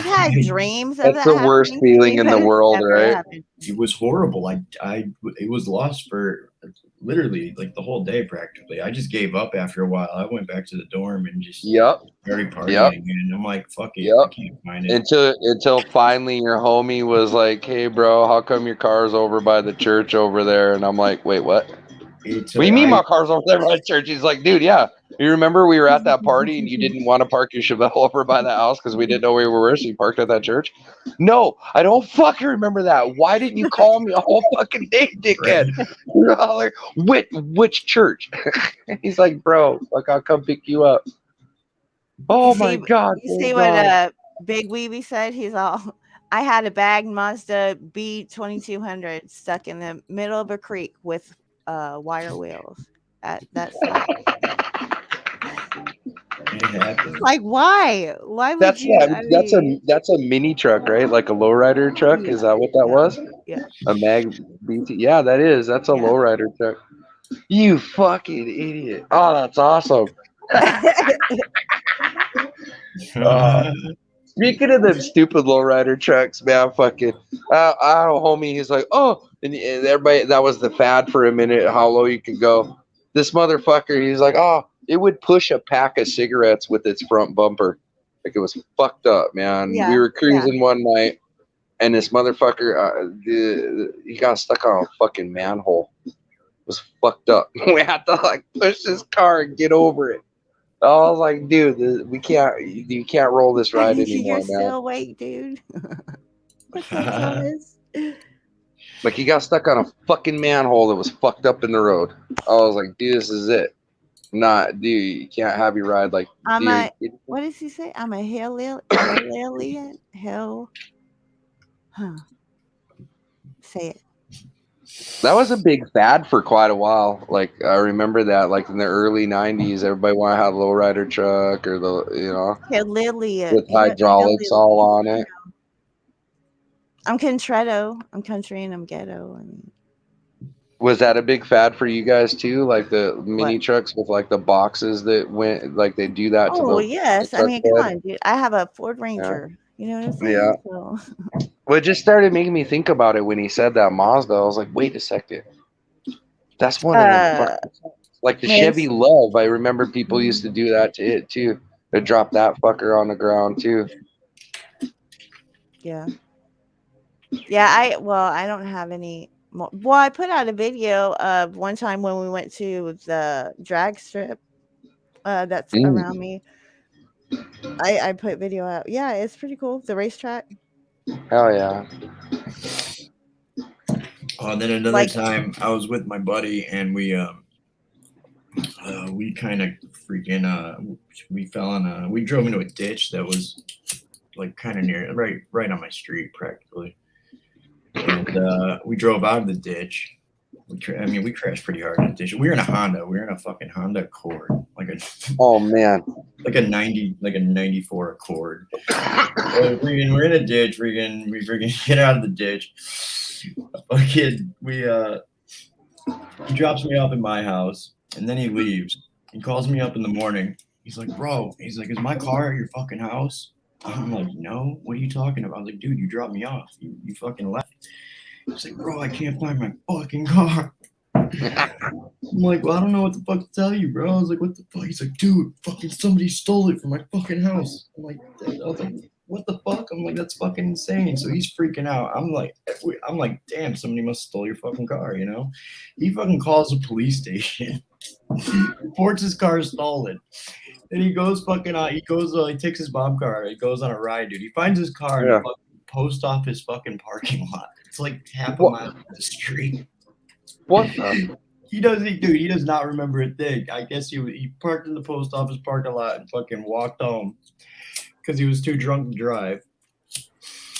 had dreams of That's that the worst happening to feeling me, in but the it's world, never right? happened. It was horrible. It was lost for literally like the whole day practically. I just gave up after a while. I went back to the dorm and just started partying again. I'm like, fuck it, I can't find it. Until finally your homie was like, "Hey, bro, how come your car's over by the church over there?" And I'm like, "Wait, what? What do you mean my car's over there by the church?" He's like, "Dude, yeah. You remember we were at that party and you didn't want to park your Chevelle over by the house because we didn't know where we were, so you parked at that church?" No, I don't fucking remember that. Why didn't you call me a whole fucking day, dickhead? Which church? He's like, "Bro, like I'll come pick you up." Oh my God! You see what Big Weeby said? He's all, I had a bagged Mazda B2200 stuck in the middle of a creek with wire wheels. That's like, why? Why would you? That's a mini truck, right? Like a lowrider truck. Is that what that was? Yeah. A Mag BT. Yeah, that is. That's a lowrider truck. You fucking idiot! Oh, that's awesome. Speaking of them stupid lowrider trucks, man, fucking, I had a homie. He's like, "Oh," and everybody, that was the fad for a minute. How low you could go? This motherfucker, he's like, "Oh, it would push a pack of cigarettes with its front bumper." Like it was fucked up, man. We were cruising one night, and this motherfucker, he got stuck on a fucking manhole. It was fucked up. We had to like push this car and get over it. I was like, "Dude, you can't roll this ride anymore, You're man." still awake, dude. Like he got stuck on a fucking manhole that was fucked up in the road. I was like, "Dude, this is it." Dude, you can't have your ride like. What does he say? I'm a Hell. Huh. Say it. That was a big fad for quite a while. Like I remember that, like in the early '90s, everybody wanted to have a lowrider truck or with hydraulics all on it. I'm Contretto. I'm country and I'm ghetto. Was that a big fad for you guys too? Like the mini trucks with like the boxes that went, like they do that to the. Oh yes, I mean, come on, dude. I have a Ford Ranger. Yeah. You know what I'm saying? Yeah. So. Well, it just started making me think about it when he said that Mazda. I was like, wait a second. That's one of them. Like the Chevy Love. I remember people used to do that to it too. They drop that fucker on the ground too. Yeah. Yeah, I don't have any more. Well, I put out a video of one time when we went to the drag strip that's around me. I put video out. Yeah, it's pretty cool. The racetrack. Hell yeah. Oh, then another time I was with my buddy and we we kind of freaking we fell in we drove into a ditch that was like kind of near right on my street practically, and we drove out of the ditch. We crashed pretty hard in the ditch. We were in a Honda. We were in a fucking Honda Accord, like a oh man, like a 94 Accord. We're in a ditch. We freaking get out of the ditch. Fucking he drops me off at my house, and then he leaves. He calls me up in the morning. He's like, bro, he's like, is my car at your fucking house? I'm like, no, what are you talking about? I was like, dude, you dropped me off. You fucking left. He's like, bro, I can't find my fucking car. I'm like, well, I don't know what the fuck to tell you, bro. I was like, what the fuck? He's like, dude, fucking somebody stole it from my fucking house. I was like, what the fuck? I'm like, that's fucking insane. So he's freaking out. I'm like, damn, somebody must have stole your fucking car, you know? He fucking calls the police station, reports his car stolen. And he goes fucking out. He takes his mom car. He goes on a ride, dude. He finds his car in the fucking post office fucking parking lot. It's like half a mile up the street. What? He does not remember a thing. I guess he parked in the post office parking lot and fucking walked home because he was too drunk to drive.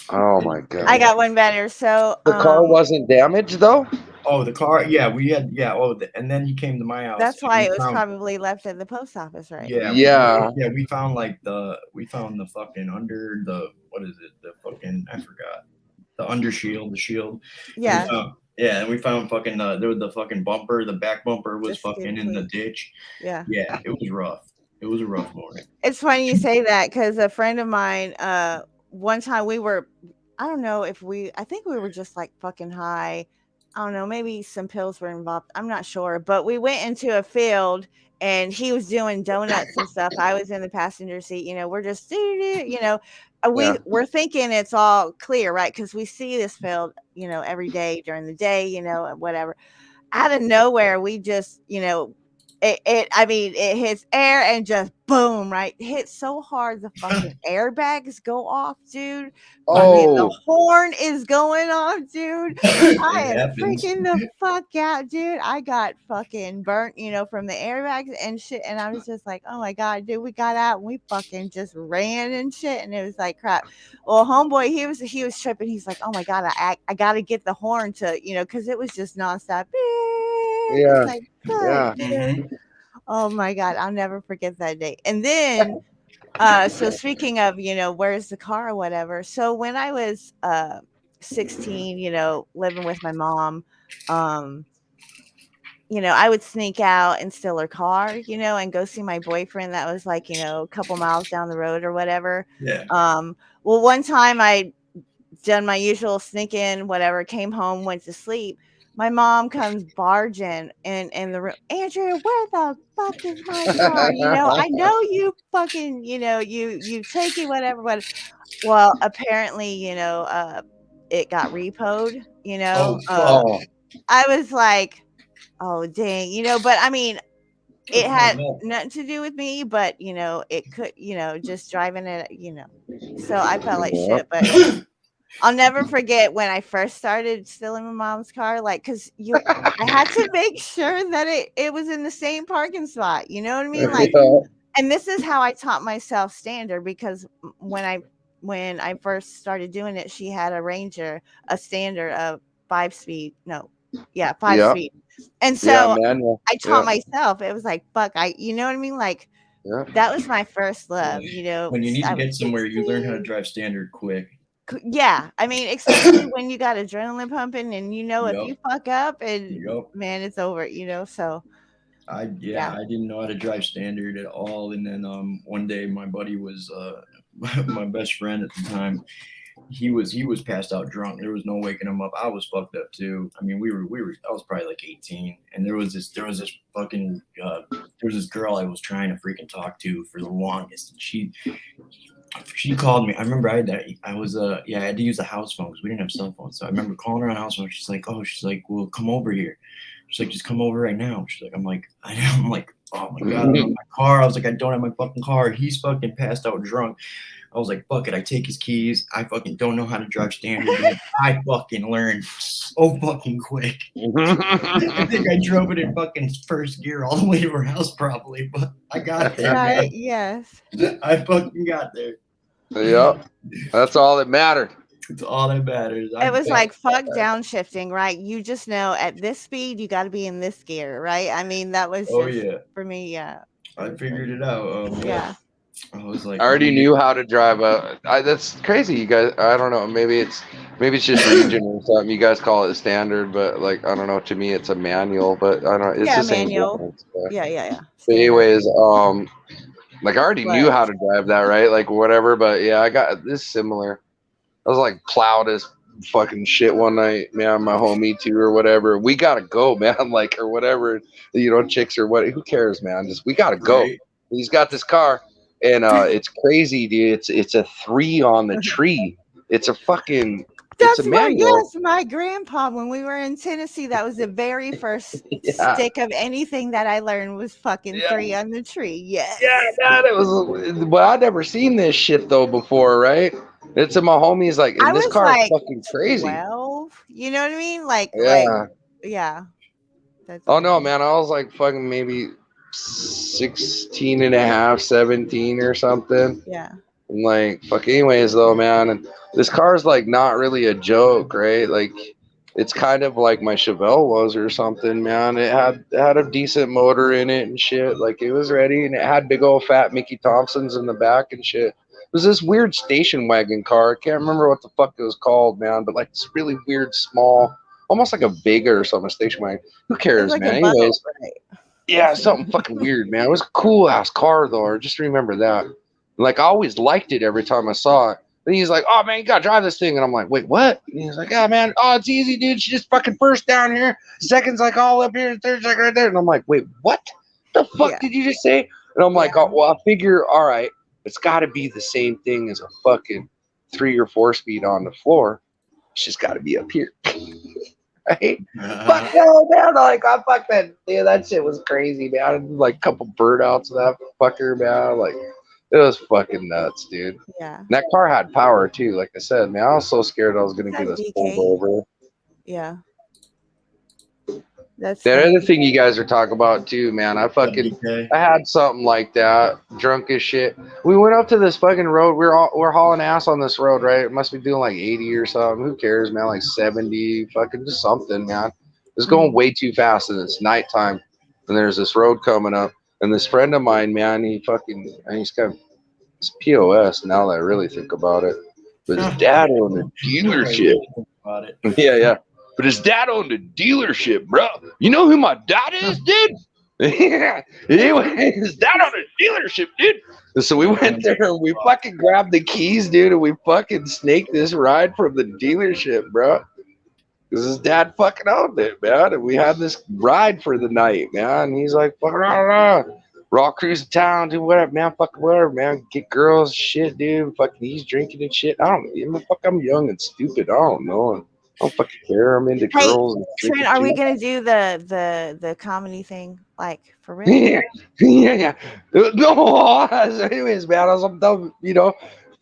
Oh my god! I got one better. So the car wasn't damaged though. Oh, the car. Yeah, we had. Yeah. Oh, and then he came to my house. That's why it was probably left at the post office, right? Yeah. Yeah. We found the fucking under the what is it? The fucking I forgot. The undershield, the shield. Yeah. And we found fucking the fucking bumper, the back bumper was fucking in the ditch. Yeah. Yeah, it was rough. It was a rough morning. It's funny you say that because a friend of mine, one time I don't know if I think we were just like fucking high. I don't know, maybe some pills were involved. I'm not sure, but we went into a field and he was doing donuts and stuff. I was in the passenger seat, we're just, we're thinking it's all clear, right? Because we see this field, every day during the day, whatever. Out of nowhere, we just, it hits air and just boom, right? Hit so hard the fucking airbags go off, dude. The horn is going off, dude. I am freaking the fuck out, dude. I got fucking burnt, from the airbags and shit. And I was just like, oh my god, dude, we got out and we fucking just ran and shit. And it was like crap. Well, homeboy, he was tripping. He's like, oh my god, I gotta get the horn to, because it was just nonstop. Yeah. Like, oh my god, I'll never forget that day. And then so speaking of, where's the car or whatever. So when I was 16, living with my mom, I would sneak out and steal her car, and go see my boyfriend that was like, a couple miles down the road or whatever. Yeah. Well, one time I done my usual sneak in, whatever, came home, went to sleep. My mom comes barging in the room. Andrea, where the fuck is my car? I know you fucking, you take it, whatever. Well, apparently, it got repoed, I was like, oh, dang, but I mean, it had nothing to do with me, but, it could, just driving it, so I felt like shit, but I'll never forget when I first started stealing my mom's car, like, because I had to make sure that it was in the same parking spot. You know what I mean? Like, and this is how I taught myself standard, because when I first started doing it, she had a Ranger, a standard of 5-speed. No, 5-speed. And so I taught myself. It was like, fuck, you know what I mean? Like, that was my first love. When you need to get somewhere, you learn how to drive standard quick. Yeah, I mean, especially when you got adrenaline pumping and if you fuck up and man, it's over, so I didn't know how to drive standard at all. And then one day my buddy was my best friend at the time. He was passed out drunk. There was no waking him up. I was fucked up too. I mean, I was probably like 18, and there was this fucking there was this girl I was trying to freaking talk to for the longest, and she called me. I remember I had to use the house phone because we didn't have cell phones. So I remember calling her on house phone. She's like, well, come over here. She's like, just come over right now. She's like, I'm like, oh my God, I'm in my car. I was like, I don't have my fucking car. He's fucking passed out drunk. I was like, fuck it. I take his keys. I fucking don't know how to drive standard. Dude. I fucking learned so fucking quick. I think I drove it in fucking first gear all the way to her house probably, but I got there. Right? Man. Yes. I fucking got there. Yep. That's all that mattered. It's all that matters. It was like fuck downshifting, right? You just know at this speed you got to be in this gear, right? I mean, that was just for me. Yeah, I figured it out. Yeah. I was like, I already knew how to drive that's crazy, you guys. I don't know. Maybe it's just region or something. You guys call it standard, but like I don't know. To me, it's a manual. But I don't. It's the same manual. Yeah. But anyways, like I already knew how to drive that, right? Like whatever. But yeah, I got this similar. I was like plowed as fucking shit one night, man. My homie too, or whatever. We gotta go, man. Like or whatever, chicks or what? Who cares, man? Just we gotta go. Right. He's got this car, and it's crazy, dude. It's a 3 on the tree. It's a fucking. That's my grandpa. When we were in Tennessee, that was the very first stick of anything that I learned was fucking 3 on the tree. Yes. Yeah, that was. But I'd never seen this shit though before, right? It's in my homies like, and this car is fucking crazy. 12, you know what I mean? Like, yeah. That's no, man. I was like fucking maybe 16 and a half, 17 or something. Yeah. And like, fuck anyways though, man. And this car's like not really a joke, right? Like, it's kind of like my Chevelle was or something, man. It had a decent motor in it and shit. Like, it was ready, and it had big old fat Mickey Thompsons in the back and shit. It was this weird station wagon car. I can't remember what the fuck it was called, man, but like this really weird, small, almost like a Vega or something, a station wagon. Who cares, like man? Anyways, yeah, something fucking weird, man. It was a cool ass car though. I just remember that. Like I always liked it every time I saw it. Then he's like, "Oh man, you gotta drive this thing," and I'm like, "Wait, what?" And he's like, "Yeah, man. Oh, it's easy, dude. She just fucking first down here, second's like all up here, third's like right there." And I'm like, "Wait, what? The fuck did you just say?" And I'm like, "Oh, well, I figure, all right." It's got to be the same thing as a fucking 3 or 4 speed on the floor. It's just got to be up here. Right? Fuck no, man. Like, I fuck that. Yeah, that shit was crazy, man. I had like a couple burnouts of that fucker, man. Like, it was fucking nuts, dude. Yeah. And that car had power, too. Like I said, man, I was so scared I was going to get this pulled over. Yeah. That's the other thing you guys are talking about too, man. I had something like that, drunk as shit. We went up to this fucking road. We're hauling ass on this road, right? It must be doing like 80 or something. Who cares, man? Like 70, fucking just something, man. It's going way too fast, and it's nighttime. And there's this road coming up, and this friend of mine, man, he's got it's POS. Now that I really think about it, but his dad owned a dealership. Yeah. But his dad owned a dealership, bro. You know who my dad is, dude? Yeah. Anyway, his dad owned a dealership, dude. And so we went there and we fucking grabbed the keys, dude, and we fucking snaked this ride from the dealership, bro. Because his dad fucking owned it, man. And we had this ride for the night, man. And he's like, fuck, we're all cruising town, do whatever, man. Fuck whatever, man. Get girls, shit, dude. Fucking he's drinking and shit. I'm young and stupid. I don't know. I don't fucking care. I'm into girls. And Trent, are we gonna do the comedy thing, like for real? Yeah. No. Anyways, man, I was dumb,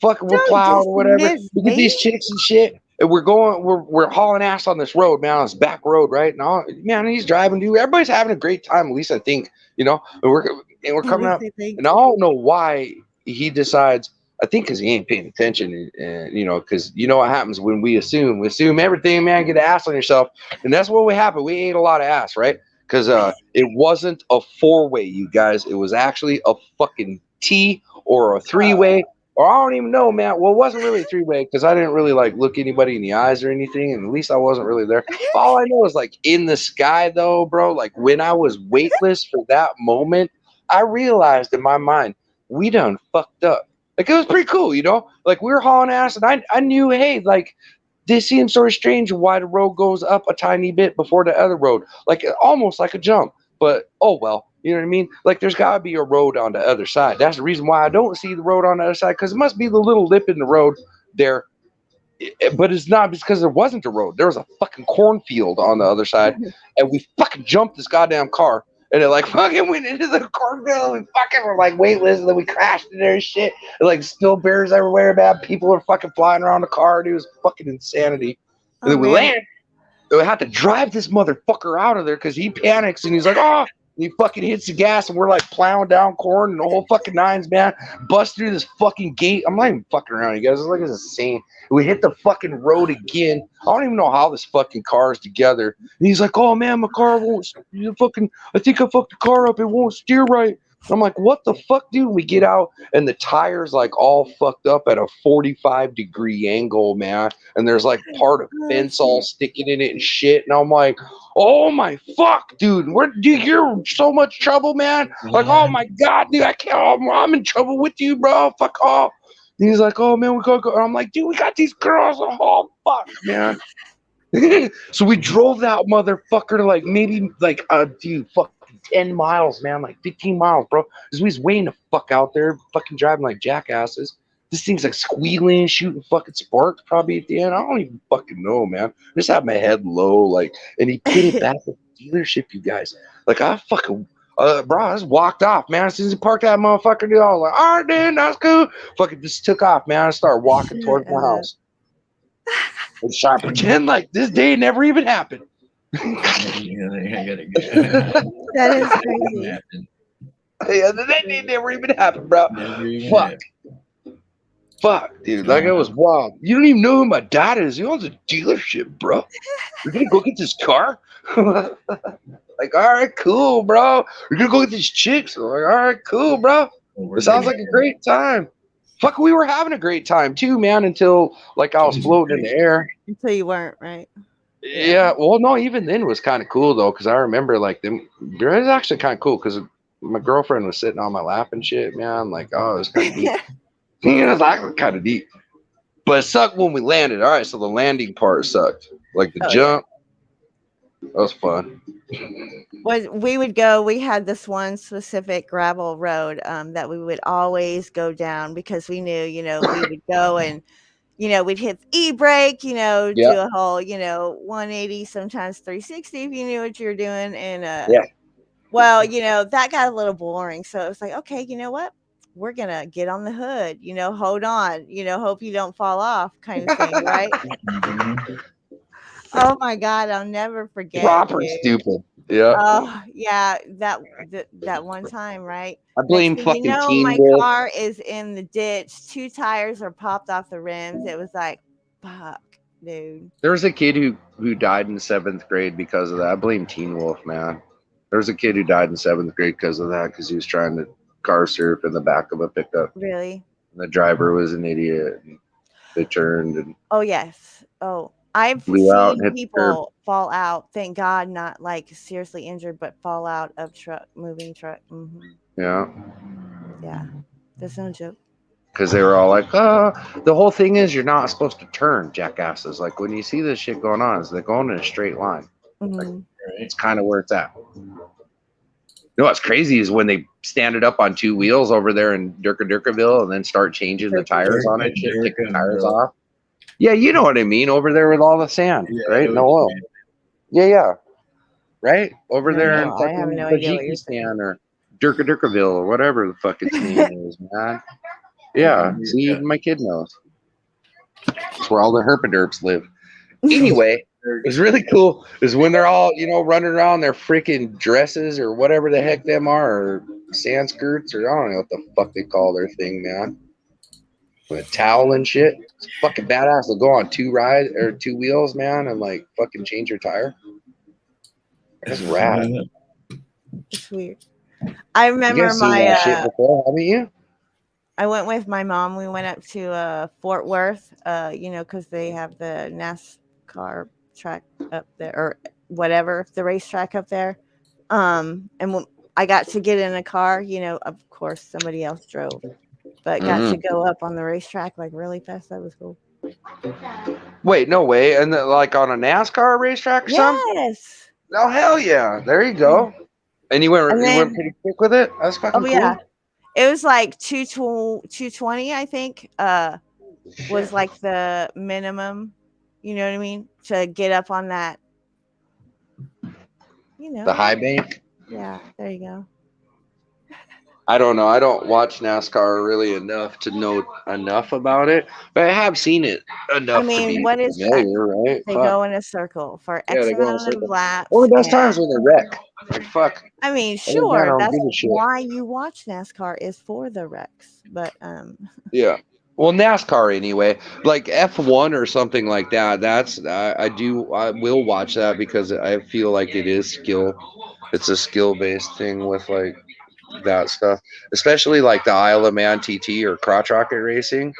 fucking we're plowing or whatever. We get these chicks and shit, and we're hauling ass on this road, man. On this back road, right? And he's driving, dude. Everybody's having a great time. At least I think, and we're coming up, and I don't know why he decides. I think because he ain't paying attention, and because what happens when we assume everything, man. Get the ass on yourself, and that's what happened. We ate a lot of ass, right? Because it wasn't a 4-way, you guys. It was actually a fucking T or a 3-way, or I don't even know, man. Well, it wasn't really a 3-way because I didn't really like look anybody in the eyes or anything, and at least I wasn't really there. All I know is like in the sky, though, bro. Like when I was weightless for that moment, I realized in my mind we done fucked up. Like, it was pretty cool, Like, we were hauling ass, and I knew, hey, like, this seems sort of strange why the road goes up a tiny bit before the other road. Like, almost like a jump. But, oh, well, you know what I mean? Like, there's got to be a road on the other side. That's the reason why I don't see the road on the other side, because it must be the little lip in the road there. But it's not because there wasn't a road. There was a fucking cornfield on the other side, and we fucking jumped this goddamn car. And it like fucking went into the cornfield and fucking were like weightless, and then we crashed in there and shit. And like still bears everywhere, man. People are fucking flying around the car. Dude, it was fucking insanity. And then we land. And we had to drive this motherfucker out of there because he panics and he's like, oh, and he fucking hits the gas, and we're like plowing down corn and the whole fucking nines, man. Bust through this fucking gate. I'm not even fucking around, you guys. It's like it's insane. We hit the fucking road again. I don't even know how this fucking car is together. And he's like, oh man, my car won't fucking, I think I fucked the car up. It won't steer right. I'm like, what the fuck, dude? We get out and the tires like all fucked up at a 45-degree angle, man. And there's like part of fence all sticking in it and shit. And I'm like, oh my fuck, dude, dude, you're in so much trouble, man. Like, oh my god, dude, I can't. I'm in trouble with you, bro. Fuck off. And he's like, oh man, we gotta go. And I'm like, dude, we got these girls. Oh fuck, man. So we drove that motherfucker to like maybe like dude, fuck. 10 miles, man, like 15 miles, bro. Because we was waiting the fuck out there, fucking driving like jackasses. This thing's like squealing, shooting fucking sparks probably at the end. I don't even fucking know, man. I just had my head low, like, and he put it back at the dealership, you guys. Like, I fucking, bro, I just walked off, man. As soon as he parked that motherfucker, dude, I was like, all right, dude, that's cool. Fucking just took off, man. I started walking towards my house. And trying to pretend like this day never even happened. That is crazy. Yeah, that never even happened, bro. Fuck, dude. Like, it was wild. You don't even know who my dad is. He owns a dealership, bro. We're gonna go get this car? Like, all right, cool, bro. We're gonna go get these chicks. I'm like, all right, cool, bro. It sounds like a great time. Fuck, we were having a great time too, man, until like I was floating in the air. Until you weren't, right? Yeah, well, no, even then was kind of cool though, because I remember like them. It was actually kind of cool because my girlfriend was sitting on my lap and shit, man. Like, oh, it was kind of deep. It was like kind of deep, but it sucked when we landed. All right, so the landing part sucked. Like the jump, that was fun. We would go. We had this one specific gravel road that we would always go down because we knew, we would go and. We'd hit the e-brake, do a whole, 180, sometimes 360 if you knew what you were doing. And, well, that got a little boring. So it was like, okay, you know what? We're going to get on the hood, hold on, hope you don't fall off kind of thing, right? Oh my God, I'll never forget. Proper stupid. Yeah. Oh yeah, that one time, right? I blame fucking Teen my Wolf. car is in the ditch. 2 tires are popped off the rims. It was like, fuck, dude. There was a kid who died in 7th grade because of that. I blame Teen Wolf, man. There was a kid who died in 7th grade because of that, because he was trying to car surf in the back of a pickup. Really? And the driver was an idiot. And they turned and. Oh yes. Oh. I've seen people fall out. Thank God, not like seriously injured, but fall out of moving truck. Mm-hmm. Yeah. Yeah. That's no joke. Because they were all like, the whole thing is you're not supposed to turn, jackasses. Like when you see this shit going on, they're going in a straight line. Mm-hmm. Like, it's kind of where it's at. What's crazy is when they stand it up on 2 wheels over there in Durkaville and then start changing the tires on it, shit, take the tires off. Yeah, you know what I mean. Over there with all the sand, right? No oil. Yeah. Right? Over there in fucking Tajikistan or Durkaville or whatever the fuck its name is, man. Yeah, see, my kid knows. That's where all the herpaderps live. Anyway, it's really cool is when they're all, running around their freaking dresses or whatever the heck them are, or sand skirts, or I don't know what the fuck they call their thing, man. With a towel and shit. It's fucking badass. They'll go on 2 wheels, man, and like fucking change your tire. That's rad. It's weird. I remember shit before, haven't you? I went with my mom. We went up to Fort Worth, because they have the NASCAR track up there, or whatever, the racetrack up there. And when I got to get in a car, of course somebody else drove. But got to go up on the racetrack like really fast. That was cool. Wait, no way. And like on a NASCAR racetrack or something? Yes. Oh, hell yeah. There you go. And you went pretty quick with it? That's fucking cool. Yeah. It was like 220, I think, was like the minimum, you know what I mean? To get up on that, The high bank? Yeah, there you go. I don't know. I don't watch NASCAR really enough to know enough about it, but I have seen it enough to be what is familiar, right? They go in a circle for Yeah, X they go in a amount of circle. laps. Or the best times when they wreck. Like, fuck. I mean, Other than that, I sure, don't that's give a shit. why you watch NASCAR is for the wrecks, but Yeah. Well, NASCAR anyway, like F1 or something like that. That's I will watch that because I feel like it is skill. It's a skill based thing with like that stuff, especially like the Isle of Man TT or crotch rocket racing.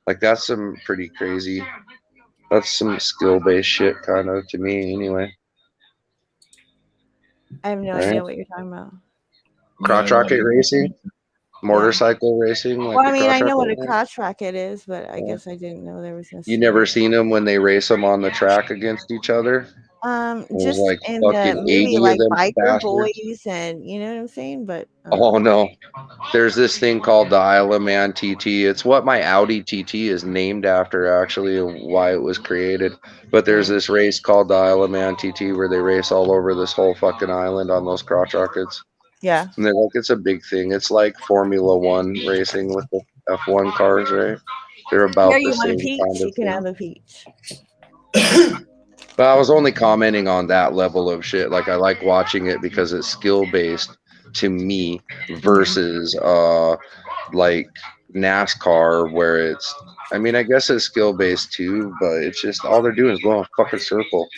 Like that's some pretty crazy. That's some skill based shit, kind of to me anyway. I have no idea what you're talking about. Crotch rocket racing. Motorcycle racing, like well, I mean, I know what a crotch rocket is, but I guess I didn't know there was necessarily. You never seen them when they race them on the track against each other? Just like in the movie, like Biker Boys, and you know what I'm saying. But oh no, there's this thing called the Isle of Man TT. It's what my Audi TT is named after, actually, and why it was created. But there's this race called the Isle of Man TT where they race all over this whole fucking island on those crotch rockets. Yeah. And they're like, it's a big thing. It's like Formula One racing with the F1 cars, right? They're about Here, the you same want a peach? kind of you can thing. have a peach. But I was only commenting on that level of shit. Like, I like watching it because it's skill based to me versus like NASCAR, where it's, I mean, I guess it's skill based too, but it's just all they're doing is going a fucking circle.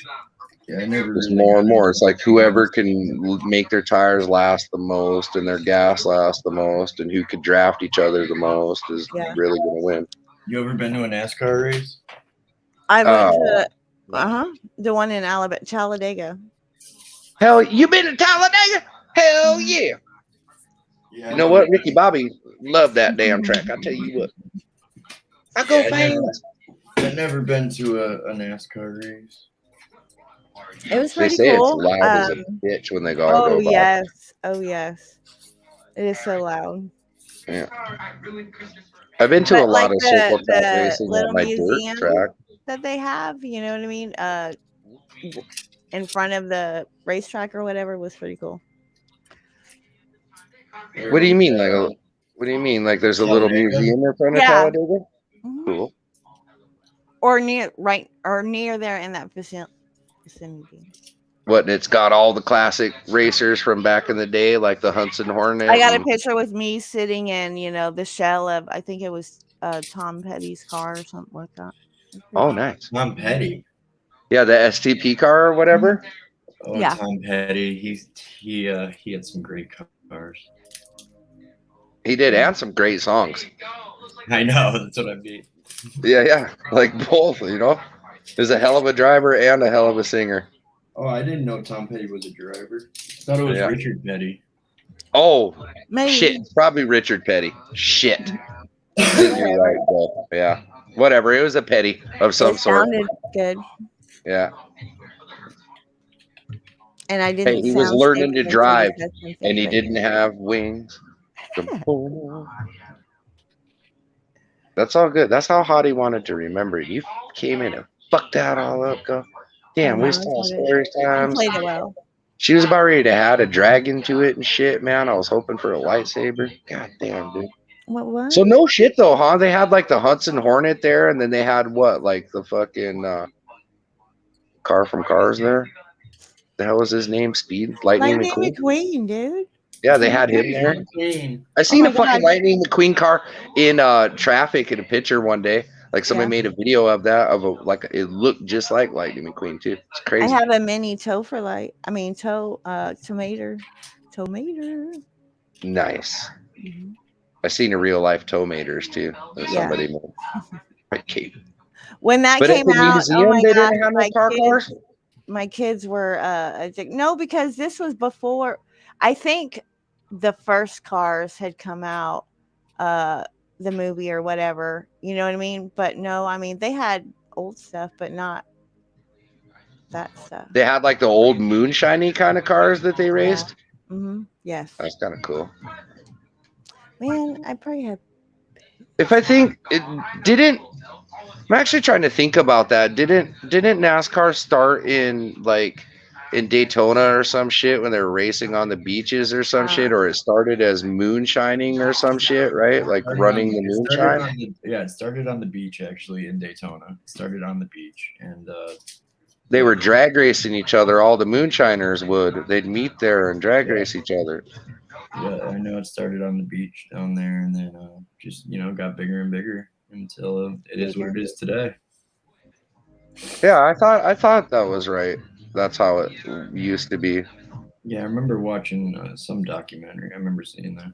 Yeah, I never It's really more and more. It's like whoever can make their tires last the most and their gas last the most, and who could draft each other the most is really going to win. You ever been to a NASCAR race? I went to the one in Talladega. Hell, you been to Talladega? Hell yeah. You know what? Ricky Bobby loved that damn track. I tell you what. I go fast. I've never been to a NASCAR race. It was pretty they say cool. It's loud as a bitch when they go by. Yes. Oh yes. It is so loud. Yeah. I've been to a lot of circle track racing on my dirt track that they have. You know what I mean? In front of the racetrack or whatever was pretty cool. What do you mean? Like, what do you mean? Like, there's a little museum in front of Talladega? Mm-hmm. Cool. Or near there in that vicinity. What? It's got all the classic racers from back in the day, like the Hudson Hornet. I got a picture with me sitting in, the shell of, I think it was Tom Petty's car or something like that. Oh, nice. Tom Petty. Yeah, the STP car or whatever. Oh, yeah. Tom Petty. He had some great cars. He did, and some great songs. I know, that's what I mean. Yeah, like both. He was a hell of a driver and a hell of a singer. Oh, I didn't know Tom Petty was a driver. I thought it was Richard Petty. Oh, shit. It's probably Richard Petty. Shit. You're right, Bill. Yeah. Whatever. It was a Petty of some sort. Sounded good. Yeah. And I didn't. Hey, he was learning to drive, and he didn't have wings. That's all good. That's how hot he wanted to remember it. You came in and fucked that all up, go. Damn, we saw stories times. Played it well. She was about ready to add a dragon to it and shit, man. I was hoping for a lightsaber. God damn, dude. What? So no shit though, huh? They had like the Hudson Hornet there, and then they had what, like the fucking car from Cars there. The hell was his name? Speed Lightning McQueen, dude. Yeah, they had him there. I seen a fucking Lightning McQueen car in traffic in a picture one day. Like somebody made a video of that it looked just like Lightning McQueen too. It's crazy. I have a mini Tomater. Nice. Mm-hmm. I seen a real life Tomaters too. Somebody made. When that came out, oh my God, my kids were no, because this was before. I think the first Cars had come out, the movie or whatever, you know what I mean? But no, I mean, they had old stuff, but not that stuff. They had like the old moonshiny kind of cars that they raced. Mm-hmm. Yes. That's kind of cool. Man, I probably have. If I think it didn't, I'm actually trying to think about that. Didn't NASCAR start in like in Daytona or some shit when they're racing on the beaches or some shit, or it started as moonshining or some shit, right? Like running the moonshine. It started on the beach actually in Daytona. It started on the beach, and they were drag racing each other. All the moonshiners would. They'd meet there and drag race each other. Yeah, I know it started on the beach down there, and then just got bigger and bigger until it is what it is today. Yeah, I thought that was right. That's how it used to be. Yeah, I remember watching some documentary. I remember seeing that.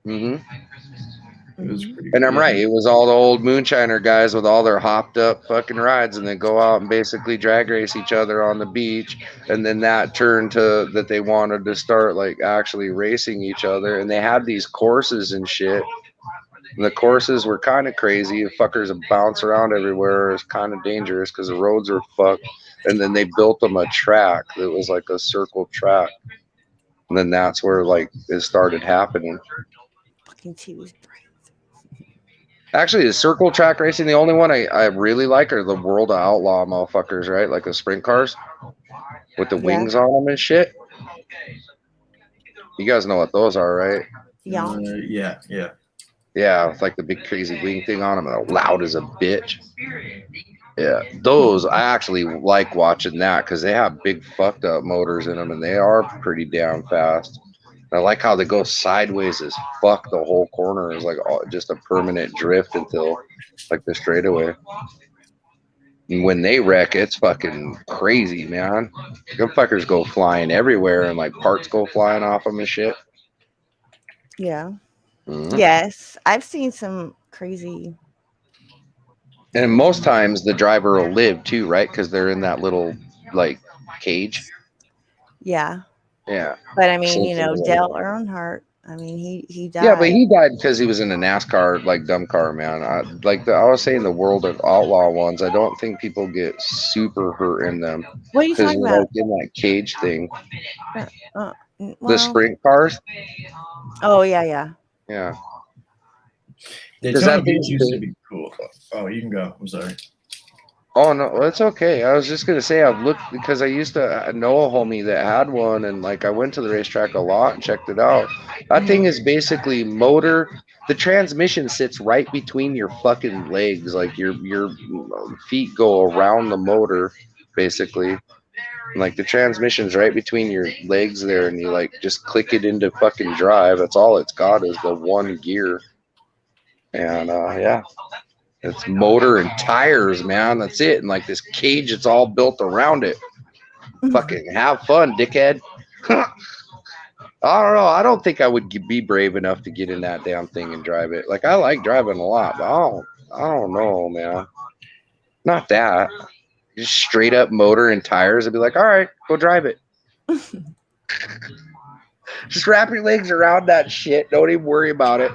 It was pretty. And I'm right. It was all the old moonshiner guys with all their hopped up fucking rides, and they go out and basically drag race each other on the beach. And then that turned to that they wanted to start like actually racing each other. And they had these courses and shit. And the courses were kind of crazy. Fuckers would bounce around everywhere. It was kind of dangerous because the roads were fucked. And then they built them a track that was like a circle track. And then that's where like it started happening. Fucking TV's bright. Actually, the circle track racing, the only one I really like are the World of Outlaw motherfuckers, right? Like the sprint cars with the wings on them and shit. You guys know what those are, right? Yeah. Yeah, it's like the big crazy wing thing on them and loud as a bitch. Yeah, those, I actually like watching that because they have big fucked up motors in them and they are pretty damn fast. I like how they go sideways as fuck. The whole corner is like just a permanent drift until like the straightaway. And when they wreck, it's fucking crazy, man. Them fuckers go flying everywhere and like parts go flying off them and shit. Yeah. Yes, I've seen some crazy. And most times the driver will live too, right? Because they're in that little like cage. Yeah. Yeah. But I mean, Dale Earnhardt. I mean, he died. Yeah, but he died because he was in a NASCAR like dump car, man. I was saying the World of Outlaw ones. I don't think people get super hurt in them. What are you talking about? Like in that cage thing. Well, the sprint cars. Oh yeah. Yeah. Daytona Beach used to be cool. Oh, you can go. I'm sorry. Oh no, it's okay. I was just gonna say I've looked because I used to know a homie that had one, and like I went to the racetrack a lot and checked it out. That thing is basically motor. The transmission sits right between your fucking legs, like your feet go around the motor, basically. And, like the transmission's right between your legs there, and you like just click it into fucking drive. That's all it's got is the one gear, and yeah. It's motor and tires, man. That's it. And like this cage, it's all built around it. Fucking have fun, dickhead. I don't know. I don't think I would be brave enough to get in that damn thing and drive it. Like I like driving a lot, but I don't know, man. Not that. Just straight up motor and tires. I'd be like, all right, go drive it. Just wrap your legs around that shit. Don't even worry about it.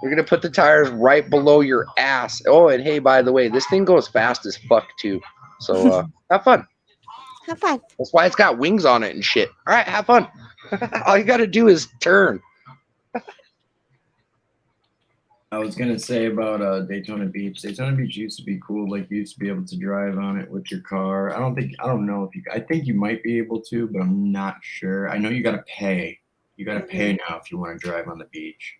You're going to put the tires right below your ass. Oh, and hey, by the way, this thing goes fast as fuck, too. So, have fun. Have fun. That's why it's got wings on it and shit. All right, have fun. All you got to do is turn. I was going to say about Daytona Beach. Daytona Beach used to be cool. Like, you used to be able to drive on it with your car. I think you might be able to, but I'm not sure. I know you got to pay. You got to pay now if you want to drive on the beach.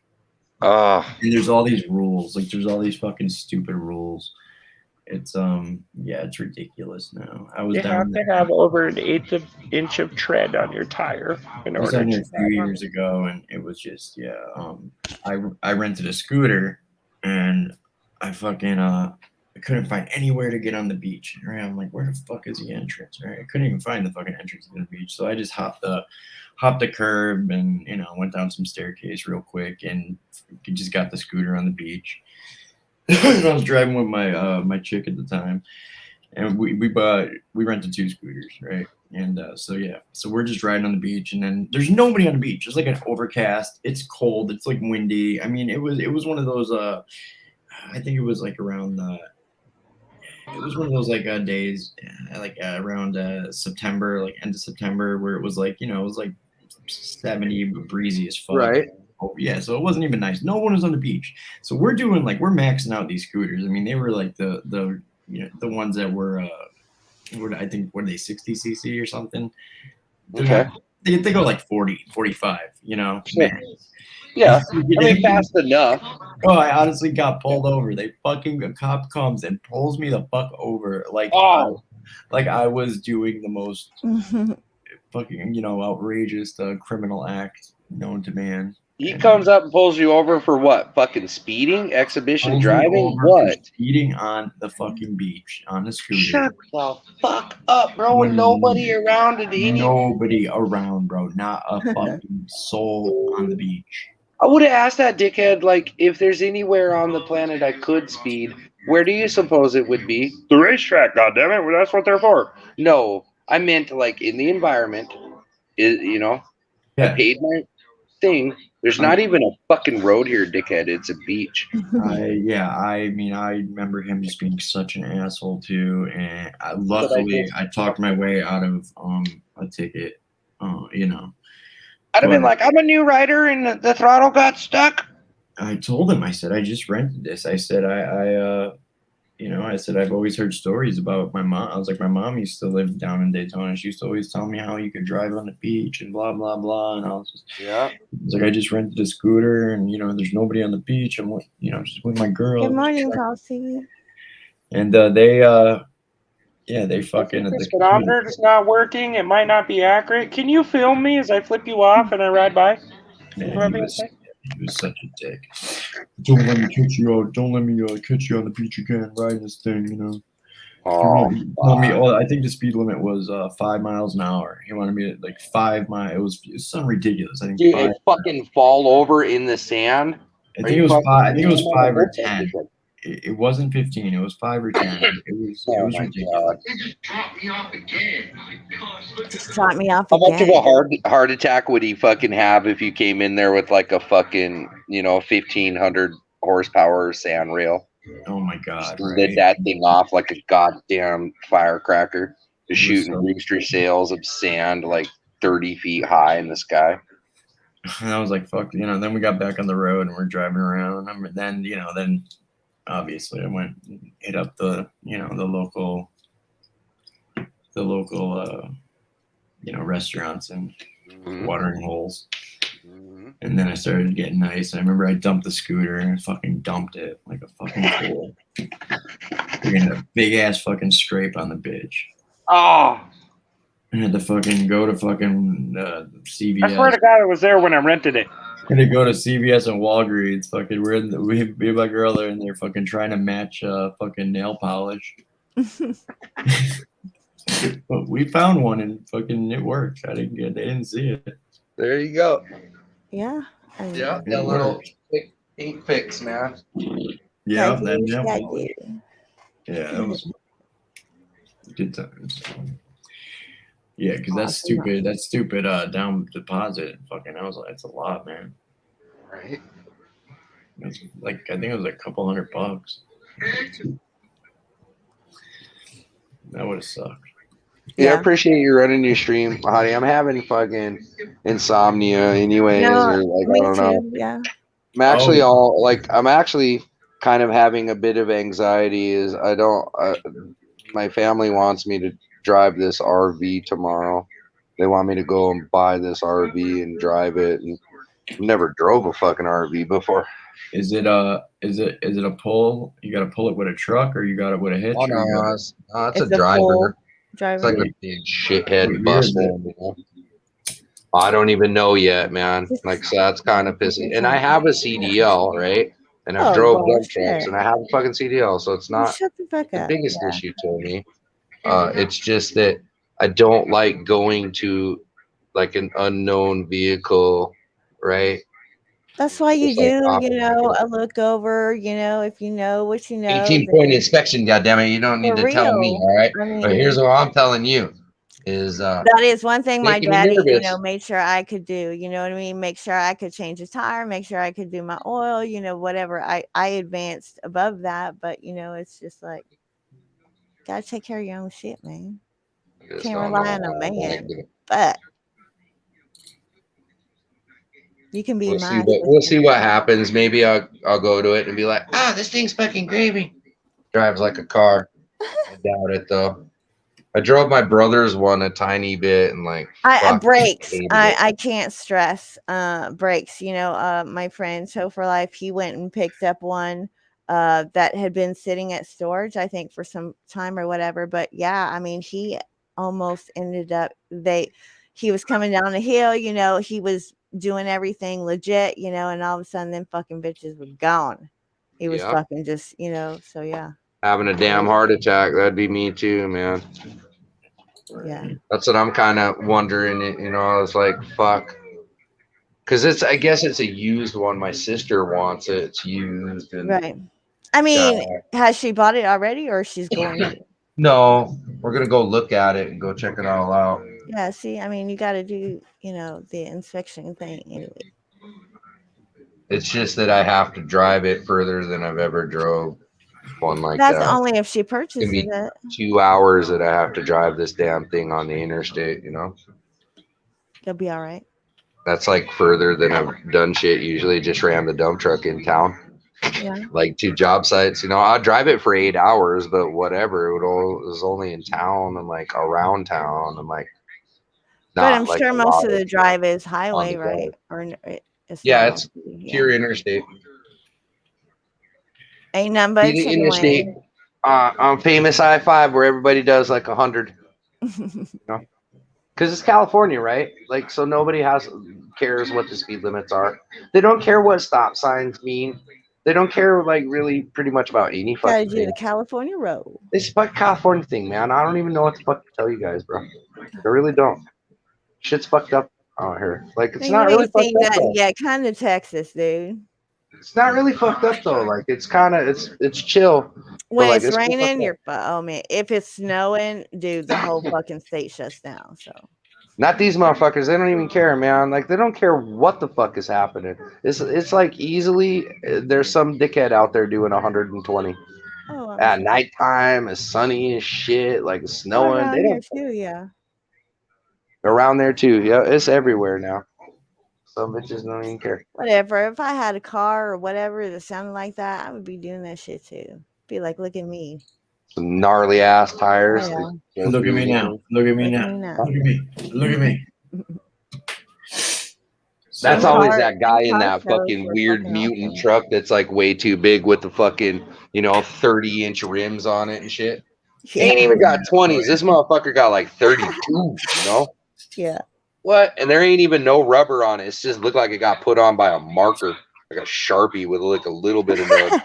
And there's all these rules. Like there's all these fucking stupid rules. It's it's ridiculous now. You have to have over an eighth of inch of tread on your tire in order. I was a few years ago, and it was just I rented a scooter, and I fucking I couldn't find anywhere to get on the beach. Right, I'm like, where the fuck is the entrance? Right, I couldn't even find the fucking entrance to the beach, so I just hopped the curb and went down some staircase real quick and just got the scooter on the beach. I was driving with my chick at the time, and we rented 2 scooters, right? And so we're just riding on the beach, and then there's nobody on the beach. It's like an overcast. It's cold. It's like windy. I mean, it was one of those. I think it was like around it was one of those like days, like around September, like end of September, where it was like it was like 70, breezy as fuck. Right. Oh, yeah, so it wasn't even nice. No one was on the beach. So we're maxing out these scooters. I mean, they were like the ones that were I think, what are they, 60 cc or something? Okay. They go like 40, 45, you know. Sure. Man. Yeah. I mean, fast enough. Oh, I honestly got pulled over. A cop comes and pulls me the fuck over like I was doing the most fucking, you know, outrageous criminal act known to man. He comes up and pulls you over for what? Fucking speeding? Exhibition driving? What? Speeding on the fucking beach on the scooter. Shut the fuck up, bro. With nobody around at any. Nobody around, bro. Not a fucking soul on the beach. I would have asked that dickhead, like, if there's anywhere on the planet I could speed, where do you suppose it would be? The racetrack, goddammit. Well, that's what they're for. No, I meant like in the environment. You know, I paid my thing. There's not even a fucking road here, dickhead. It's a beach. I mean, I remember him just being such an asshole too, and luckily I talked my way out of a ticket. You know, I'd have been like, I'm a new rider, and the throttle got stuck. I told him, I said, I just rented this. I said, you know, I said, I've always heard stories about my mom. I was like, my mom used to live down in Daytona. She used to always tell me how you could drive on the beach and blah, blah, blah. And I was just, I just rented a scooter and, you know, there's nobody on the beach. I'm, you know, just with my girl. Good morning, Kelsey. And they fucking. The speedometer is not working. It might not be accurate. Can you film me as I flip you off and I ride by? He was such a dick. Don't let me catch you out. Don't let me catch you on the beach again riding this thing, you know. I think the speed limit was 5 miles an hour. He wanted me to like 5 miles. It was something ridiculous. I think it fucking fall over in the sand. I think it was 5. I think it was 5 or 10. It wasn't 15. It was 5 or 10. It was ridiculous. It just dropped me off again. How much of a heart attack would he fucking have if you came in there with like a fucking, you know, 1,500 horsepower sand rail? Oh my god! Lit that thing off like a goddamn firecracker, just shooting rooster sails of sand like 30 feet high in the sky. And I was like, "Fuck," you know. Then we got back on the road and we're driving around. Then obviously I went and hit up the local you know, restaurants and watering holes. And then I started getting nice. I remember I dumped the scooter and fucking dumped it like a fucking fool. We had a big ass fucking scrape on the bitch. Oh. I had to fucking go to fucking CVS. I swear to God, I was there when I rented it. I had to go to CVS and Walgreens. Fucking, me and my girl are in there fucking trying to match fucking nail polish. But we found one and fucking it worked. They didn't see it. There you go. Yeah. Yeah, that little ink fix, man. Yeah, that was good times. Yeah, because that's stupid. That stupid down deposit. Fucking, I was like, it's a lot, man. Right. It's like, I think it was like a couple $100. That would have sucked. Yeah, I appreciate you running your stream, honey. I'm having fucking insomnia anyways, or like I don't know. Yeah. I'm actually kind of having a bit of anxiety. My family wants me to drive this RV tomorrow. They want me to go and buy this RV and drive it. And I've never drove a fucking RV before. Is it a pull? You got to pull it with a truck, or you got it with a hitch? Oh no, it's a driver. It's like a big shithead bus. I don't even know yet, man. Like, so that's kind of pissy. And I have a CDL, right? And I've drove dump trucks, and I have a fucking CDL, so it's not the biggest issue to me. It's just that I don't like going to like an unknown vehicle, right? That's why you do, a look over, if you know what you know. 18-point inspection, goddammit. You don't need to tell me, all right? But here's what I'm telling you is that is one thing my daddy, made sure I could do. You know what I mean? Make sure I could change his tire, make sure I could do my oil, whatever. I advanced above that, but it's just like, gotta take care of your own shit, man. Can't rely on a man, but you can be we'll see what happens. Maybe I'll go to it and be like, this thing's fucking gravy. Drives like a car. I doubt it though. I drove my brother's one a tiny bit and like brakes. I can't stress brakes. You know, my friend So for Life, he went and picked up one that had been sitting at storage, I think, for some time or whatever. But yeah, I mean, he almost ended up he was coming down the hill, you know, he was doing everything legit, you know, and all of a sudden them fucking bitches were gone. He was fucking just, you know, so yeah. Having a damn heart attack. That'd be me too, man. Yeah. That's what I'm kind of wondering. You know, I was like, fuck. Because I guess it's a used one. My sister wants it. It's used. And, right. I mean, has she bought it already or she's going to? No, we're going to go look at it and go check it all out. Yeah, see, I mean, you got to do, you know, the inspection thing anyway. It's just that I have to drive it further than I've ever drove one like that. That's only if she purchases it. 2 hours that I have to drive this damn thing on the interstate, you know? You'll be all right. That's like further than I've done shit. Usually just ran the dump truck in town. Yeah. Like 2 job sites, you know, I'll drive it for 8 hours, but whatever. It was only in town and like around town. I'm like, but I'm sure most of the drive is highway, right? Or it's pure interstate. Ain't nothing but interstate on famous I-5 where everybody does like 100. You know? Because it's California, right? Like, so nobody cares what the speed limits are. They don't care what stop signs mean. They don't care, like, really pretty much about any fucking thing. The California road. It's a fucking California thing, man. I don't even know what the fuck to tell you guys, bro. I really don't. Shit's fucked up out here. Like, it's not really fucked up, though. Yeah, kind of Texas, dude. It's not really fucked up, though. Like, it's kind of, it's chill. When like, it's raining, oh, man. If it's snowing, dude, the whole fucking state shuts down, so. Not these motherfuckers. They don't even care, man. Like, they don't care what the fuck is happening. It's like easily there's some dickhead out there doing 120 at nighttime. It's sunny as shit, like it's snowing. Around they don't there too, yeah. Around there too, yeah. It's everywhere now. Some bitches don't even care. Whatever. If I had a car or whatever that sounded like that, I would be doing that shit too. Be like, look at me. Some gnarly ass tires. Look at me now. Look at me now. Look at me. Look at me. That's always that guy in that fucking weird mutant truck that's like way too big with the fucking, you know, 30-inch rims on it and shit. He ain't even got 20s. This motherfucker got like 32, you know? Yeah. What? And there ain't even no rubber on it. It's just looked like it got put on by a marker, like a Sharpie with like a little bit of nub.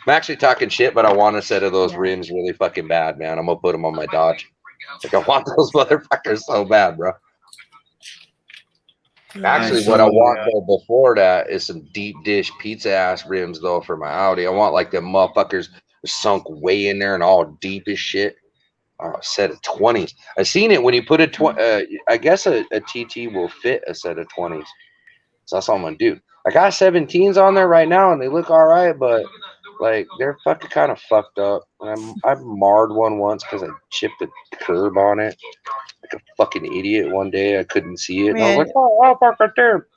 I'm actually talking shit, but I want a set of those rims really fucking bad, man. I'm gonna put them on my Dodge. Like, I want those motherfuckers so bad, bro. Actually, what I want though before that is some deep dish pizza ass rims though for my Audi. I want like them motherfuckers sunk way in there and all deep as shit. A set of 20s. I seen it when you put I guess a TT will fit a set of 20s. So that's all I'm gonna do. I got 17s on there right now and they look all right, but like they're fucking kind of fucked up. And I marred one once because I chipped a curb on it like a fucking idiot one day. I couldn't see it. And I was like, oh, fuck right there.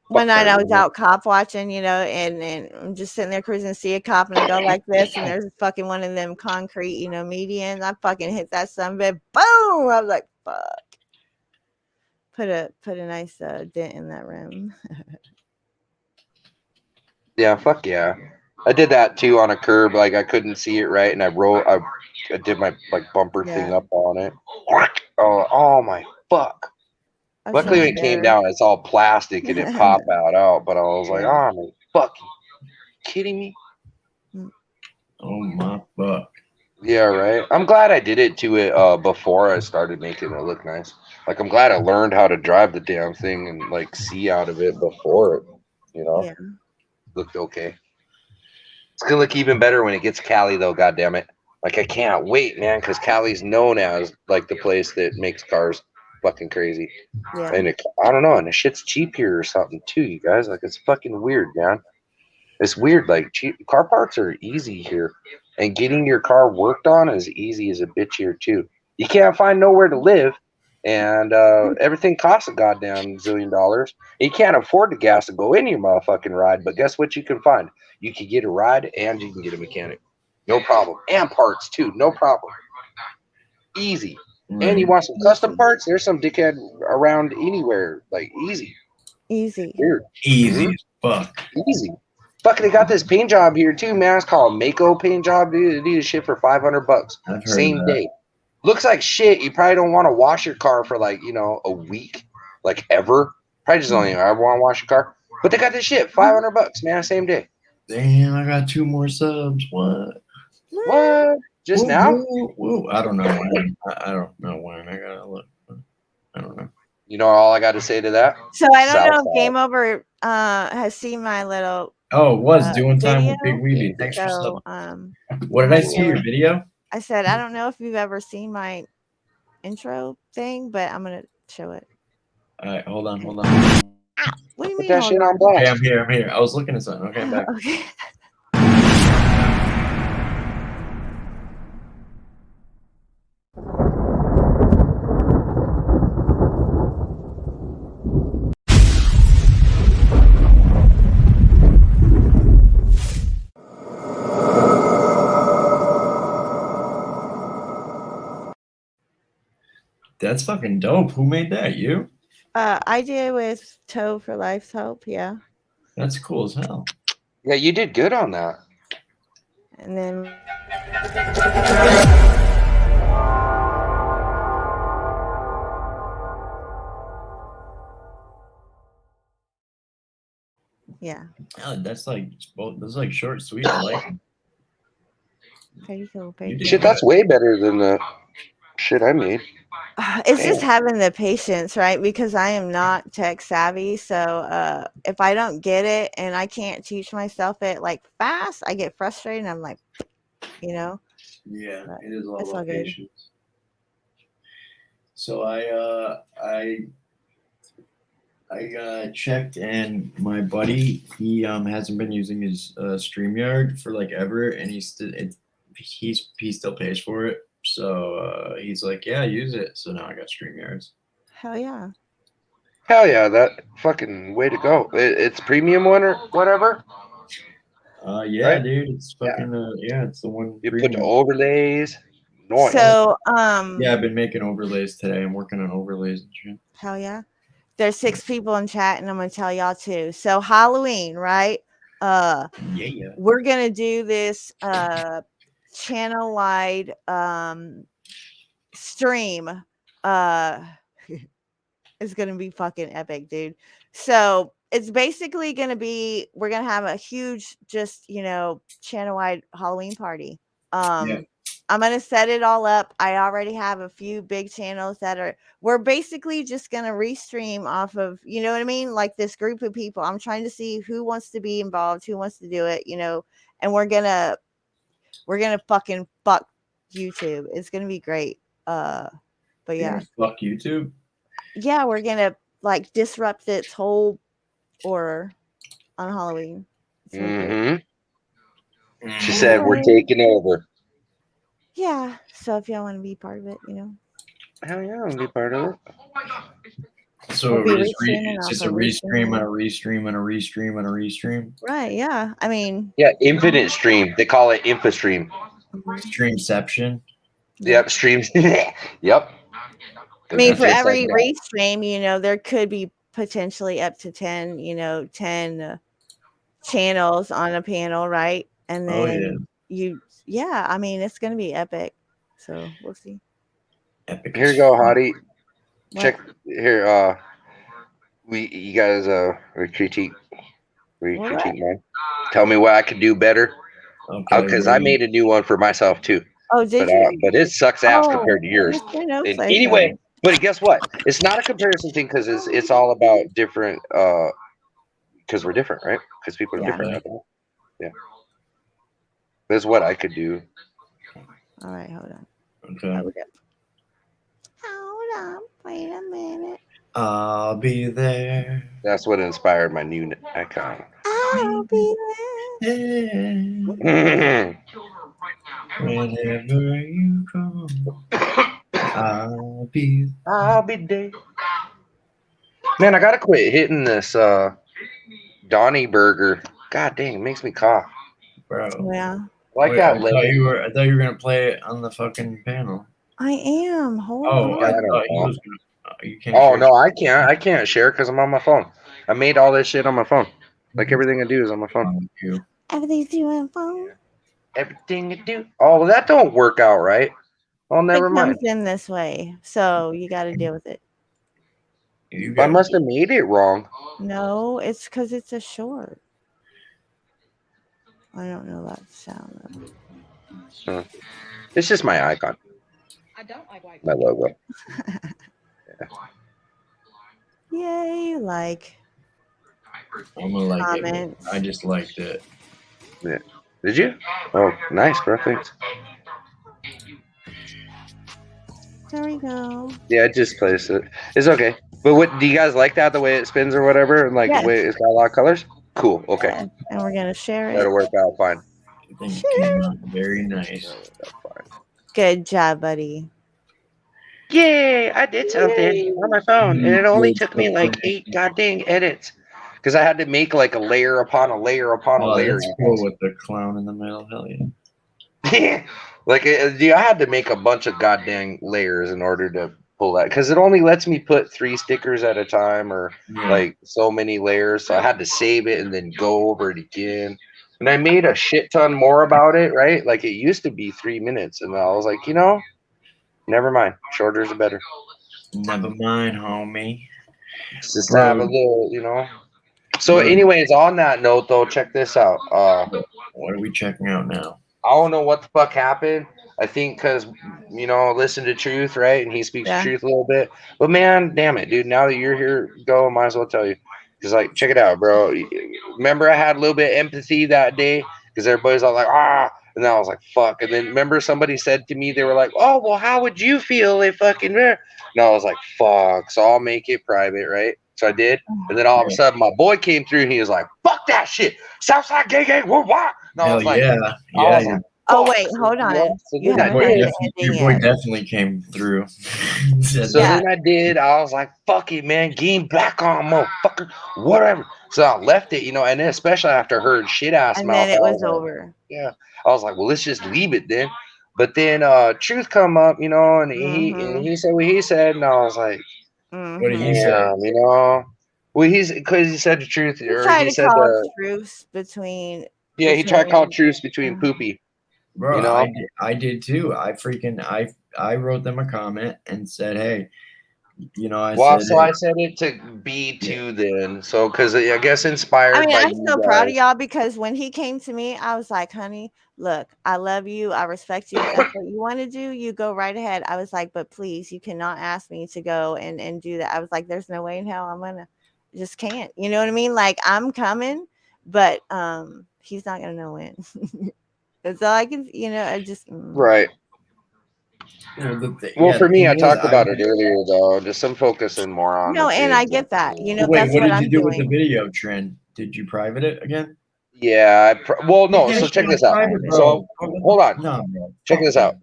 One night I was out cop watching, you know, and I'm just sitting there cruising, see a cop and I go like this, and there's fucking one of them concrete, you know, medians. I fucking hit that son of a bitch. Boom! I was like, fuck. Put a nice dent in that rim. Yeah, fuck yeah. I did that too on a curb. Like I couldn't see it right, and I did my like bumper thing up on it. Oh my fuck! Luckily, when it came down, it's all plastic and it popped out. But I was like, oh my fucking kidding me? Oh my fuck! Yeah, right. I'm glad I did it to it before I started making it look nice. Like I'm glad I learned how to drive the damn thing and like see out of it before it, you know, looked okay. It's gonna look even better when it gets Cali though. God damn it! Like I can't wait, man, because Cali's known as like the place that makes cars fucking crazy. Yeah. And I don't know, and the shit's cheap here or something too, you guys. Like it's fucking weird, man. It's weird. Like cheap car parts are easy here, and getting your car worked on is easy as a bitch here too. You can't find nowhere to live, and everything costs a goddamn $1 zillion. You can't afford the gas to go in your motherfucking ride, but guess what you can find? You can get a ride and you can get a mechanic. No problem. And parts too. No problem. easy. Right. And you want some custom parts? There's some dickhead around anywhere, like easy. Easy. Weird. Easy as fuck. Easy. Fuck, they got this paint job here too, man. It's called Mako paint job, dude. They do this shit for $500. I've heard Same of that. day. Looks like shit. You probably don't want to wash your car for like, a week, like ever. Probably just don't even ever want to wash your car. But they got this shit, $500, man, same day. Damn, I got 2 more subs. What? What? Just Woo, now? woo, woo. I don't know when. I don't know when. I gotta look. I don't know. You know all I got to say to that? So I don't know if Southside. Game Over has seen my little Oh, it was doing time with video. Big Weeby. Thanks for So subbing. What did I see? Your video? I said I don't know if you've ever seen my intro thing, but I'm gonna show it. All right, hold on. What do you Put mean? that hold shit on? on blast. Okay, I'm here. I was looking at something. Okay, I'm back. Okay. That's fucking dope. Who made that? You? I did with Toe for Life's Help, yeah. That's cool as hell. Yeah, you did good on that. And then yeah. Oh, that's like short, sweet. I like it. Very cool. Shit, that's way better than the shit I made. It's just having the patience, right? Because I am not tech savvy. So if I don't get it and I can't teach myself it like fast, I get frustrated and I'm like, Yeah, but it is all it's all about good. patience. So I checked, and my buddy, he hasn't been using his StreamYard for like ever, and he still pays for it. So he's like, yeah, use it. So now I got StreamYards. Hell yeah. Hell yeah, that fucking way to go. It's premium one or whatever. Yeah, right? Dude, it's fucking it's the one. You premium. put the overlays. Noise. So yeah, I've been making overlays today. I'm working on overlays and shit. hell yeah. There's 6 people in chat, and I'm gonna tell y'all too. So Halloween, right? Yeah. We're gonna do this channel wide stream. It's gonna be fucking epic, dude. So it's basically gonna be, we're gonna have a huge, just channel wide Halloween party. I'm gonna set it all up. I already have a few big channels we're basically just gonna restream off of, you know what I mean, like this group of people. I'm trying to see who wants to be involved, who wants to do it, and we're gonna fucking fuck YouTube. It's gonna be great. But yeah, fuck YouTube. Yeah, we're gonna like disrupt its whole order on Halloween. She said we're taking over. Yeah, so if y'all want to be part of it, Hell yeah, I want to be part of it. So it's just a restream and a restream and a restream and a restream. Right, yeah. I mean, yeah, infinite stream. They call it InfoStream. Streamception. Yep, streams. Yep. I mean, for every restream, there could be potentially up to 10, 10 channels on a panel, right? And then I mean, it's gonna be epic. So we'll see. Epic. Here you go, Hottie. What? Check here. You guys critique mine. Tell me what I can do better. Okay. Because I made a new one for myself too. Oh, did you? But it sucks ass compared to yours. Anyway, but guess what? It's not a comparison thing because it's all about different. Because we're different, right? Because people are different. Yeah. That's what I could do. All right, hold on. Okay. Hold on. Wait a minute. I'll be there. That's what inspired my new icon. I'll be there. Whenever you come, I'll be there. Man, I gotta quit hitting this Donnie burger. God dang, it makes me cough. Bro. Yeah. Like that. I thought you were gonna play it on the fucking panel. I am. Hold Oh, on. I I don't thought he know. was gonna. You can't. Oh share. no, I can't share because I'm on my phone. I made all this shit on my phone. Like everything I do is on my phone. Thank you. Everything's doing phone. Everything you do. Oh, well, that don't work out right. Oh, never It comes mind. in this way, so you got to deal with it. You I got must have made it wrong. No, it's because it's a short. I don't know that sound. It's just my icon, I don't like white. my logo. Yay, you like I'm gonna like it. comments. I just liked it. Yeah. Did you? Oh, nice, bro. Thanks. There we go. Yeah, I just placed it. It's okay. But what do you guys like that the way it spins or whatever? And like Yes. the way it's got a lot of colors? Cool. Okay. Yeah, and we're gonna share it. That'll work out fine. I think it came out very nice. Good job, buddy. Yay, I did something on my phone. And it only took me like 8 goddamn edits. Because I had to make like a layer upon a layer upon a Oh, layer. that's cool with the clown in the middle. Hell yeah. Like I had to make a bunch of goddamn layers in order to pull that because it only lets me put 3 stickers at a time or like so many layers. So I had to save it and then go over it again. And I made a shit ton more about it, right? Like it used to be 3 minutes, and I was like, never mind. Shorter's better. Never mind, homie. Just have a little, So, anyways, on that note, though, check this out. What are we checking out now? I don't know what the fuck happened. I think because, listen to Truth, right? And he speaks truth a little bit. But, man, damn it, dude. Now that you're here, I might as well tell you. Because, like, check it out, bro. Remember I had a little bit of empathy that day? Because everybody's all like, And then I was like, fuck. And then remember somebody said to me, they were like, oh, well, how would you feel if fucking... And I was like, fuck. So I'll make it private, right? So I did. And then all of a sudden, my boy came through and he was like, fuck that shit. Southside gang, we're wild. And I was like, yeah. Oh, wait, hold on. So You then your boy definitely came through. Then I did. I was like, fuck it, man. Game back on, motherfucker. Whatever. So I left it, and then especially after I heard shit ass and mouth. then it was like, over. Yeah. I was like, well, let's just leave it then. But then Truth come up, and he said what he said, and I was like, what did he say? Well, because he said the truth, He or tried he to said call truce between. Yeah, he tried to call truce between Poopy. Bro, I did too. I wrote them a comment and said, hey, I said it to B2 then. So, because I guess inspired. I mean, by I'm so proud of y'all because when he came to me, I was like, honey, look, I love you. I respect you. If that's what you want to do, you go right ahead. I was like, but please, you cannot ask me to go and do that. I was like, there's no way in hell I'm going to, just can't. You know what I mean? Like, I'm coming, but he's not going to know when. That's all I can, I just. Right. Well, for me, I talked about it earlier, though. Just some focusing more on. No, and I get that. Wait, that's what did I'm you do doing. with the video trend? Did you private it again? Yeah. No. So check this out. So hold on. No, bro. Check this out.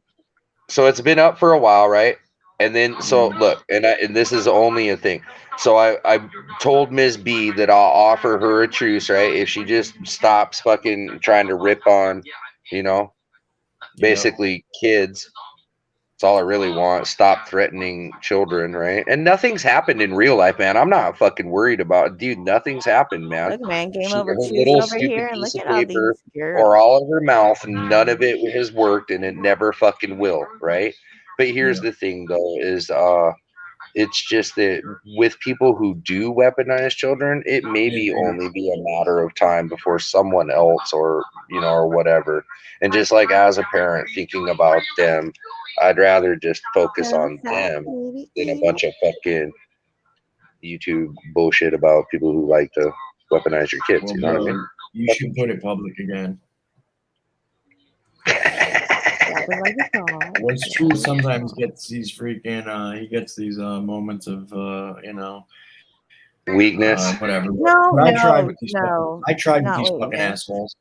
So it's been up for a while, right? And then look, and this is only a thing. So I told Ms. B that I'll offer her a truce, right? If she just stops fucking trying to rip on, basically kids. That's all I really want. Stop threatening children, right? And nothing's happened in real life, man. I'm not fucking worried about it. Dude, nothing's happened, man. Look, man, game over little over here, and look at all these girls. or all of her mouth, and none of it has worked, and it never fucking will, right? But here's the thing, though, is it's just that with people who do weaponize children, it may be only be a matter of time before someone else or whatever. And just like as a parent thinking about them, I'd rather just focus on them than a bunch of fucking YouTube bullshit about people who like to weaponize your kids. You know what I mean? You should put it public again. What's true sometimes gets these freaking he gets these moments of weakness. Whatever. No, I tried with these fucking assholes.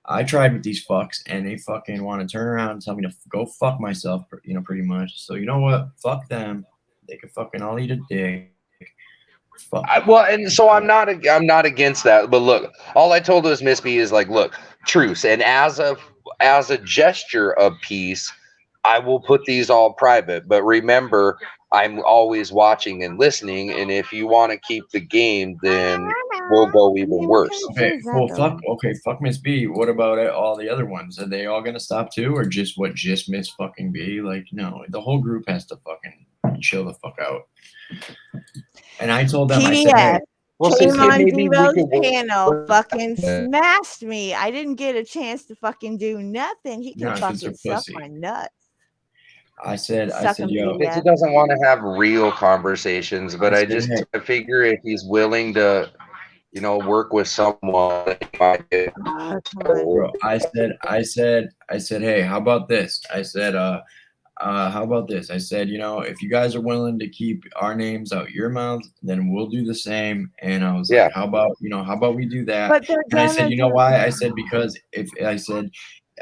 I tried with these fucks, and they fucking want to turn around and tell me to go fuck myself, pretty much. So you know what? Fuck them. They can fucking all eat a dick. And so I'm not against that, but look, all I told this Miss B is like, look, truce, and as a gesture of peace, I will put these all private, but remember, I'm always watching and listening. And if you want to keep the game, then we'll go even worse. Okay, well, fuck Miss B. What about all the other ones? Are they all gonna stop too, or just Miss fucking B? Like, no, the whole group has to fucking chill the fuck out. And I told them, I said, hey, came on Devo's channel, fucking smashed me. I didn't get a chance to fucking do nothing. He can fucking suck my nuts. I said, yo, he doesn't want to have real conversations, but I figure if he's willing to, you know, work with someone. Bro, I said, hey, how about this? I said, how about this? I said, you know, if you guys are willing to keep our names out your mouth, then we'll do the same. And I was like, how about we do that? And I said, you know why? I said, because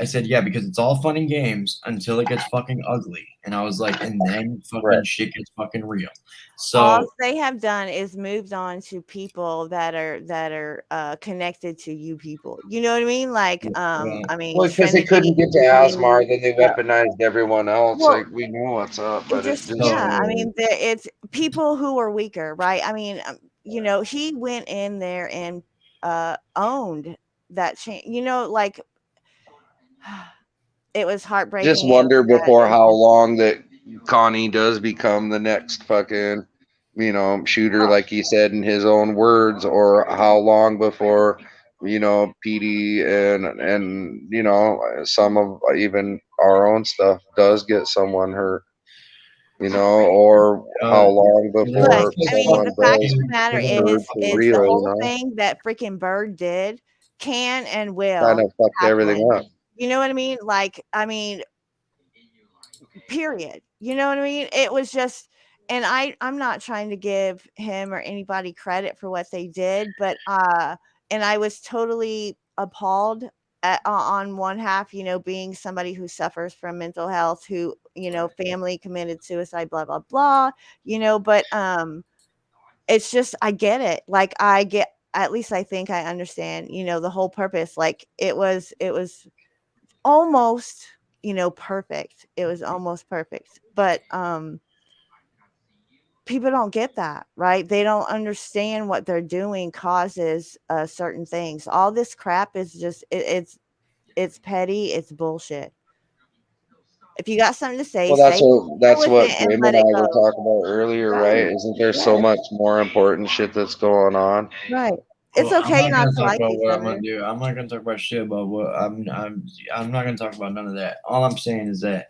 I said, yeah, because it's all fun and games until it gets fucking ugly. And I was like, and then fucking shit gets fucking real. So all they have done is moved on to people that are connected to you people. You know what I mean? Like, I mean, well, because they couldn't get to Asmar, then they weaponized everyone else. Well, like, we know what's up, but I mean, it's people who are weaker, right? I mean, you know, he went in there and owned that change. You know, like. It was heartbreaking. Just wonder before how long that Connie does become the next fucking, you know, shooter, like he said in his own words, or how long before, you know, PD and you know, some of even our own stuff does get someone hurt, you know, or how long before. Look, I mean, the fact of the matter is the whole thing that freaking Bird did can and will kind of fucked everything up. You know what I mean? Like, I mean, period. You know what I mean? It was just, and I'm not trying to give him or anybody credit for what they did, but and I was totally appalled on one half, you know, being somebody who suffers from mental health, who, you know, family committed suicide, blah blah blah, you know, but it's just, I get it. Like, I get, at least I think I understand, you know, the whole purpose. Like, it was almost, you know, perfect. It was almost perfect, but people don't get that, right? They don't understand what they're doing causes certain things. All this crap is just it's petty, it's bullshit. If you got something to say, well, that's what Jim and I were talking about earlier, right? Isn't there so much more important shit that's going on? Right. It's okay not to like about what I'm gonna do. I'm not gonna talk about shit about what I'm not gonna talk about none of that. All I'm saying is that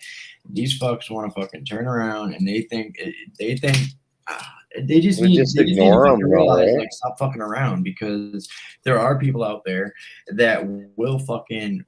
these fucks want to fucking turn around and they think they just need to realize, right? Like, stop fucking around, because there are people out there that will fucking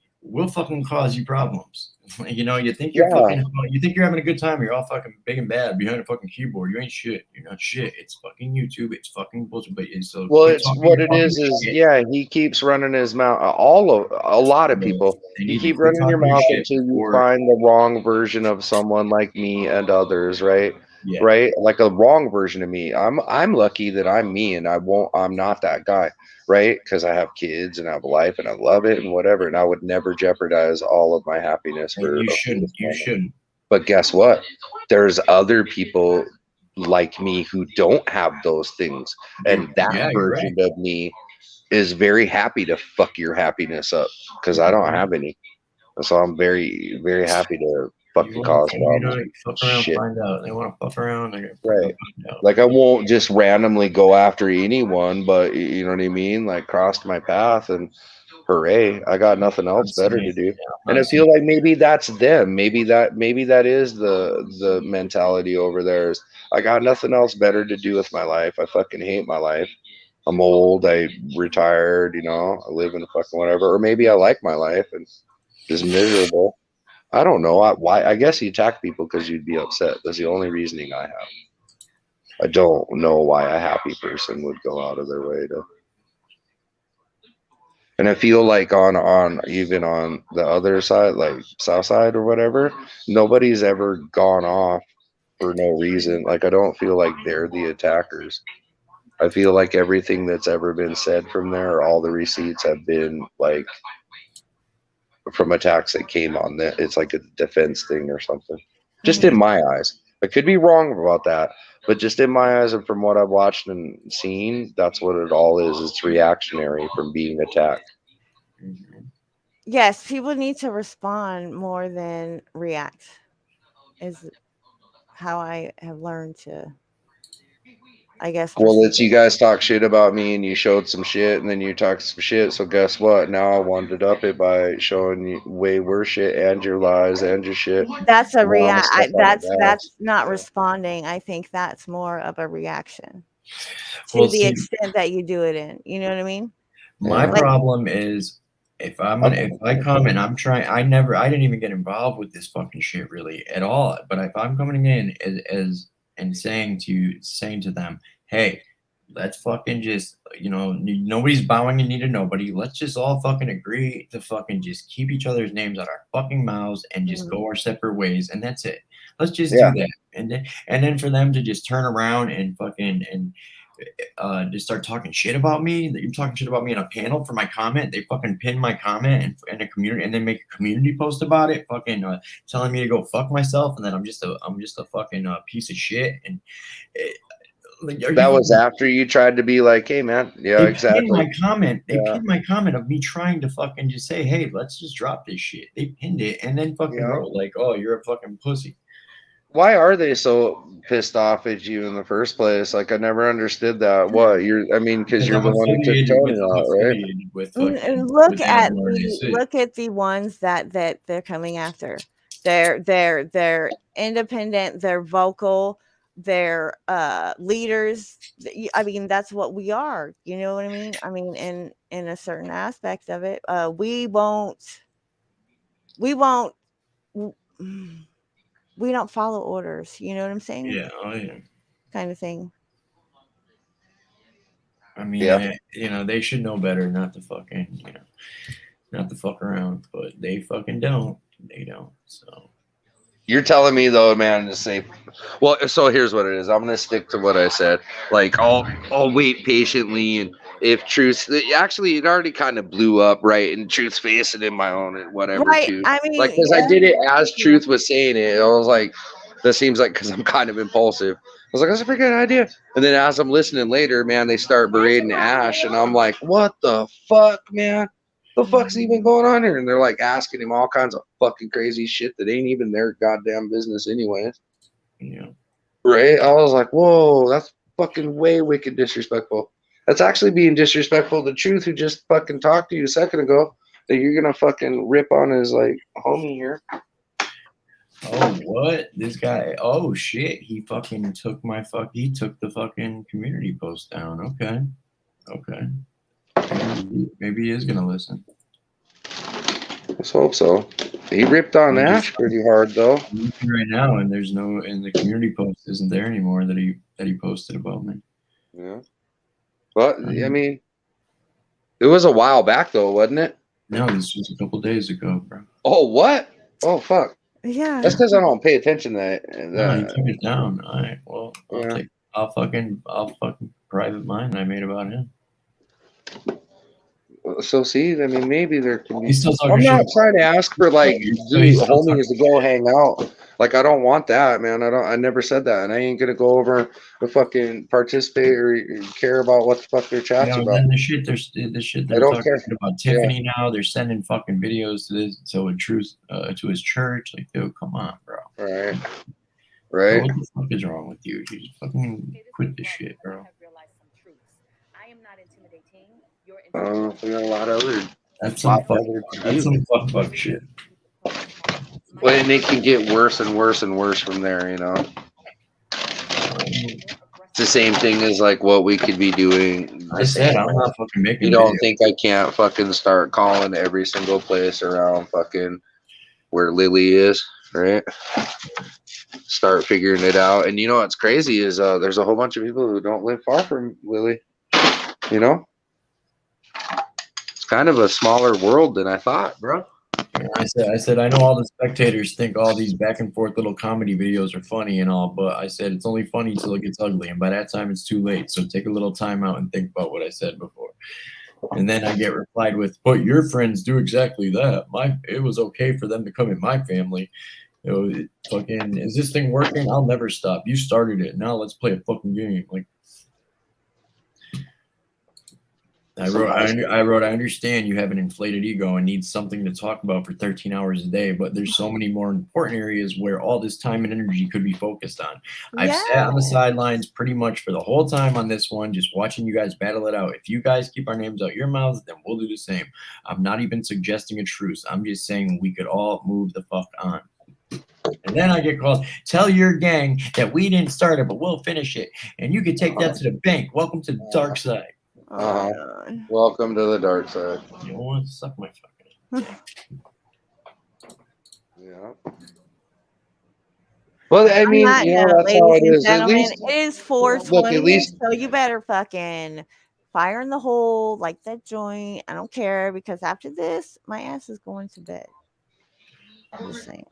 cause you problems. You know, you think you're having a good time, you're all fucking big and bad behind a fucking keyboard. You ain't shit. You're not shit. It's fucking YouTube. It's fucking bullshit. But so well, it's what it is shit. He keeps running his mouth. A lot of people. You keep running your mouth until you find the wrong version of someone like me and others, right? Yeah. Right? Like a wrong version of me. I'm lucky that I'm me, and I'm not that guy, right? Because I have kids and I have a life and I love it and whatever, and I would never jeopardize all of my happiness for you shouldn't. But guess what? There's other people like me who don't have those things, and that version of me is very happy to fuck your happiness up, because I don't have any. So I'm very, very happy to fucking cause problems. Fuck around, shit. Find out. They want to fuck around. Right. Like, I won't just randomly go after anyone, but you know what I mean? Like, crossed my path and hooray, I got nothing else better to do. And I feel like maybe that's them. Maybe that is the mentality over there is, I got nothing else better to do with my life. I fucking hate my life. I'm old. I retired, you know, I live in a fucking whatever. Or maybe I like my life and just miserable. I don't know why. I guess you attack people because you'd be upset. That's the only reasoning I have. I don't know why a happy person would go out of their way to. And I feel like on even on the other side, like South Side or whatever, nobody's ever gone off for no reason. Like, I don't feel like they're the attackers. I feel like everything that's ever been said from there, all the receipts have been like from attacks that came on that. It's like a defense thing or something. Just in my eyes. I could be wrong about that, but just in my eyes and from what I've watched and seen, that's what it all is. It's reactionary from being attacked. Yes, people need to respond more than react, is how I have learned to, I guess. Well, it's you guys talk shit about me and you showed some shit and then you talked some shit. So guess what? Now I wound up it by showing you way worse shit and your lies and your shit. That's a react. That's not responding. I think that's more of a reaction to the extent that you do it in. You know what I mean? My problem is if I come and I'm trying, I didn't even get involved with this fucking shit really at all. But if I'm coming in as and saying to them, hey, let's fucking just, nobody's bowing the knee to nobody. Let's just all fucking agree to fucking just keep each other's names out our fucking mouths and just go our separate ways. And that's it. Let's just do that. And then for them to just turn around and fucking, just start talking shit about me, that you're talking shit about me in a panel for my comment. They fucking pin my comment and a community, and then make a community post about it, fucking telling me to go fuck myself, and then I'm just a fucking piece of shit. And that was after you tried to be like, hey man, they exactly. Pinned my comment. They pinned my comment of me trying to fucking just say, hey, let's just drop this shit. They pinned it and then fucking wrote like, oh, you're a fucking pussy. Why are they so pissed off at you in the first place? Like, I never understood that. What because you're the one who took Tony out, right? And look at the ones that they're coming after. They're independent. They're vocal. They're leaders. I mean, that's what we are. You know what I mean? I mean, in a certain aspect of it, we don't follow orders. You know what I'm saying? Yeah. Oh, yeah. Kind of thing. I mean, they should know better not to fucking, not to fuck around, but they fucking don't. They don't. So you're telling me though, man, to say, well, so here's what it is. I'm gonna stick to what I said. Like, I'll wait patiently, and if Truth, actually, it already kind of blew up, right? And Truth's face and in my own and whatever, right. Too. I mean, like, because I did it as Truth was saying it. I was like, that seems like, because I'm kind of impulsive. I was like, that's a pretty good idea. And then as I'm listening later, man, they start berating Ash, and I'm like, what the fuck, man? The fuck's even going on here? And they're like asking him all kinds of fucking crazy shit that ain't even their goddamn business anyways. Yeah. Right? I was like, whoa, that's fucking way wicked disrespectful. That's actually being disrespectful to Truth, who just fucking talked to you a second ago, that you're gonna fucking rip on his like homie here. Oh, what? This guy, oh shit, he fucking took he took the fucking community post down. Okay. Maybe he is gonna listen. Let's hope so. He ripped on Ash pretty hard though. I'm looking right now, and there's no, and the community post isn't there anymore that he posted about me. Yeah. But I mean, it was a while back though, wasn't it? No, this was a couple days ago, bro. Oh, what? Oh, fuck. Yeah. That's because I don't pay attention to that. No, you took it down. All right. Well, I'll fucking private mine I made about him. So see, I mean, maybe there can be. I'm not trying to ask for like homies to go hang out. Like, I don't want that, man. I never said that, and I ain't gonna go over and fucking participate or care about what the fuck they're chatting about. And the shit they're talking about Tiffany now. They're sending fucking videos to his church. Like, dude, come on, bro. Right. What the fuck is wrong with you? You just fucking quit this shit, bro. We got a lot of other. That's some fuck shit. Well, and it can get worse and worse and worse from there, you know. It's the same thing as like what we could be doing. I said I'm not fucking making. You don't think I can't fucking start calling every single place around fucking where Lily is, right? Start figuring it out. And you know what's crazy is there's a whole bunch of people who don't live far from Lily. You know? It's kind of a smaller world than I thought, bro. I said, I know all the spectators think all these back and forth little comedy videos are funny and all, but I said it's only funny till it gets ugly, and by that time it's too late. So take a little time out and think about what I said before. And then I get replied with, "But your friends do exactly that. It was okay for them to come in my family. Fucking, is this thing working? I'll never stop. You started it. Now let's play a fucking game." Like, I wrote, I understand you have an inflated ego and need something to talk about for 13 hours a day, but there's so many more important areas where all this time and energy could be focused on. I've sat on the sidelines pretty much for the whole time on this one, just watching you guys battle it out. If you guys keep our names out your mouths, then we'll do the same. I'm not even suggesting a truce. I'm just saying we could all move the fuck on. And then I get called, "Tell your gang that we didn't start it, but we'll finish it. And you can take that to the bank. Welcome to the dark side." Welcome to the dark side. You want to suck my fucking. Yeah. Well, I mean, that's how it is. At least it is 420. At least, so you better fucking fire in the hole, like that joint. I don't care, because after this, my ass is going to bed. I'm just saying.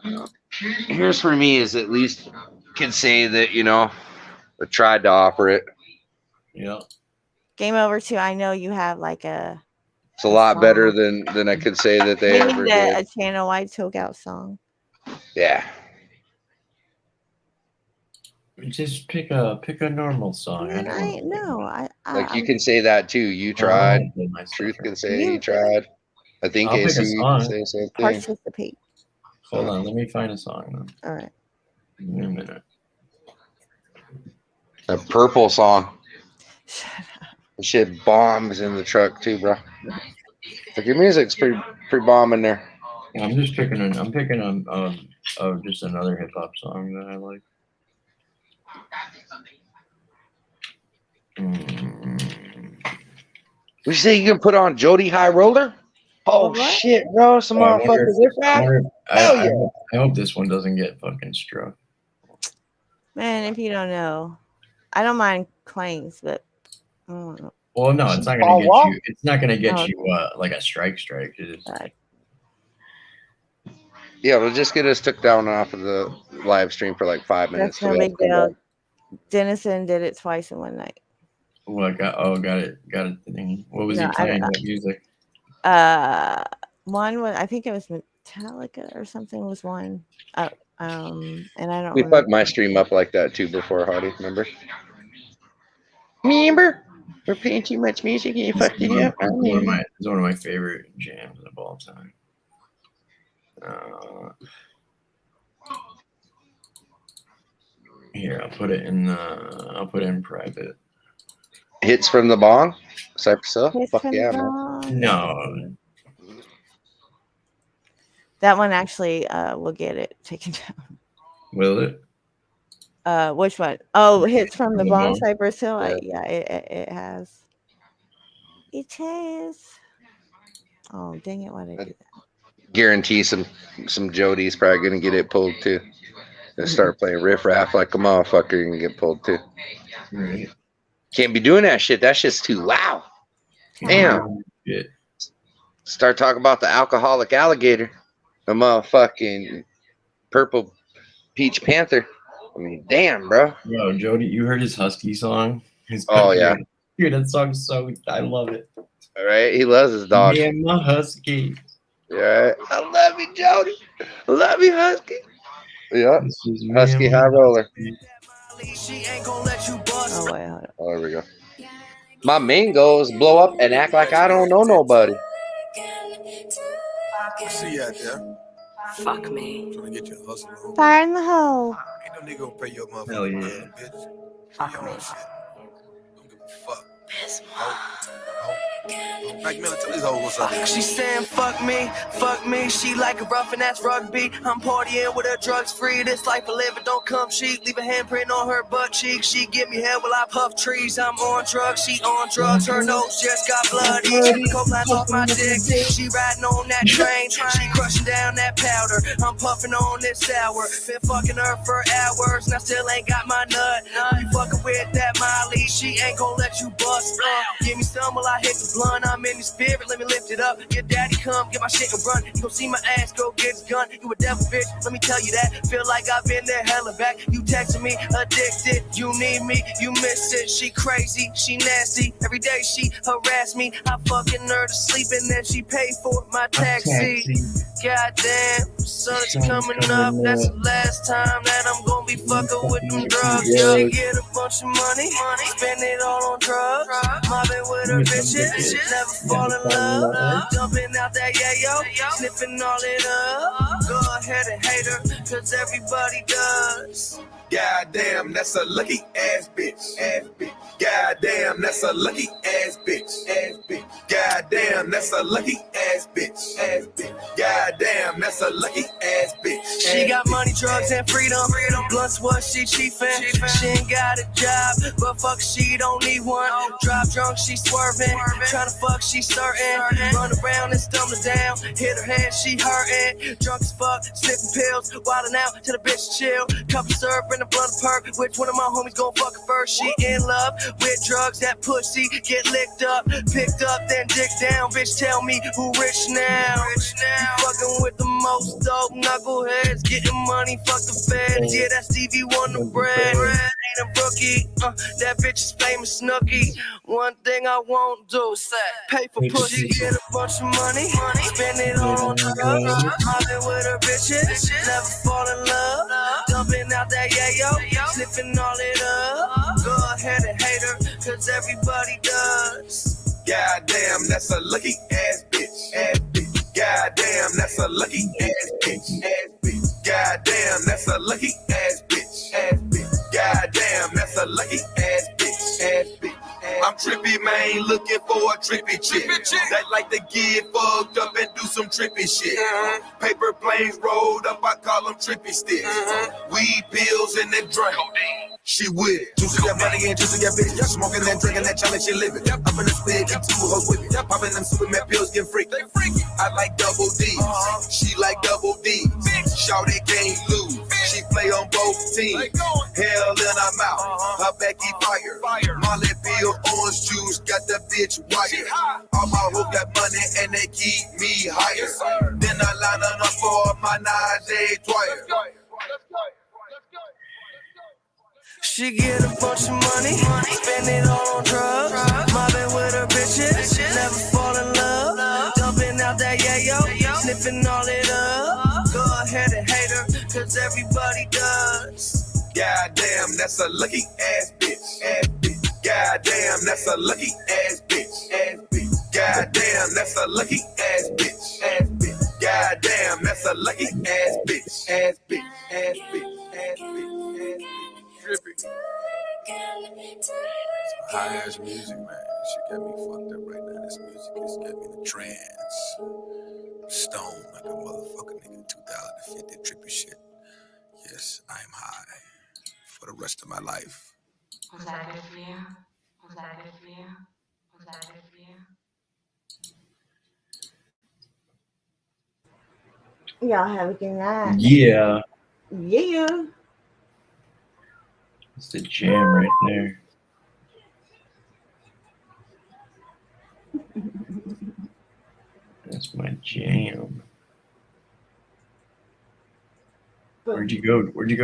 Here's for me is at least can say that I tried to offer it. Yeah. Game Over 2. I know you have like a. It's a lot better than I could say that they ever did. A Channel White Took Out song. Yeah. Just pick a normal song. I you can say that too. You tried. Truth can say he tried. I think AC can say something. Participate. Hold on, let me find a song. All right. Give me a minute. A Purple song. Shut up. Shit bombs in the truck too, bro. Like your music's pretty bomb in there. I'm just picking just another hip hop song that I like. We say you can put on Jody High Roller? Oh shit, bro! Some motherfuckers with that. I hope this one doesn't get fucking struck. Man, if you don't know, I don't mind claims, but. Well, no, it's not gonna get you. It's not gonna get you like a strike. Yeah, we'll just get us took down off of the live stream for like 5 minutes. That's no big deal. Dennison did it twice in one night. Well, got it. What was he playing? What music? One was, I think it was Metallica or something. Was one. And I don't. We fucked my stream up like that too before, Hardy. Remember? We're playing too much music and you fucked it up. It's one of my favorite jams of all time. Here, I'll put it in private. Hits from the Bong? Cypress Hill? Fuck yeah, man. No. That one actually will get it taken down. Will it? Which one? Oh, Hits from the Bong, Cypress Hill. It has. It has. Oh, dang it! Why did I do that? Guarantee some Jody's probably gonna get it pulled too. Gonna start playing riff raff like a motherfucker and get pulled too. Right. Can't be doing that shit. That shit's too loud. Damn. Yeah. Start talking about the alcoholic alligator, the motherfucking purple peach panther. I mean, damn, bro. Yo, Jody, you heard his Husky song? Yeah. Dude, that song's I love it. All right, he loves his dog. Me and my Husky. Yeah, I love you, Jody. I love you, Husky. Yeah, Husky High Roller. Oh wait, hold on. Oh, there we go. My main goal is blow up and act like I don't know nobody. See you out there. Fuck me. Trying to get your hustle on. Fire in the hole. Ain't no nigga gonna pay your motherfucking Hell yeah. money, bitch. Fuck me. Don't give a fuck. Mike Miller, tell these hoes what's up. She saying fuck me, she like a rough and that's rugby. I'm partying with her drugs free, this life I live it don't come cheap. Leave a handprint on her butt cheek, she give me hell while I puff trees. I'm on drugs, she on drugs, her nose just got bloody. Coke lines off my dick, she riding on that train, she crushing down that powder. I'm puffing on this sour, been fucking her for hours, and I still ain't got my nut. You fucking with that Molly, she ain't gon' let you bust. Give me some while I hit the blunt, I'm in in your spirit, let me lift it up. Your daddy come, get my shit and run. You gon' see my ass, go get his gun. You a devil, bitch, let me tell you that. Feel like I've been there hella back. You texting me, addicted, you need me, you miss it. She crazy, she nasty, every day she harass me. I fucking her to sleep and then she pay for my taxi. Goddamn, sun is coming up, that's the last time that I'm gonna be fucking with them drugs. She get a bunch of money, spend it all on drugs. Mobbing with her bitches, never fall in love. Dumping out that yayo, sniffing all it up. Go ahead and hate her, cause everybody does. Goddamn, that's a lucky ass bitch. Ass bitch. Goddamn, that's a lucky ass bitch. Ass bitch. Goddamn, that's a lucky ass bitch. Ass bitch. Goddamn, that's a lucky ass bitch. She got money, drugs, and freedom. Blunts what she chiefin'. She ain't got a job, but fuck, she don't need one. Drive drunk, she swerving. Tryna fuck, she certain. Run around and stumble down. Hit her head, she hurtin'. Drunk as fuck, sniffing pills. Wildin' out till the bitch chill. Cup of syrup and a blunt of perk. Which one of my homies gon' fuck her first? She in love with drugs, that pussy get licked up, picked up, then dick down. Bitch, tell me who rich now? You fucking with the most dope knuckleheads, getting money, fuck the feds. Yeah, that's Stevie Wonder bread. Ain't a rookie, that bitch is famous Snooki. One thing I won't do, pay for pussy, get a bunch of money, spend it all on drugs. Mobbing with her bitches, never fall in love. Dumping out that yayo, sniffing all it up. Go ahead and hate her, cause everybody does. Goddamn, that's a lucky ass bitch. Ass bitch. Goddamn, that's a lucky ass bitch. Ass bitch. Goddamn, that's a lucky ass bitch. Ass bitch. Goddamn, that's a lucky ass bitch. Ass bitch. I'm trippy, man, looking for a trippy chick that like to get fucked up and do some trippy shit. Paper planes rolled up, I call them trippy sticks. Weed pills in the drink. She with it. Juicing that money and juicing that bitch. Smoking and drinking that challenge, she living. Up in the spit, and two hoes with it. Popping them Superman pills, get freaky. I like double D's. She like double D's. Shawty can't lose. She play on both teams. Hell in her mouth. Her Becky fire. Molly pill, orange juice, got the bitch wired. All my hoes got money and they keep me higher. Then I line her up for my 9-day twire. She get a bunch of money, spend it all on drugs. Mobbing with her bitches, never fall in love. Dumping out that yayo, sniffing all it up. Go ahead and hate her, cause everybody does. Goddamn, that's a lucky ass bitch. Ass bitch. Goddamn, that's a lucky ass bitch. Ass bitch. Goddamn, that's a lucky ass bitch. Ass bitch. Goddamn, that's a lucky ass bitch. Ass bitch. Ass bitch. Ass bitch. Ass bitch. Trippy. High ass music, man. She got me fucked up right now. This music has got me in a trance. Stone like a motherfucker, nigga. 2050 trippy shit. Yes, I am high for the rest of my life. Was that good for you? Was that good for you? Was that good for you? Y'all have a good night. Yeah. Yeah. It's the jam right there. That's my jam. Where'd you go? Where'd you go?